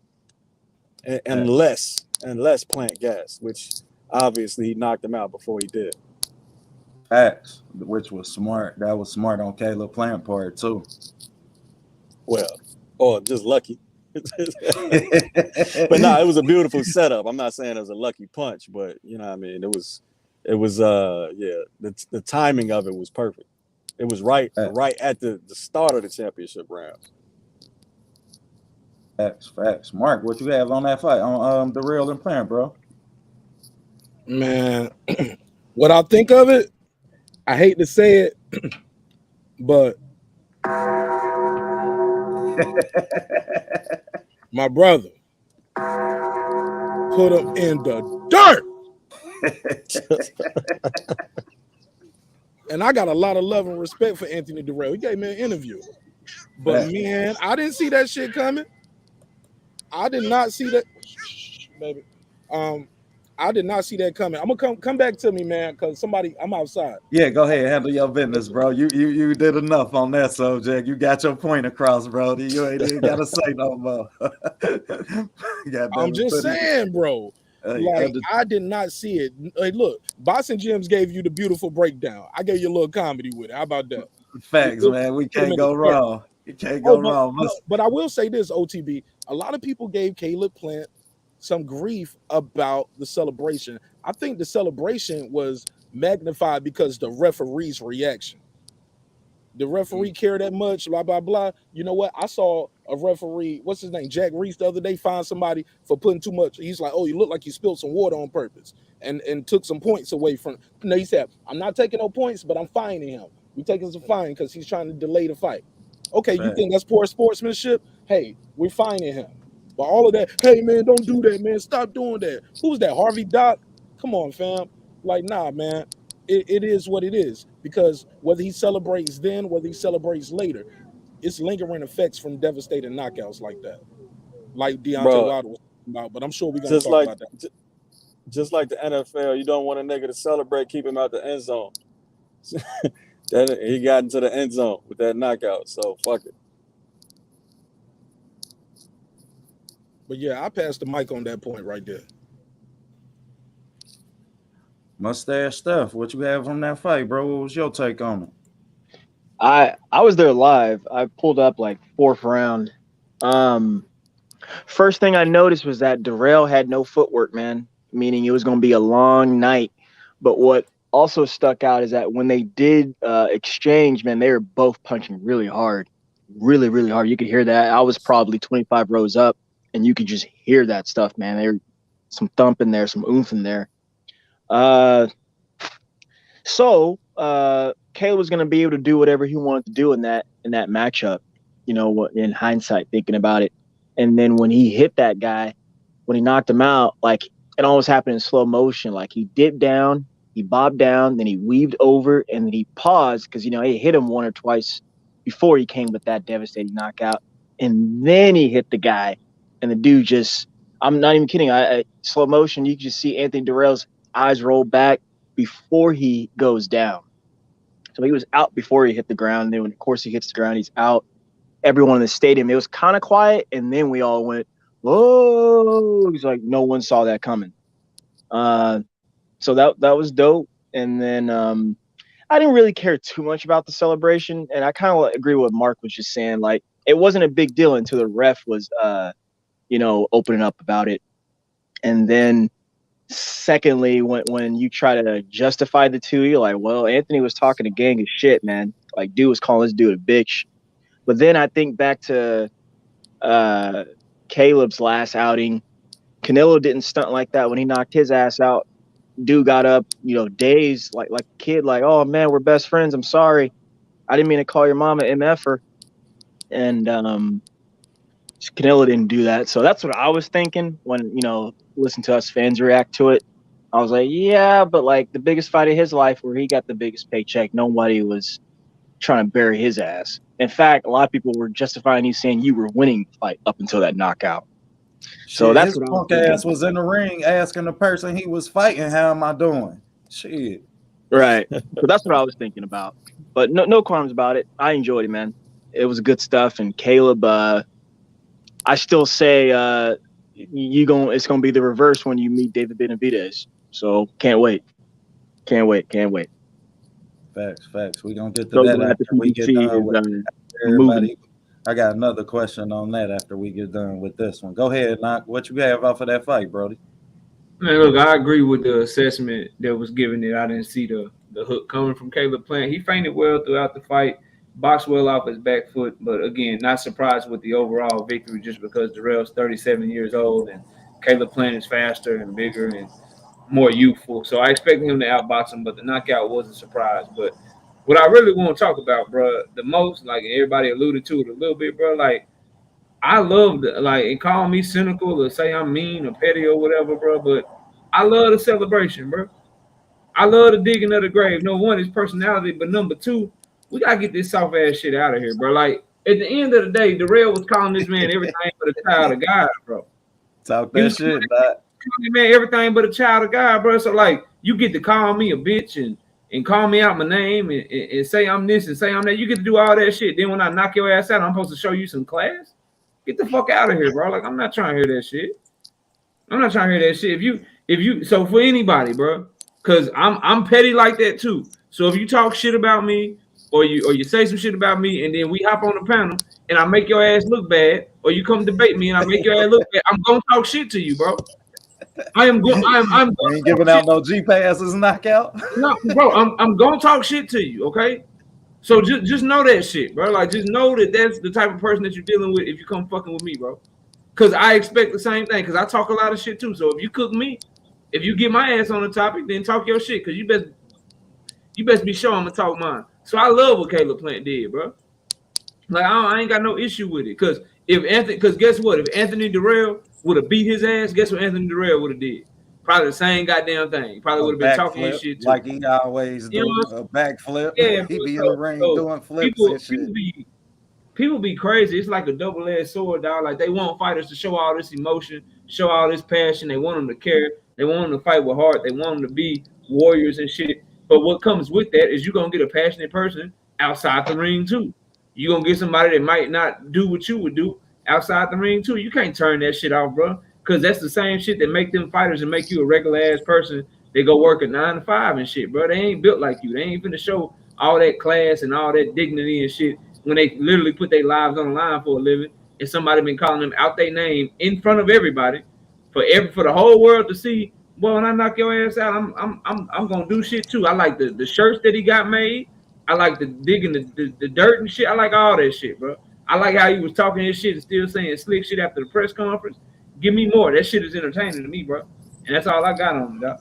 Unless Plant gas, which obviously he knocked him out before he did. Facts, which was smart. That was smart on Caleb Plant part too. Well, or just lucky. But no, it was a beautiful setup. I'm not saying it was a lucky punch, but you know what I mean, it was the timing of it was perfect. It was right at the start of the championship rounds. Facts. Mark, what you have on that fight on Dirrell and Plant, bro? Man, what I think of it, I hate to say it, but my brother put him in the dirt. And I got a lot of love and respect for Anthony Dirrell. He gave me an interview. But man, I didn't see that shit coming. I did not see that. Baby. I did not see that coming. I'm gonna come back to me, man, because I'm outside. Yeah, go ahead, handle your business, bro. You did enough on that subject. You got your point across, bro. You ain't even gotta say no more. I'm just saying, bro. I did not see it. Hey, look, Boxing Gyms gave you the beautiful breakdown. I gave you a little comedy with it. How about that? Facts, man. We can't go wrong. You can't go wrong. But I will say this, OTB. A lot of people gave Caleb Plant some grief about the celebration. I think the celebration was magnified because the referee's reaction. The referee cared that much, blah, blah, blah. You know what? I saw a referee, what's his name? Jack Reese the other day find somebody for putting too much. He's like, oh, you look like you spilled some water on purpose and took some points away from. No, he said, I'm not taking no points, but I'm fining him. We're taking some fine because he's trying to delay the fight. Okay, you think that's poor sportsmanship? Hey, we're fining him. But all of that, hey, man, don't do that, man. Stop doing that. Who's that, Harvey Doc? Come on, fam. Like, nah, man. It is what it is. Because whether he celebrates then, whether he celebrates later, it's lingering effects from devastating knockouts like that. Like Deontay Wilder was talking about. But I'm sure we're going to talk about that. Just like the NFL, you don't want a nigga to celebrate, keep him out the end zone. He got into the end zone with that knockout, so fuck it. But yeah, I passed the mic on that point right there. Mustache Stuff, what you have on that fight, bro? What was your take on it? I was there live. I pulled up like fourth round. First thing I noticed was that Dirrell had no footwork, man, meaning it was going to be a long night. But what also stuck out is that when they did exchange, man, they were both punching really hard. Really, really hard. You could hear that. I was probably 25 rows up, and you could just hear that stuff, man. There's some thump in there, some oomph in there. So Caleb was going to be able to do whatever he wanted to do in that matchup, you know, in hindsight, thinking about it. And then when he hit that guy, when he knocked him out, like it almost happened in slow motion. Like he dipped down, he bobbed down, then he weaved over, and then he paused because, you know, he hit him one or twice before he came with that devastating knockout. And then he hit the guy, and the dude just, I'm not even kidding. Slow motion, you can just see Anthony Dirrell's eyes roll back before he goes down. So he was out before he hit the ground. Then when, of course, he hits the ground, he's out. Everyone in the stadium, it was kind of quiet. And then we all went, whoa. He's like, no one saw that coming. So that was dope. And then I didn't really care too much about the celebration. And I kind of agree with what Mark was just saying. Like, it wasn't a big deal until the ref was, opening up about it. And then secondly, when you try to justify the two, you're like, well, Anthony was talking a gang of shit, man. Like, dude was calling this dude a bitch. But then I think back to Caleb's last outing. Canelo didn't stunt like that when he knocked his ass out. Dude got up, dazed, like a kid, like, oh, man, we're best friends. I'm sorry. I didn't mean to call your mom an MFer. And Canelo didn't do that. So that's what I was thinking when, listen to us fans react to it. I was like, yeah, but like the biggest fight of his life where he got the biggest paycheck, nobody was trying to bury his ass. In fact, a lot of people were justifying you saying you were winning the fight up until that knockout. So that's his what punk ass was in the ring asking the person he was fighting, how am I doing? Shit. Right. So that's what I was thinking about. But no qualms about it. I enjoyed it, man. It was good stuff. And Caleb, I still say it's gonna be the reverse when you meet David Benavidez. So can't wait. Facts. We're gonna get to that after we get done with everybody. I got another question on that after we get done with this one. Go ahead, Knock. What you have off of that fight, Brody? Man, look, I agree with the assessment that was given. It I didn't see the hook coming from Caleb Plant. He feinted well throughout the fight, boxed well off his back foot, but again, not surprised with the overall victory just because Dirrell's 37 years old and Caleb Plant is faster and bigger and more youthful. So I expected him to outbox him, but the knockout was a surprise. But what I really want to talk about, bro, the most, like everybody alluded to it a little bit, bro, like I love and call me cynical or say I'm mean or petty or whatever, bro, but I love the celebration, bro. I love the digging of the grave. No one is personality, but number two, we gotta get this soft ass shit out of here, bro. Like at the end of the day, Dirrell was calling this man everything but a child of God, bro. Talk that shit, man, everything but a child of God, bro. So like, you get to call me a bitch and call me out my name and say I'm this and say I'm that. You get to do all that shit. Then when I knock your ass out, I'm supposed to show you some class. Get the fuck out of here, bro. Like, I'm not trying to hear that shit. If you so for anybody, bro, because I'm petty like that too. So if you talk shit about me or you say some shit about me and then we hop on the panel and I make your ass look bad, or you come debate me and I make your ass look bad, I'm gonna talk shit to you, bro. I'm ain't giving out no G passes knockout. No, bro, I'm gonna talk shit to you, okay? So just know that shit, bro. Like, just know that that's the type of person that you're dealing with if you come fucking with me, bro. Because I expect the same thing, because I talk a lot of shit too. So if you cook me, if you get my ass on the topic, then talk your shit, because you best be sure I'm gonna talk mine. So I love what Caleb Plant did, bro. Like, I ain't got no issue with it, because guess what? If Anthony Dirrell would have beat his ass, guess what Anthony Dirrell would have did? Probably the same goddamn thing. Probably would have been talking his shit too. Like he always do, a backflip. Yeah, he be in the ring doing flips and shit. People be crazy. It's like a double-edged sword, dog. Like, they want fighters to show all this emotion, show all this passion. They want them to care. They want them to fight with heart. They want them to be warriors and shit. But what comes with that is you're going to get a passionate person outside the ring too. You're going to get somebody that might not do what you would do outside the ring too. You can't turn that shit off, bro. Because that's the same shit that make them fighters and make you a regular-ass person. They go work a 9 to 5 and shit, bro. They ain't built like you. They ain't finna show all that class and all that dignity and shit when they literally put their lives on the line for a living, and somebody been calling them out their name in front of everybody for the whole world to see. Well, when I knock your ass out, I'm gonna do shit too. I like the shirts that he got made. I like the digging the dirt and shit. I like all that shit, bro. I like how he was talking his shit and still saying slick shit after the press conference. Give me more. That shit is entertaining to me, bro. And that's all I got on it, dog.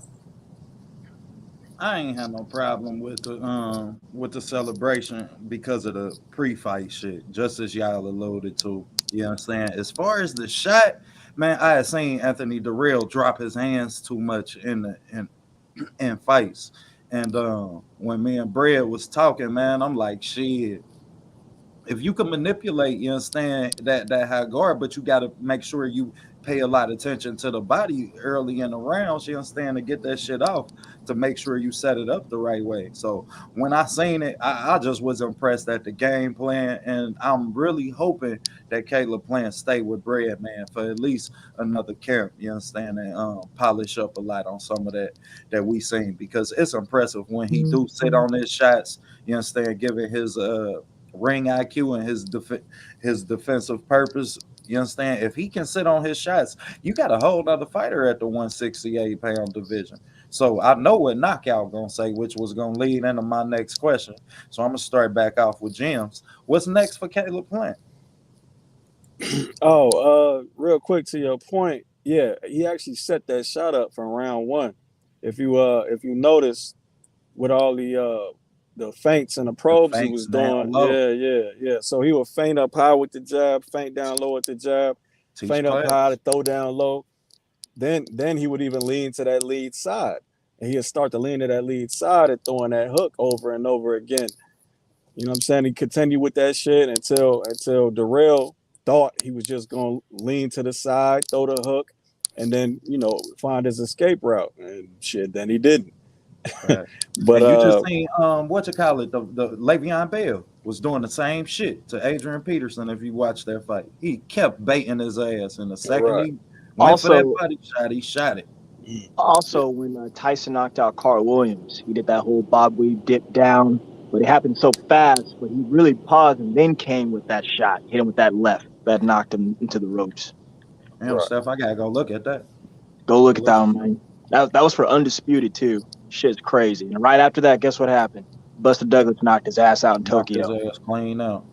I ain't had no problem with the celebration because of the pre-fight shit, just as y'all alluded to. You know what I'm saying? As far as the shot, man, I had seen Anthony Dirrell drop his hands too much in fights. And when me and Brad was talking, man, I'm like, shit. If you can manipulate, you understand, that high guard, but you got to make sure you pay a lot of attention to the body early in the rounds, you understand, to get that shit off, to make sure you set it up the right way. So when I seen it, I just was impressed at the game plan, and I'm really hoping that Caleb Plant stay with Brad, man, for at least another camp, you understand, and polish up a lot on some of that we seen, because it's impressive when he do sit on his shots, you understand, given his ring IQ and his defensive purpose. You understand? If he can sit on his shots, you got a whole other fighter at the 168-pound division. So I know what Knockout gonna say, which was gonna lead into my next question. So I'm gonna start back off with James. What's next for Caleb Plant? Real quick to your point, yeah, he actually set that shot up from round one. If you notice, with all the the feints and the probes he was doing. Yeah. So he would feint up high with the jab, feint down low with the jab, feint up high to throw down low. Then he would even lean to that lead side. And he'd start to lean to that lead side and throwing that hook over and over again. You know what I'm saying? He continued with that shit until Dirrell thought he was just going to lean to the side, throw the hook, and then, find his escape route. And shit, then he didn't. Right. But you just seen the Le'Veon Bell was doing the same shit to Adrian Peterson. If you watch their fight, he kept baiting his ass. In the second he went for that body shot, he shot it. Also, when Tyson knocked out Carl Williams, he did that whole bob weave dip down, but it happened so fast. But he really paused and then came with that shot, hit him with that left that knocked him into the ropes. Damn, Steph, I gotta go look at that. Go look at that one, man. That was for Undisputed too. Shit's crazy. And right after that, guess what happened? Buster Douglas knocked his ass out in Tokyo. His ass clean out.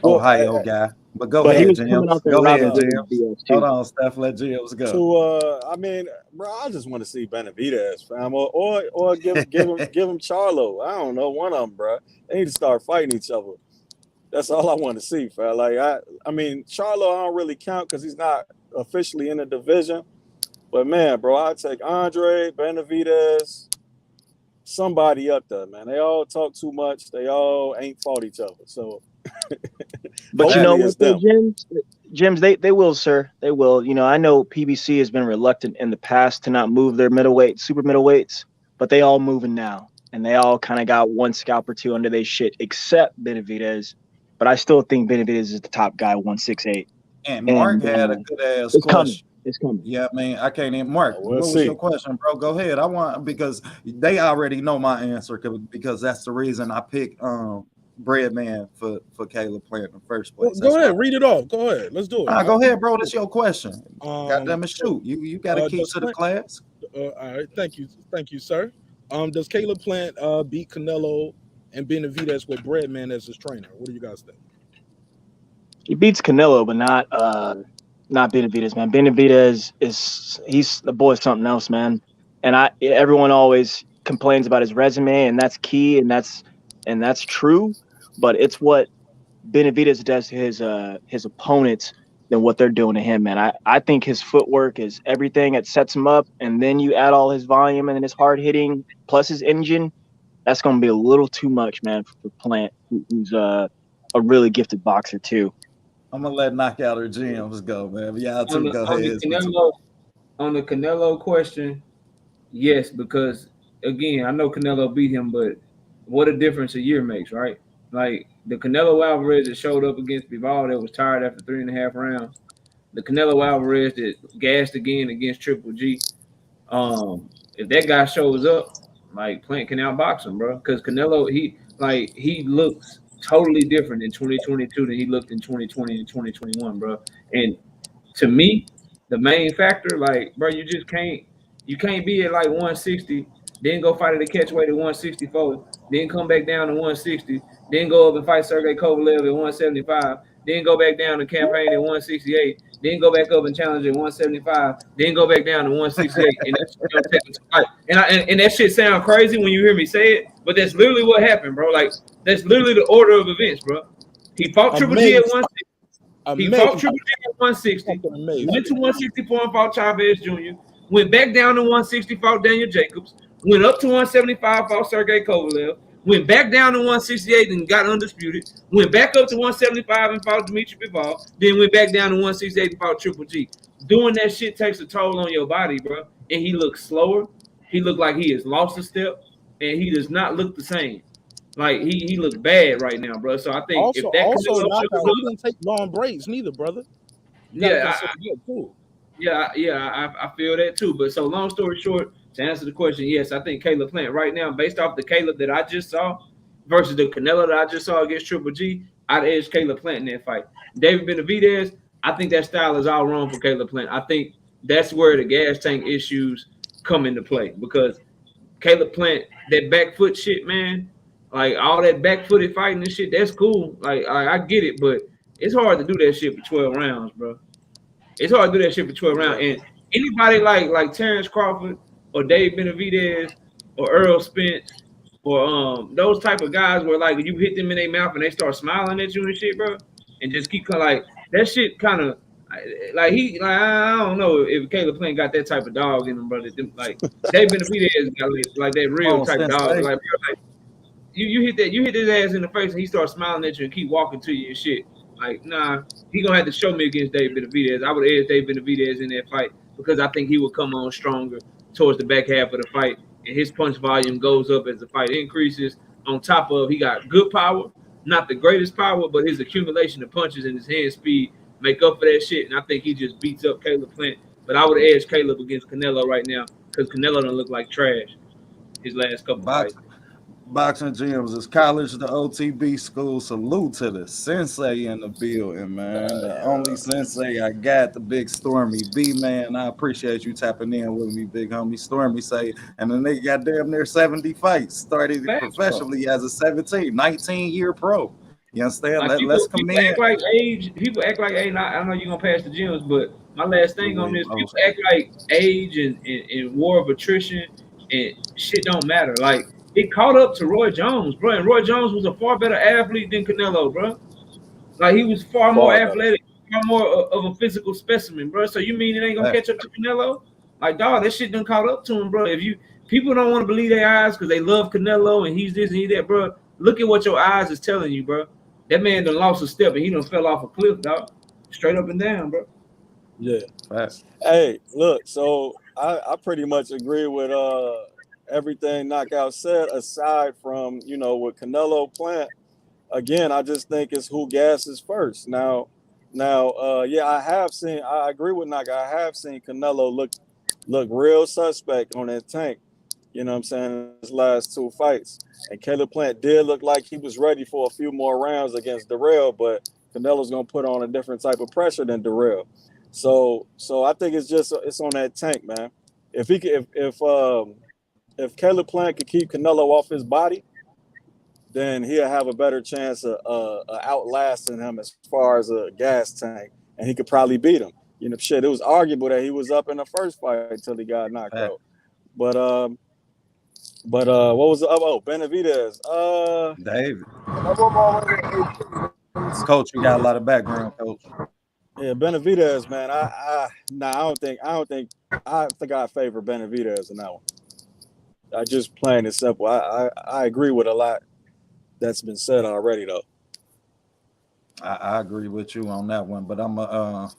Ohio guy. But go ahead, Jim. Go ahead, Jim. Hold on, Steph. Let Jim's go. Bro, I just want to see Benavidez, fam, or give him Charlo. I don't know, one of them, bro. They need to start fighting each other. That's all I want to see, fam. Like I mean, Charlo, I don't really count because he's not officially in the division. But man, bro, I'd take Andre, Benavidez, somebody up there, man. They all talk too much. They all ain't fought each other. So, but you know what, Jims, they will, sir. They will. I know PBC has been reluctant in the past to not move their super middleweights, but they all moving now, and they all kind of got one scalp or two under their shit, except Benavidez. But I still think Benavidez is the top guy, 168. And Mark had a good ass question. It's coming. Yeah, man, I can't even. Mark, what was your question, bro? Go ahead. I want, because they already know my answer, because that's the reason I picked Breadman for Caleb Plant in the first place. Go ahead, read it off. Go ahead, let's do it. Go ahead, bro. That's your question. Goddamn it, shoot. You got to keep to the class. All right, thank you, sir. Does Caleb Plant beat Canelo and Benavidez with Breadman as his trainer? What do you guys think? He beats Canelo, but not Benavidez, man. Benavidez he's the boy something else, man. And everyone always complains about his resume, and that's key, and that's true. But it's what Benavidez does to his opponents than what they're doing to him, man. I think his footwork is everything. It sets him up, and then you add all his volume and then his hard hitting plus his engine. That's going to be a little too much, man, for Plant, who's a really gifted boxer too. I'm gonna let Knockout or Jim's go, man. Y'all two go ahead. On the Canelo question, yes, because again, I know Canelo beat him, but what a difference a year makes, right? Like the Canelo Alvarez that showed up against Bivol that was tired after 3.5 rounds, the Canelo Alvarez that gassed again against Triple G. If that guy shows up, like Plant can outbox him, bro. Because Canelo, he looks totally different in 2022 than he looked in 2020 and 2021, bro. And to me, the main factor, like, bro, you can't be at like 160, then go fight at a catch weight at 164, then come back down to 160, then go up and fight Sergey Kovalev at 175, then go back down to campaign at 168, then go back up and challenge at 175, then go back down to 168, and that's gonna take a fight. And that shit sound crazy when you hear me say it, but that's literally what happened, bro. Like, that's literally the order of events, bro. He fought Triple G at 160. He fought Triple G at 160. Went to 164 and fought Chavez Jr. Went back down to 160, fought Daniel Jacobs. Went up to 175, fought Sergey Kovalev. Went back down to 168 and got undisputed. Went back up to 175 and fought Dimitri Bivol. Then went back down to 168 and fought Triple G. Doing that shit takes a toll on your body, bro. And he looks slower. He looked like he has lost a step. And he does not look the same. Like, he looks bad right now, bro. So I think also, if that he didn't take long breaks neither, brother. Yeah, I feel that too. But so long story short, to answer the question, yes, I think Caleb Plant right now, based off the Caleb that I just saw versus the Canelo that I just saw against Triple G, I'd edge Caleb Plant in that fight. David Benavidez, I think that style is all wrong for Caleb Plant. I think that's where the gas tank issues come into play, because Caleb Plant, that back foot shit, man, like all that back footed fighting and shit, that's cool. Like I get it, but it's hard to do that shit for 12 rounds, bro. It's hard to do that shit for 12 rounds. And anybody like Terrence Crawford or Dave Benavidez or Earl Spence or those type of guys where like you hit them in their mouth and they start smiling at you and shit, bro, and just keep like that shit kind of like I don't know if Caleb Plant got that type of dog in him, brother. Like Dave Benavidez got like that real type dog. Like, you hit his ass in the face and he starts smiling at you and keep walking to you and shit. Like, nah, he gonna have to show me against Dave Benavidez. I would edge Dave Benavidez in that fight because I think he would come on stronger towards the back half of the fight, and his punch volume goes up as the fight increases. On top of, he got good power, not the greatest power, but his accumulation of punches and his hand speed make up for that shit. And I think he just beats up Caleb Plant. But I would edge Caleb against Canelo right now because Canelo don't look like trash his last couple fights. Boxing gyms is college, the OTB school. Salute to the sensei in the building, man. The only sensei I got, the big Stormy B, man. I appreciate you tapping in with me, big homie. Stormy say, and then they got damn near 70 fights. Started professionally as a 19-year pro. You understand? Like Let's come in. People act like age. I know you're gonna pass the gyms, but my last thing on this, people act like age and war of attrition and shit don't matter. Like, it caught up to Roy Jones, bro. And Roy Jones was a far better athlete than Canelo, bro. Like, he was far more athletic, far more of a physical specimen, bro. So you mean it ain't gonna catch up to Canelo? Like, dog, that shit done caught up to him, bro. If people don't want to believe their eyes because they love Canelo and he's this and he that, bro. Look at what your eyes is telling you, bro. That man done lost a step and he done fell off a cliff, dog. Straight up and down, bro. Yeah. Hey, look, so I pretty much agree with everything Knockout said, aside from, with Canelo Plant. Again, I just think it's who gasses first. Now, I agree with Knockout. I have seen Canelo look real suspect on that tank. You know what I'm saying? In his last two fights. And Caleb Plant did look like he was ready for a few more rounds against Dirrell, but Canelo's gonna put on a different type of pressure than Dirrell. So I think it's on that tank, man. If Caleb Plant could keep Canelo off his body, then he'll have a better chance of outlasting him as far as a gas tank, and he could probably beat him. It was arguable that he was up in the first fight until he got knocked out. But what was the Benavidez? David. Coach, you got a lot of background, Coach. Yeah, Benavidez, man. I think I favor Benavidez in that one. I just plain and simple. I agree with a lot that's been said already, though. I agree with you on that one, but I'm gonna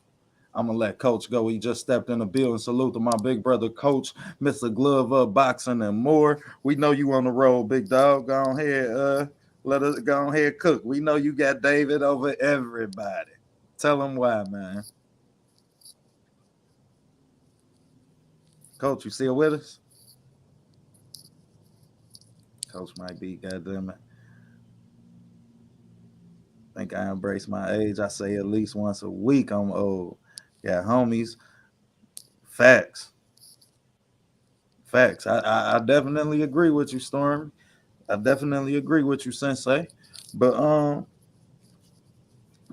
let Coach go. He just stepped in the building. Salute to my big brother, Coach, Mr. Glove of Boxing and more. We know you on the road, big dog. Go ahead, let us go ahead cook. We know you got David over everybody. Tell him why, man. Coach, you still with us? Coach might be, goddamn it. I think I embrace my age. I say at least once a week I'm old. Yeah, homies. Facts. I definitely agree with you, Storm. I definitely agree with you, Sensei. But I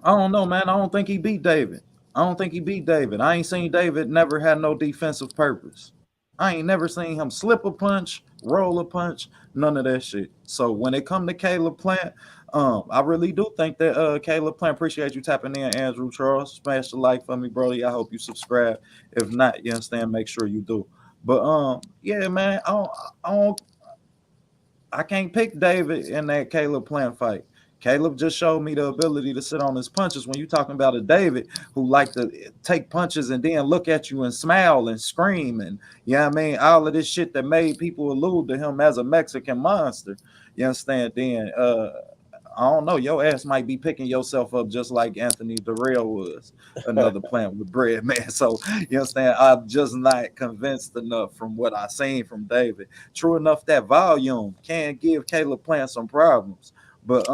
don't know, man. I don't think he beat David. I ain't seen David never had no defensive purpose. I ain't never seen him slip a punch, roll a punch, none of that shit. So when it come to Caleb Plant, I really do think that Caleb Plant, appreciate you tapping in, Andrew Charles. Smash the like for me, Brody. I hope you subscribe. If not, you understand, make sure you do. But yeah, man, I can't pick David in that Caleb Plant fight. Caleb just showed me the ability to sit on his punches. When you're talking about a David who like to take punches and then look at you and smile and scream and, you know what I mean, all of this shit that made people allude to him as a Mexican monster, you understand? Then I don't know, your ass might be picking yourself up just like Anthony Dirrell was, another plant with bread, man. So, you understand, I'm just not convinced enough from what I seen from David. True enough, that volume can give Caleb Plant some problems, but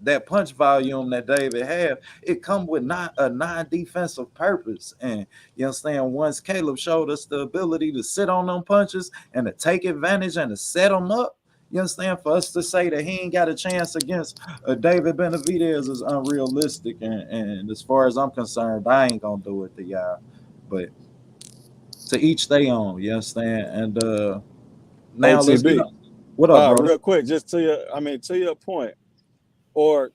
that punch volume that David had, it come with not a non-defensive purpose. And you understand, once Caleb showed us the ability to sit on them punches and to take advantage and to set them up, you understand, for us to say that he ain't got a chance against David Benavidez is unrealistic. And as far as I'm concerned, I ain't gonna do it to y'all. But to each their own, you understand? And now let's get What up, bro? Real quick, just to your point, or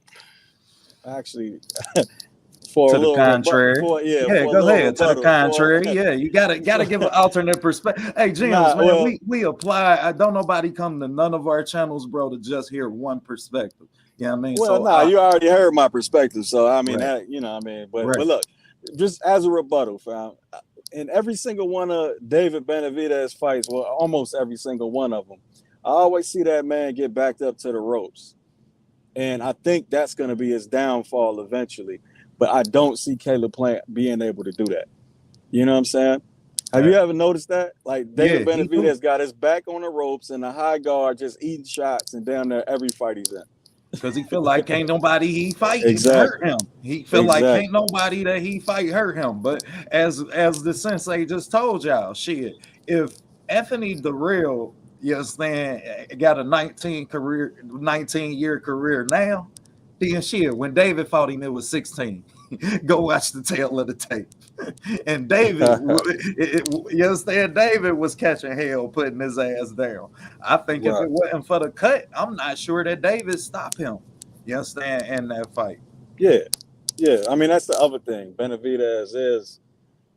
actually, for to a little the contrary. go ahead. To the contrary. You gotta give an alternate perspective. Hey, James, we apply. I don't nobody come to none of our channels, bro, to just hear one perspective. You know what I mean? Well, you already heard my perspective, so I mean right. that, but look, just as a rebuttal, fam, in every single one of David Benavidez fights, well, almost every single one of them, I always see that man get backed up to the ropes. And I think that's going to be his downfall eventually. But I don't see Caleb Plant being able to do that. You know what I'm saying? Have you ever noticed that? Like, David Benavidez got his back on the ropes and the high guard just eating shots and down there every fight he's in. Because he feel like ain't nobody he fight hurt him. He feel like ain't nobody that he fight hurt him. But as the sensei just told y'all, shit, if Anthony Dirrell, you understand, got a 19-year career now, then shit, when David fought him, it was 16. Go watch the tail of the tape. And David, you understand, David was catching hell, putting his ass down. I think if it wasn't for the cut, I'm not sure that David stopped him. You understand, in that fight. Yeah. I mean, that's the other thing. Benavidez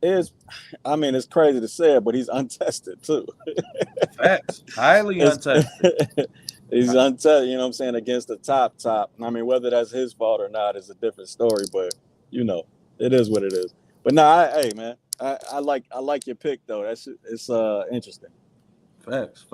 is, I mean, it's crazy to say it, but he's untested too. Facts. Highly untested. He's untested, you know what I'm saying, against the top. I mean, whether that's his fault or not is a different story, but you know, it is what it is. But nah, hey man, I like your pick though. It's interesting. Facts.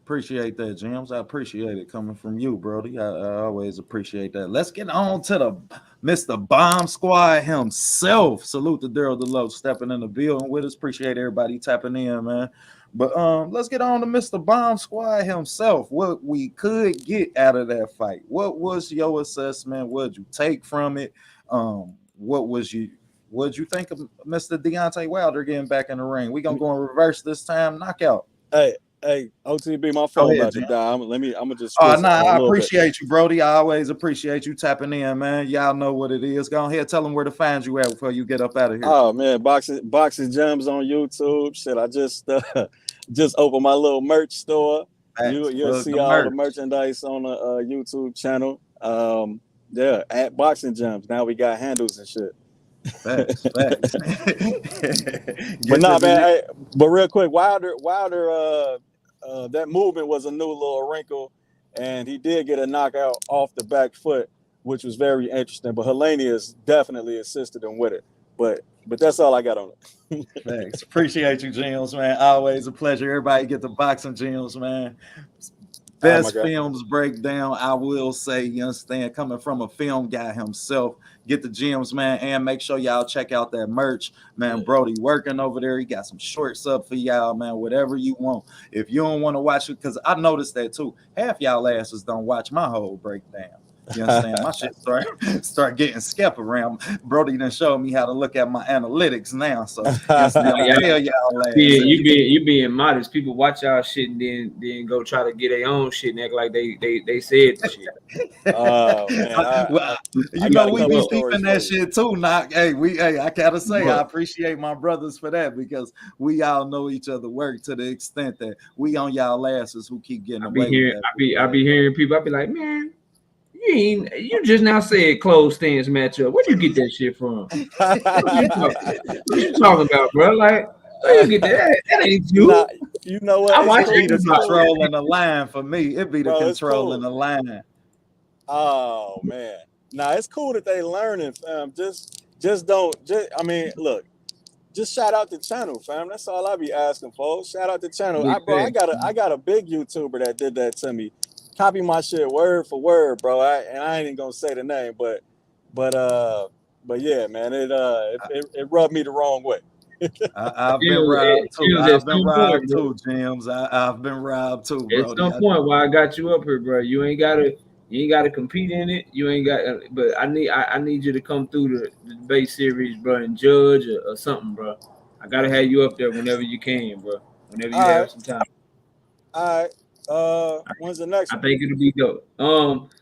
Appreciate that, James. I appreciate it coming from you, Brody. I always appreciate that. Let's get on to the Mr. Bomb Squad himself. Salute to Dirrell Deloach stepping in the building with us. Appreciate everybody tapping in, man. But let's get on to Mr. Bomb Squad himself. What we could get out of that fight. What was your assessment? What did you take from it? What'd you think of Mr. Deontay Wilder getting back in the ring? We're gonna go in reverse this time, knockout. Hey, OTB, my phone about to die. I'm gonna just. I appreciate you, Brody. I always appreciate you tapping in, man. Y'all know what it is. Go ahead, tell them where to find you at before you get up out of here. Oh man, boxing gems on YouTube. Shit, I just opened my little merch store. You'll see all the merchandise on the YouTube channel. At Boxing Gems. Now we got handles and shit. Facts. But nah, man. But real quick, Wilder, that movement was a new little wrinkle, and he did get a knockout off the back foot, which was very interesting. But Haney has definitely assisted him with it. But that's all I got on it. Thanks. Appreciate you, James, man. Always a pleasure. Everybody get the Boxing Gems, man. Best films breakdown, I will say, you understand, coming from a film guy himself. Get the gems, man, and make sure y'all check out that merch, man. Brody working over there. He got some shorts up for y'all, man, whatever you want. If you don't want to watch it, because I noticed that too. Half y'all asses don't watch my whole breakdown. You understand? My shit start getting skep around. Brody done showed me how to look at my analytics now. So you being modest. People watch y'all shit and then go try to get their own shit and act like they said the shit. Oh man, we be deep in that shit too. I gotta say, I appreciate my brothers for that because we all know each other work to the extent that we on y'all asses who keep getting away with that. I be hearing people. I be like, man. You just now said closed stance matchup. Where'd you get that shit from? What you talking about, bro? Like, where you get that? That ain't you. Nah, you know what? I watch it. The controlling the line for me. It be the controlling the line. Oh man, it's cool that they learning, fam. I mean, look. Just shout out the channel, fam. That's all I be asking for. Shout out the channel. I got a big YouTuber that did that to me. Copy my shit word for word, bro. I ain't even gonna say the name, but yeah, man, it rubbed me the wrong way. I've been robbed too. I've been robbed too, James. I've been robbed too, bro. At some point, why I got you up here, bro? You ain't gotta compete in it. You ain't got, but I need you to come through the debate series, bro, and judge or something, bro. I gotta have you up there whenever you can, bro. Whenever you have some time. All right. When's the next one? I think it'll be dope.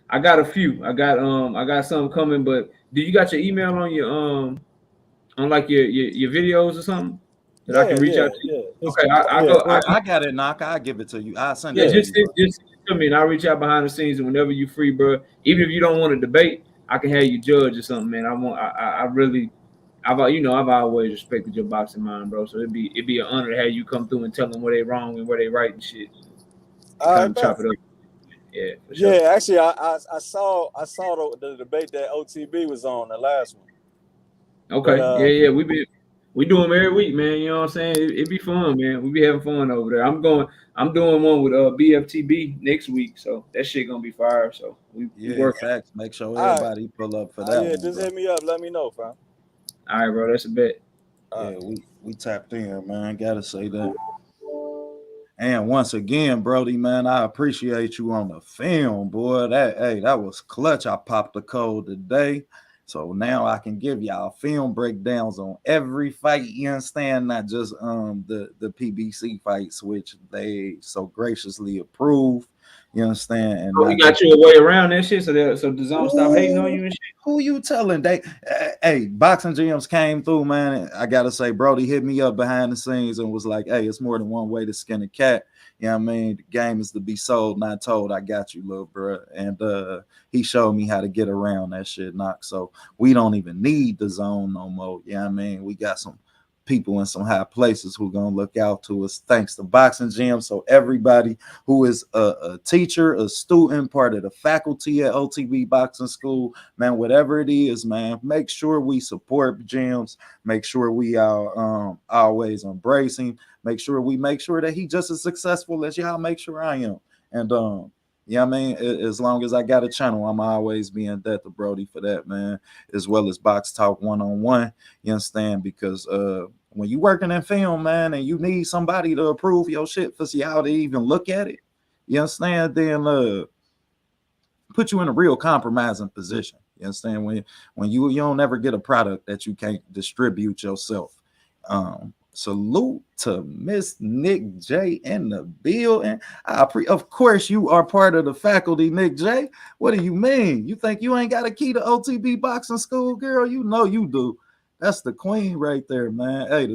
I got a few. I got some coming, but do you got your email on your on like your videos or something that I can reach out to you? Yeah. Okay, I got it, knock. I'll give it to you. I'll send it. to me, and I'll reach out behind the scenes, and whenever you free, bro, even if you don't want to debate, I can have you judge or something, man. I've always respected your boxing mind, bro. So it'd be an honor to have you come through and tell them where they wrong and where they right and shit. Kind of chop it up. Yeah, for sure. Yeah, actually, I saw the debate that OTB was on, the last one. Okay, yeah, we do them every week, man. You know what I'm saying? It'd be fun, man. We be having fun over there. I'm doing one with BFTB next week, so that shit gonna be fire. So we work. Facts. Make sure everybody pull up for that. Yeah, just hit me up. Let me know, fam. All right, bro. That's a bet. Yeah, we tapped in, man. Gotta say that. And once again, Brody, man, I appreciate you on the film, boy. That was clutch. I popped the code today. So now I can give y'all film breakdowns on every fight, you understand? Not just the PBC fights, which they so graciously approved. You understand? And you got you a way around that shit, so the zone stop hating on you and shit. Who you telling? Hey, Boxing Gyms came through, man. I gotta say, Brody hit me up behind the scenes and was like, "Hey, it's more than one way to skin a cat." You know what I mean? The game is to be sold, not told. I got you, little bro. And he showed me how to get around that shit, knock. So we don't even need the zone no more. You know what I mean? We got some people in some high places who gonna look out to us thanks to Boxing Gym. So everybody who is a teacher, a student, part of the faculty at OTB Boxing School, man, whatever it is, man, make sure we support gyms. Make sure we are always embracing. Make sure that he just as successful as y'all make sure I am. And yeah, I mean, as long as I got a channel, I'm always be in debt to Brody for that, man, as well as Box Talk 1-on-1. You understand? Because when you working in film, man, and you need somebody to approve your shit for y'all to even look at it, you understand? Then put you in a real compromising position. You understand? When you don't ever get a product that you can't distribute yourself. Salute to Miss Nick J in the building. Of course, you are part of the faculty, Nick J. What do you mean? You think you ain't got a key to OTB Boxing School, girl? You know you do. That's the queen right there, man. Hey,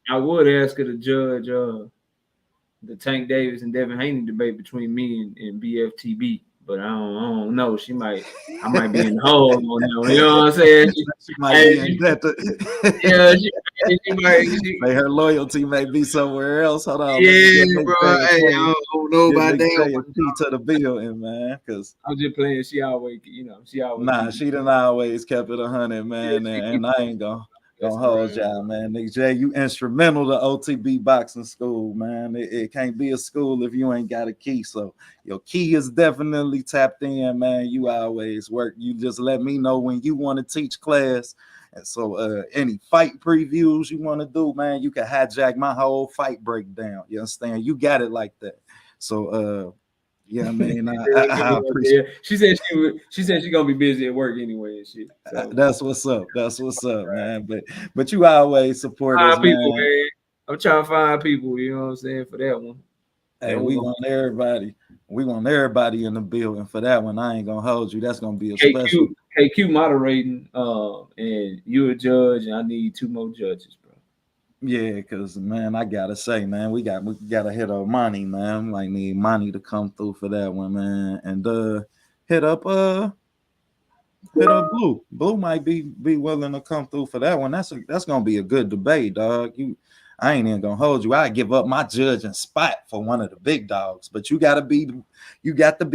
I would ask her to judge the Tank Davis and Devin Haney debate between me and BFTB. But I don't know. I might be in the hole on that. You know what I'm saying? She might be in that. Yeah, she might. Her loyalty may be somewhere else. Hold on. Yeah, bro. Hey, I don't know about that. Key to the building, man. Because I'm just playing. She always. Nah, she done always kept it 100, man. And I ain't gonna hold y'all, man. Nick J, you instrumental to OTB Boxing School, man. It can't be a school if you ain't got a key. So your key is definitely tapped in, man. You always work. You just let me know when you want to teach class. And so any fight previews you want to do, man, you can hijack my whole fight breakdown. You understand? You got it like that. So yeah, I mean, I appreciate. She said she's gonna be busy at work anyway and shit. So. That's what's up. That's what's up, man. But you always support us, people, man. I'm trying to find people. You know what I'm saying, for that one. Hey, we want everybody. We want everybody in the building for that one. I ain't gonna hold you. That's gonna be a special. KQ moderating, and you a judge, and I need 2 more judges, bro. Yeah, because man, I gotta say, man, we gotta hit up Monty, man. Like need Monty to come through for that one, man. And hit up Blue. Blue might be willing to come through for that one. That's gonna be a good debate, dog. I ain't even gonna hold you. I give up my judging spot for one of the big dogs, but you got to be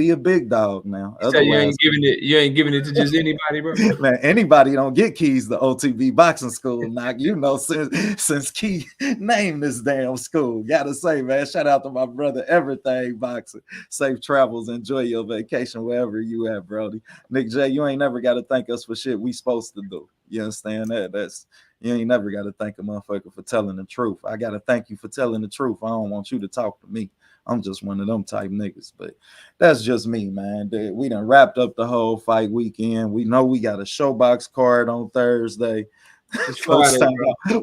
a big dog now. So you ain't giving it to just anybody, bro. Man, anybody don't get keys to OTB Boxing School. Now you know since Key named this damn school. Gotta say, man, shout out to my brother Everything Boxing. Safe travels. Enjoy your vacation wherever you at, Brody. Nick J, you ain't never got to thank us for shit we supposed to do. You understand that? You ain't never got to thank a motherfucker for telling the truth. I got to thank you for telling the truth. I don't want you to talk to me. I'm just one of them type niggas. But that's just me, man. We done wrapped up the whole fight weekend. We know we got a Showbox card on Thursday.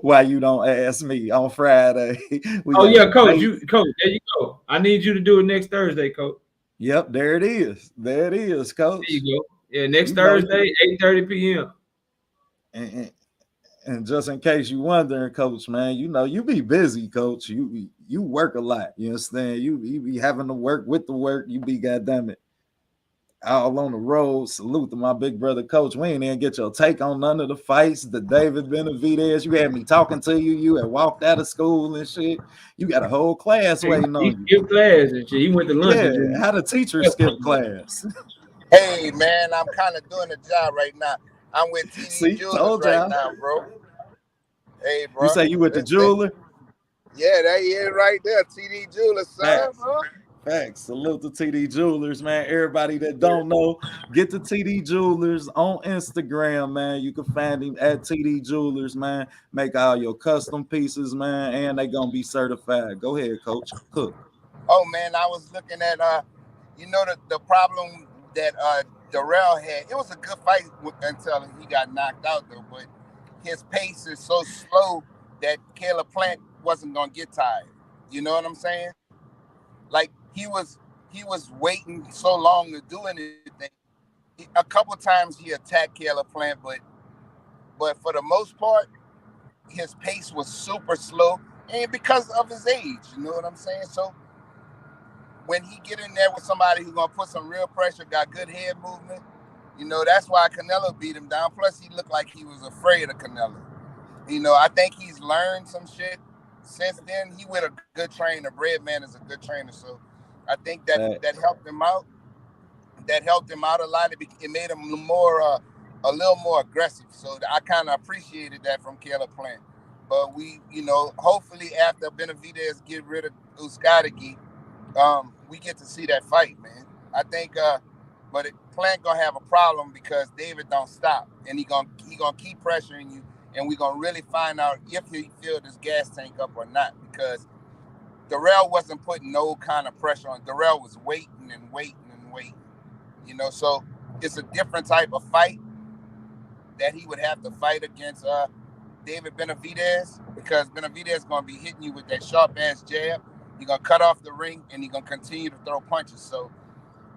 Why you don't ask me on Friday? Coach, Coach, there you go. I need you to do it next Thursday, Coach. Yep, there it is. There it is, Coach. There you go. Yeah, next Thursday, 8:30 p.m. And just in case you wondering, Coach, man, you know, you be busy, Coach. You work a lot. You understand? You be having to work with the work. You be, goddamn it, all on the road. Salute to my big brother, Coach. We ain't even get your take on none of the fights. The David Benavidez, you had me talking to you. You had walked out of school and shit. You got a whole class waiting on you. He skipped class and shit. He went to lunch. Yeah, how the teacher skip class. Hey, man, I'm kind of doing a job right now. I'm with TD Jewelers right now, bro. Hey, bro. You say you with the jeweler? Yeah, that is right there. TD Jewelers, son, bro. Facts. Salute to TD Jewelers, man. Everybody that don't know, get to TD Jewelers on Instagram, man. You can find him at TD Jewelers, man. Make all your custom pieces, man, and they gonna be certified. Go ahead, Coach. Cook. Oh, man, I was looking at, you know, the problem that Dirrell had. It was a good fight until he got knocked out, though. But his pace is so slow that Caleb Plant wasn't gonna get tired. You know what I'm saying? Like he was waiting so long to do anything. A couple times he attacked Caleb Plant, but for the most part, his pace was super slow, and because of his age, you know what I'm saying? So when he get in there with somebody who's gonna put some real pressure, got good head movement, you know, that's why Canelo beat him down. Plus, he looked like he was afraid of Canelo. You know, I think he's learned some shit since then. He with a good trainer. Breadman is a good trainer, so I think that helped him out. That helped him out a lot. It made him a little more aggressive. So I kind of appreciated that from Caleb Plant. But we, you know, hopefully after Benavidez get rid of Uskadegi, we get to see that fight, man. I think, but Plant gonna have a problem because David don't stop, and he gonna keep pressuring you, and we gonna really find out if he filled his gas tank up or not. Because Dirrell wasn't putting no kind of pressure on. Dirrell was waiting and waiting and waiting. You know, so it's a different type of fight that he would have to fight against David Benavidez, because Benavidez is going to be hitting you with that sharp-ass jab. He's going to cut off the ring, and he's going to continue to throw punches. So,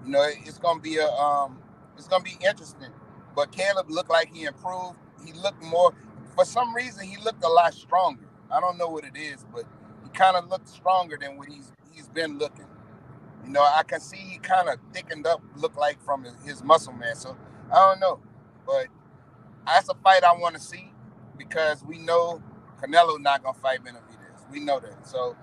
you know, it's going to be interesting. But Caleb looked like he improved. He looked more, for some reason, he looked a lot stronger. I don't know what it is, but he kind of looked stronger than what he's been looking. You know, I can see he kind of thickened up, look like from his muscle mass. So I don't know, but that's a fight I want to see, because we know Canelo not gonna fight Benavidez. We know that. So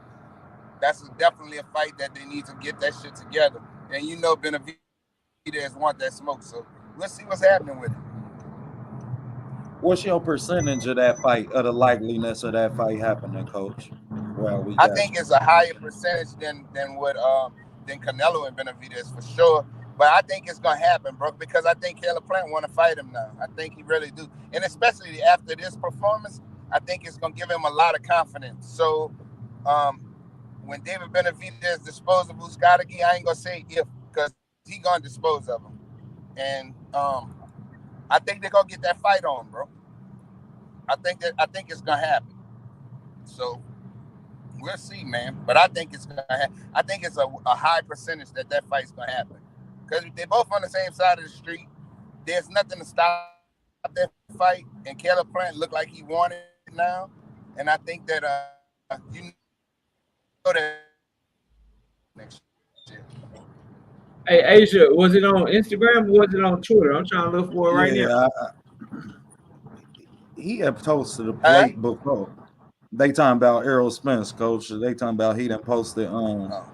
that's definitely a fight that they need to get that shit together. And you know Benavidez want that smoke. So we'll see what's happening with it. What's your percentage of that fight, of the likeliness of that fight happening, Coach? Well, I think it's a higher percentage than Canelo and Benavidez for sure. But I think it's gonna happen, bro, because I think Caleb Plant want to fight him now. I think he really do, and especially after this performance, I think it's gonna give him a lot of confidence. So, when David Benavidez dispose of Uskadegi, I ain't gonna say if, because he gonna dispose of him, and I think they're gonna get that fight on, bro. I think it's gonna happen. So we'll see, man. But I think it's gonna happen. I think it's a high percentage that fight's gonna happen, because they're both on the same side of the street. There's nothing to stop that fight, and Caleb Plant looked like he wanted it now, and I think that you know that next year. Hey, Asia, was it on Instagram or was it on Twitter? I'm trying to look for it right now. He had posted a plate before. They talking about Errol Spence, Coach. They talking about he done posted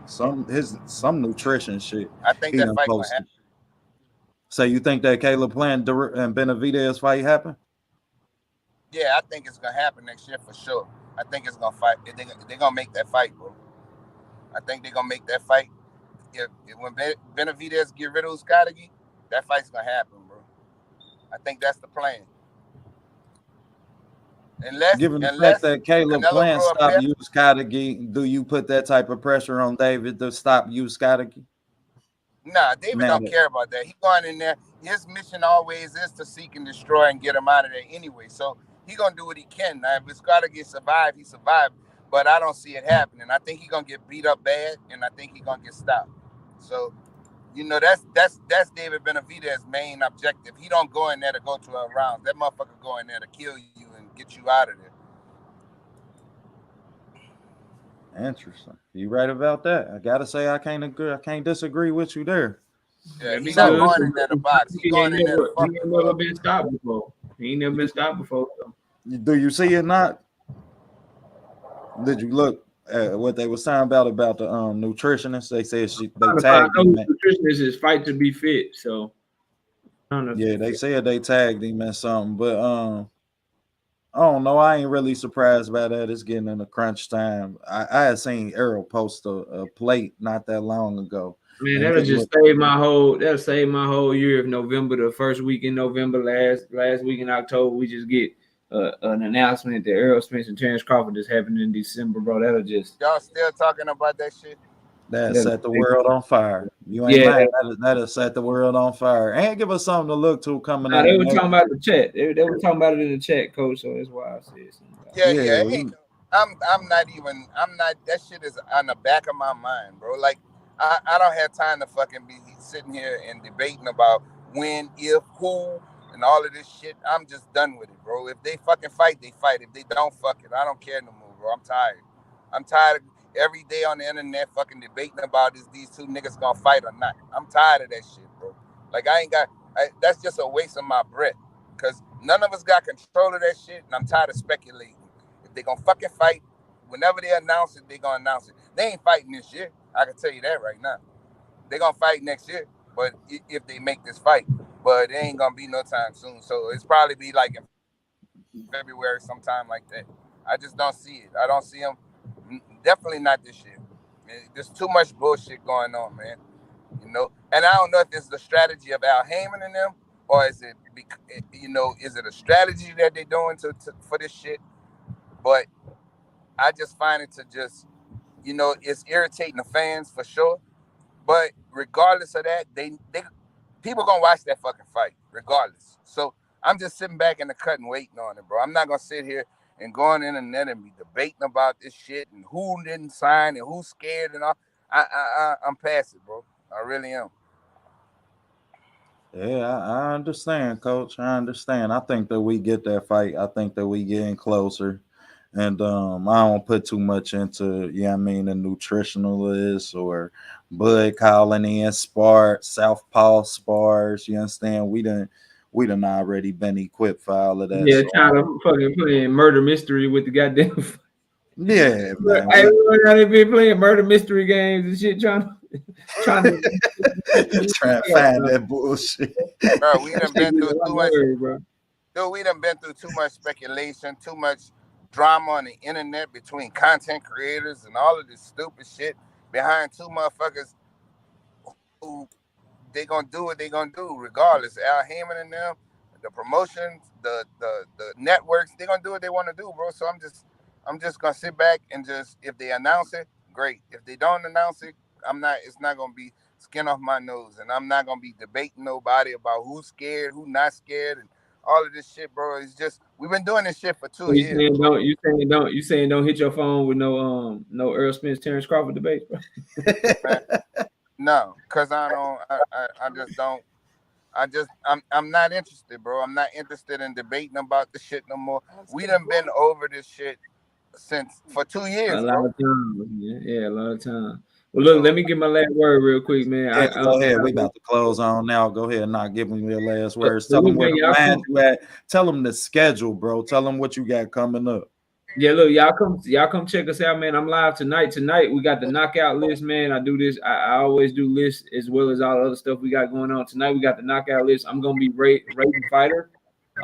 some nutrition shit. I think that fight gonna happen. So you think that Caleb Plant and Benavidez fight happen? Yeah, I think it's gonna happen next year for sure. I think it's gonna fight. They're gonna make that fight, bro. I think they're gonna make that fight. If when Benavidez get rid of Uskadegi, that fight's gonna happen, bro. I think that's the plan. Given the fact that Caleb Plant stopped Uskadegi, do you put that type of pressure on David to stop Uskadegi? Nah, David don't care about that. He going in there. His mission always is to seek and destroy and get him out of there anyway. So he gonna do what he can. Now, if Uskadegi survive, he survived. But I don't see it happening. I think he's gonna get beat up bad, and I think he's gonna get stopped. So, you know, that's David Benavidez's main objective. He don't go in there to go 12 rounds. That motherfucker go in there to kill you and get you out of there. Interesting. You right about that. I gotta say I can't agree. I can't disagree with you there. Yeah, he's not going in there to box. He's going in there to fuck. He ain't never been stopped before. He ain't never been stopped before. So. Do you see it not? Did you look at what they was talking about the nutritionist? They said they tagged him. Nutritionist is fight to be fit. So yeah, they said they tagged him at something, but I don't know. I ain't really surprised by that. It's getting in the crunch time. I had seen Errol post a plate not that long ago. Man, that'll just save my whole year of November. The first week in November, last week in October, we just get an announcement that Errol Spence and Terrence Crawford is happening in December, bro. That'll just y'all still talking about that shit. That set the world on fire. You ain't lying. That'll set the world on fire and give us something to look to coming out. They were talking about the chat. They were talking about it in the chat, coach. So that's why I said something. Yeah. I'm not. That shit is on the back of my mind, bro. Like I don't have time to fucking be sitting here and debating about when, if, who, and all of this shit. I'm just done with it, bro. If they fucking fight, they fight. If they don't, fuck it. I don't care no more, bro. I'm tired. I'm tired of every day on the internet fucking debating about is these two niggas gonna fight or not. I'm tired of that shit, bro. Like that's just a waste of my breath. Cause none of us got control of that shit, and I'm tired of speculating. If they gonna fucking fight, whenever they announce it, they gonna announce it. They ain't fighting this year. I can tell you that right now. They gonna fight next year, but if they make this fight, but it ain't gonna be no time soon. So it's probably be like in February, sometime like that. I just don't see it. I don't see them. Definitely not this year. There's too much bullshit going on, man. You know, and I don't know if it's the strategy of Al Heyman and them, or is it, is it a strategy that they're doing for this shit? But I just find it to just, it's irritating the fans for sure. But regardless of that, they people gonna watch that fucking fight regardless. So I'm just sitting back in the cut and waiting on it, bro. I'm not gonna sit here and go on the internet and be debating about this shit and who didn't sign and who's scared and all. I'm past it, bro. I really am. Yeah, I understand, Coach. I understand. I think that we get that fight. I think that we getting closer. And I don't put too much into, the nutritionalist or Bud calling in Southpaw spars. You understand? We done already been equipped for all of that. Yeah, trying to fucking playing murder mystery with the goddamn. Yeah, man. Everybody been playing murder mystery games and shit, trying to trying to find that bullshit. Bro, we done been through too much. Dude, we done been through too much speculation, too much drama on the internet between content creators and all of this stupid shit behind two motherfuckers who they gonna do what they gonna do regardless. Al Heyman and them, the promotions, the networks, they gonna do what they want to do, bro. So I'm just gonna sit back and just, if they announce it, great. If they don't announce it, it's not gonna be skin off my nose, and I'm not gonna be debating nobody about who's scared, who not scared, and all of this shit, bro. It's just, we've been doing this shit for 2 years. You saying don't hit your phone with no Errol Spence, Terrence Crawford debate, bro? No, because I'm not interested, bro. I'm not interested in debating about this shit no more. We done been over this shit for 2 years, bro. Yeah, a lot of time. Well, look, let me get my last word real quick, man. Yeah, go ahead. We about to close on now. Go ahead and not give them your last words. Tell them where to find you at. Tell them the schedule, bro. Tell them what you got coming up. Yeah, look, y'all come check us out, man. I'm live tonight. Tonight we got the knockout list, man. I do this. I always do lists as well as all the other stuff we got going on. Tonight we got the knockout list. I'm gonna be rating fighter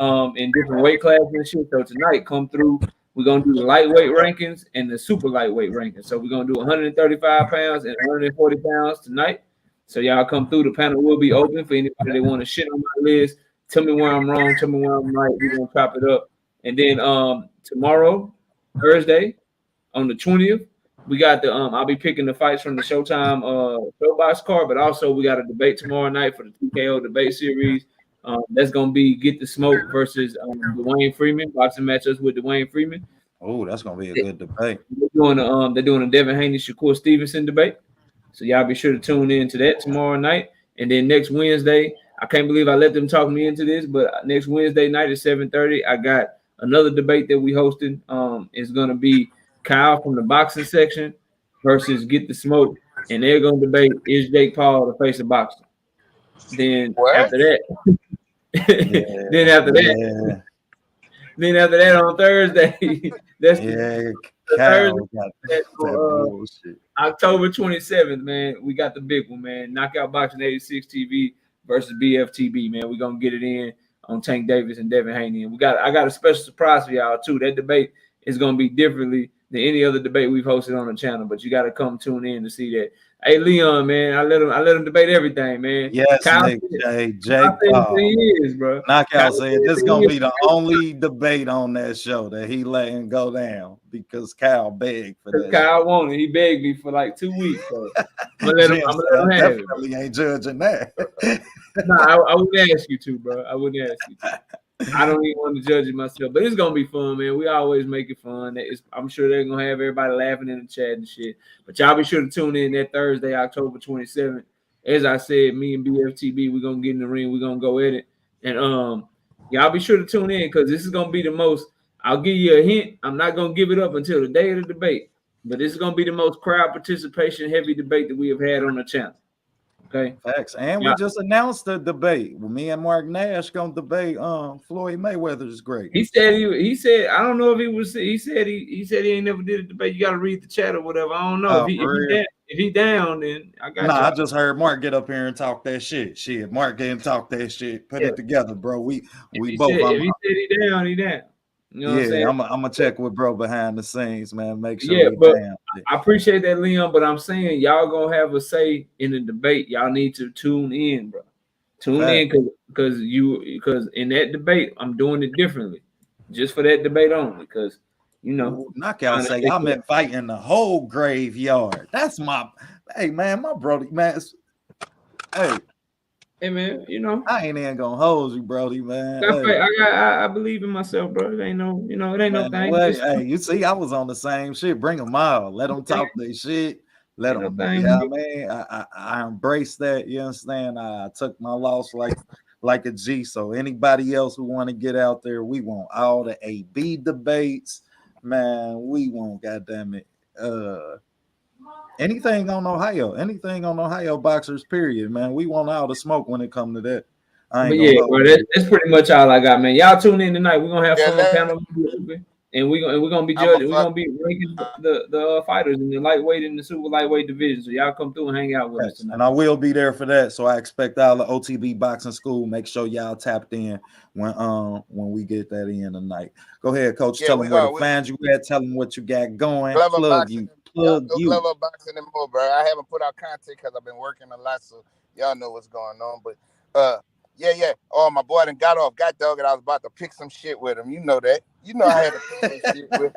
in different weight classes and shit. So tonight, come through. We're going to do the lightweight rankings and the super lightweight rankings. So we're going to do 135 pounds and 140 pounds tonight. So y'all come through. The panel will be open for anybody that want to shit on my list. Tell me where I'm wrong. Tell me where I'm right. We're going to chop it up. And then tomorrow, Thursday, on the 20th, we got the I'll be picking the fights from the Showtime Showbox card, but also we got a debate tomorrow night for the TKO debate series. That's gonna be Get the Smoke versus Dwayne Freeman, boxing matchups with Dwayne Freeman. Oh, that's gonna be a good debate. They're doing a Devin Haney Shakur Stevenson debate. So y'all be sure to tune in to that tomorrow night. And then next Wednesday, I can't believe I let them talk me into this, but next Wednesday night at 7:30, I got another debate that we hosted is going to be Kyle from the boxing section versus Get the Smoke, and they're going to debate is Jake Paul the face of boxing. Then after that, then after that on Thursday, that's Kyle got that bullshit. October 27th, man. We got the big one, man. Knockout Boxing 86 TV versus BFTB, man. We're gonna get it in on Tank Davis and Devin Haney. And I got a special surprise for y'all too. That debate is gonna be differently than any other debate we've hosted on the channel, but you gotta come tune in to see that. Hey Leon, man, I let him debate everything, man. Yes, Nick, Jake Paul. Bro. Knockout said this is gonna be the only debate on that show that he letting go down because Kyle begged for that. Kyle wanted. He begged me for like 2 weeks. So I'm gonna let him have it. Definitely ain't judging that. I wouldn't ask you to, bro. I wouldn't ask you to. I don't even want to judge it myself, but it's gonna be fun, man. We always make it fun. I'm sure they're gonna have everybody laughing in the chat and shit. But y'all be sure to tune in that Thursday, October 27th. As I said, me and BFTB, we're gonna get in the ring. We're gonna go at it, and y'all be sure to tune in because this is gonna be the most. I'll give you a hint. I'm not gonna give it up until the day of the debate, but this is gonna be the most crowd participation heavy debate that we have had on the channel. Okay. Facts. And we just announced the debate. Me and Mark Nash gonna debate Floyd Mayweather's great. He said I don't know if he was he said he ain't never did a debate. You gotta read the chat or whatever. I don't know. If he down, then I got I just heard Mark get up here and talk that shit. Shit, Mark didn't talk that shit. Put it together, bro. We both if he said he down, he down. You know what I'm saying? I'm gonna check with bro behind the scenes, man. Make sure. I appreciate that, Leon. But I'm saying y'all gonna have a say in the debate. Y'all need to tune in, bro. Tune in because in that debate I'm doing it differently, just for that debate only. Because Knockout say y'all been fighting the whole graveyard. That's my man, my brody, man. Hey man, I ain't even gonna hold you, Brody, man. I believe in myself, bro. It ain't no thing. Hey, you see, I was on the same shit. Bring them out. Let them talk their shit. Let them. I embrace that. You understand? I took my loss like a G. So anybody else who want to get out there, we want all the AB debates, man. We want, goddamn it, anything on Ohio boxers, period, man. We want all the smoke when it comes to that. Bro, that's pretty much all I got, man. Y'all tune in tonight. We're gonna have fun panel, and we're gonna be judging. We're gonna be ranking the fighters in the lightweight and the super lightweight division. So y'all come through and hang out with us tonight. And I will be there for that. So I expect all the OTB boxing school. Make sure y'all tapped in when we get that in tonight. Go ahead, Coach. Tell them where to find you at. Tell them what you got going. Plug you. Level boxing and more, bro. I haven't put out content because I've been working a lot, so y'all know what's going on. But yeah. Oh, my boy done got dog, and I was about to pick some shit with him. You know that. You know I had to pick some shit with.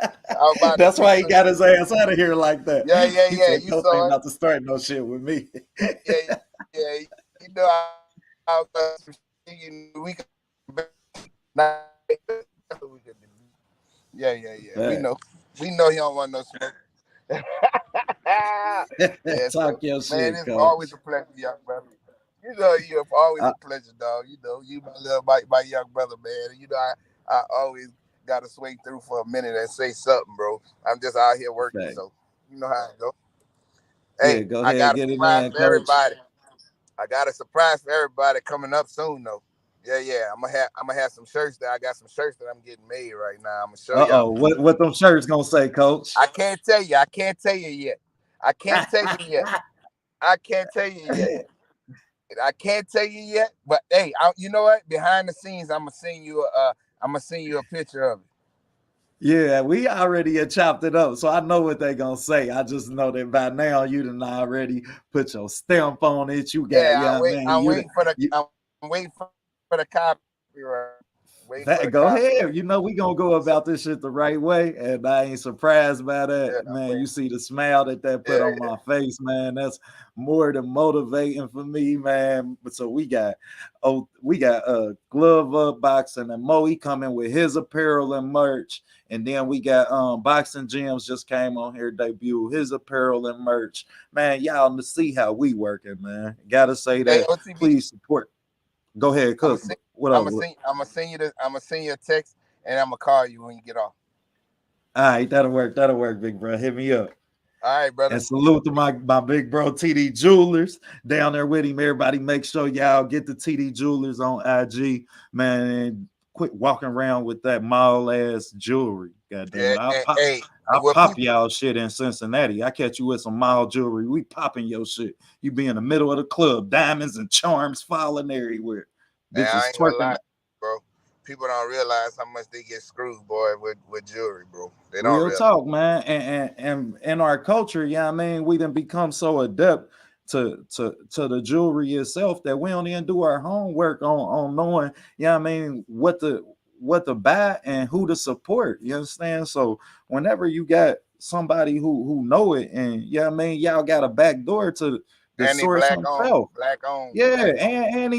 That's why he got his ass out of here like that. Yeah. You saw not to start no shit with me. yeah. You know I was we could. Yeah. We know he don't want no smoke. Talk your shit, man. It's Coach. Always a pleasure, young brother. You know, you're always a pleasure, dog. You know, you my young brother, man. You know, I always got to swing through for a minute and say something, bro. I'm just out here working, so you know how it go. Hey, go ahead, I got get a it surprise in, for everybody. I got a surprise for everybody coming up soon, though. Yeah. I'm gonna have some shirts that I got some shirts that I'm getting made right now. I'm gonna show y'all. What them shirts gonna say, Coach? I can't tell you. I can't tell you yet. I can't tell you yet. But hey, you know what? Behind the scenes, I'm gonna send you a picture of it. Yeah, we already chopped it up, so I know what they're gonna say. I just know that by now you done already put your stamp on it. You got, I'm waiting for the copyright. Go ahead. You know we gonna go about this shit the right way, and I ain't surprised by that, man. You see the smile that put on my face, man. That's more than motivating for me, man. But so we got Glove Up Boxing and Mo. He coming with his apparel and merch, and then we got Boxing Gyms just came on here debut his apparel and merch, man. Y'all to see how we working, man. Gotta say that. Please support. Go ahead, Cook. I'm gonna send you a text, and I'm gonna call you when you get off. All right, that'll work, big bro. Hit me up. All right, brother. And salute to my big bro TD Jewelers down there with him. Everybody, make sure y'all get the TD Jewelers on IG, man. And quit walking around with that mall ass jewelry. God damn it. I'll pop y'all shit in Cincinnati. I catch you with some mall jewelry. We popping your shit. You be in the middle of the club, diamonds and charms falling everywhere. Bitches twerking. Bro. People don't realize how much they get screwed, boy, with jewelry, bro. They don't real talk, man. And in our culture, I mean, we done become so adept to the jewelry itself that we don't even do our homework on knowing, I mean, what to buy and who to support. You understand? So whenever you got somebody who know it, and I mean, y'all got a back door to the source himself. Black on. Yeah, and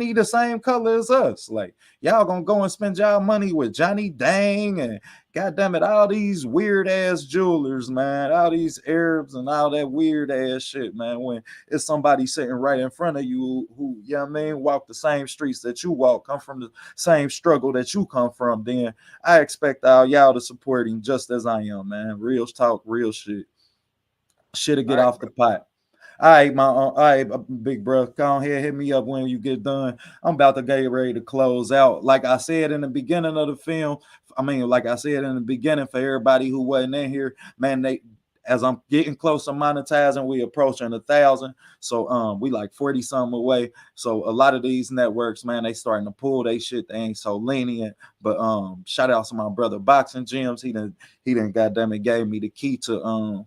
he the same color as us. Like, y'all gonna go and spend y'all money with Johnny Dang and goddamn it, all these weird ass jewelers, man, all these Arabs and all that weird ass shit, man. When it's somebody sitting right in front of you who, I mean, walk the same streets that you walk, come from the same struggle that you come from, then I expect all y'all to support him just as I am, man. Real talk, real shit. Shit'll get off the pot. All right, big bro, go ahead, hit me up when you get done. I'm about to get ready to close out. Like I said in the beginning of the film, like I said in the beginning, for everybody who wasn't in here, man, as I'm getting close to monetizing, we approaching 1,000. So we like 40 something away. So a lot of these networks, man, they starting to pull they shit. They ain't so lenient. But shout out to my brother Boxing Gyms. He done goddamn it gave me the key to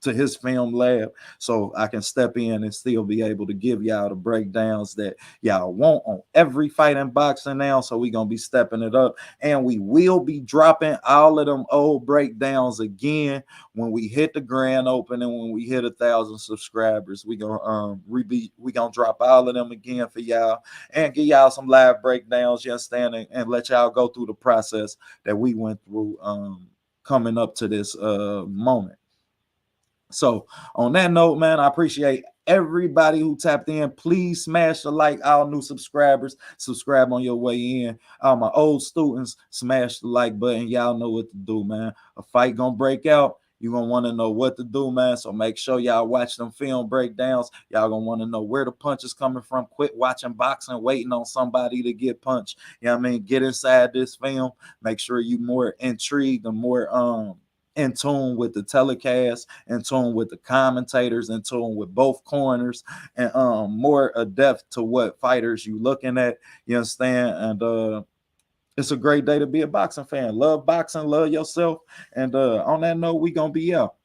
his film lab, so I can step in and still be able to give y'all the breakdowns that y'all want on every fight in boxing now. So we gonna be stepping it up, and we will be dropping all of them old breakdowns again when we hit the grand opening, when we hit 1,000 subscribers. We gonna we gonna drop all of them again for y'all and give y'all some live breakdowns, you understand, and let y'all go through the process that we went through coming up to this moment. So on that note, man, I appreciate everybody who tapped in. Please smash the like. All new subscribers, subscribe on your way in. All my old students, smash the like button. Y'all know what to do, man. A fight gonna break out. You're gonna want to know what to do, man. So make sure y'all watch them film breakdowns. Y'all gonna want to know where the punch is coming from. Quit watching boxing, waiting on somebody to get punched. You know what I mean? Get inside this film. Make sure you more intrigued and more in tune with the telecast, in tune with the commentators, in tune with both corners, and more adept to what fighters you looking at. You understand? And it's a great day to be a boxing fan. Love boxing, love yourself. And on that note, we gonna be out.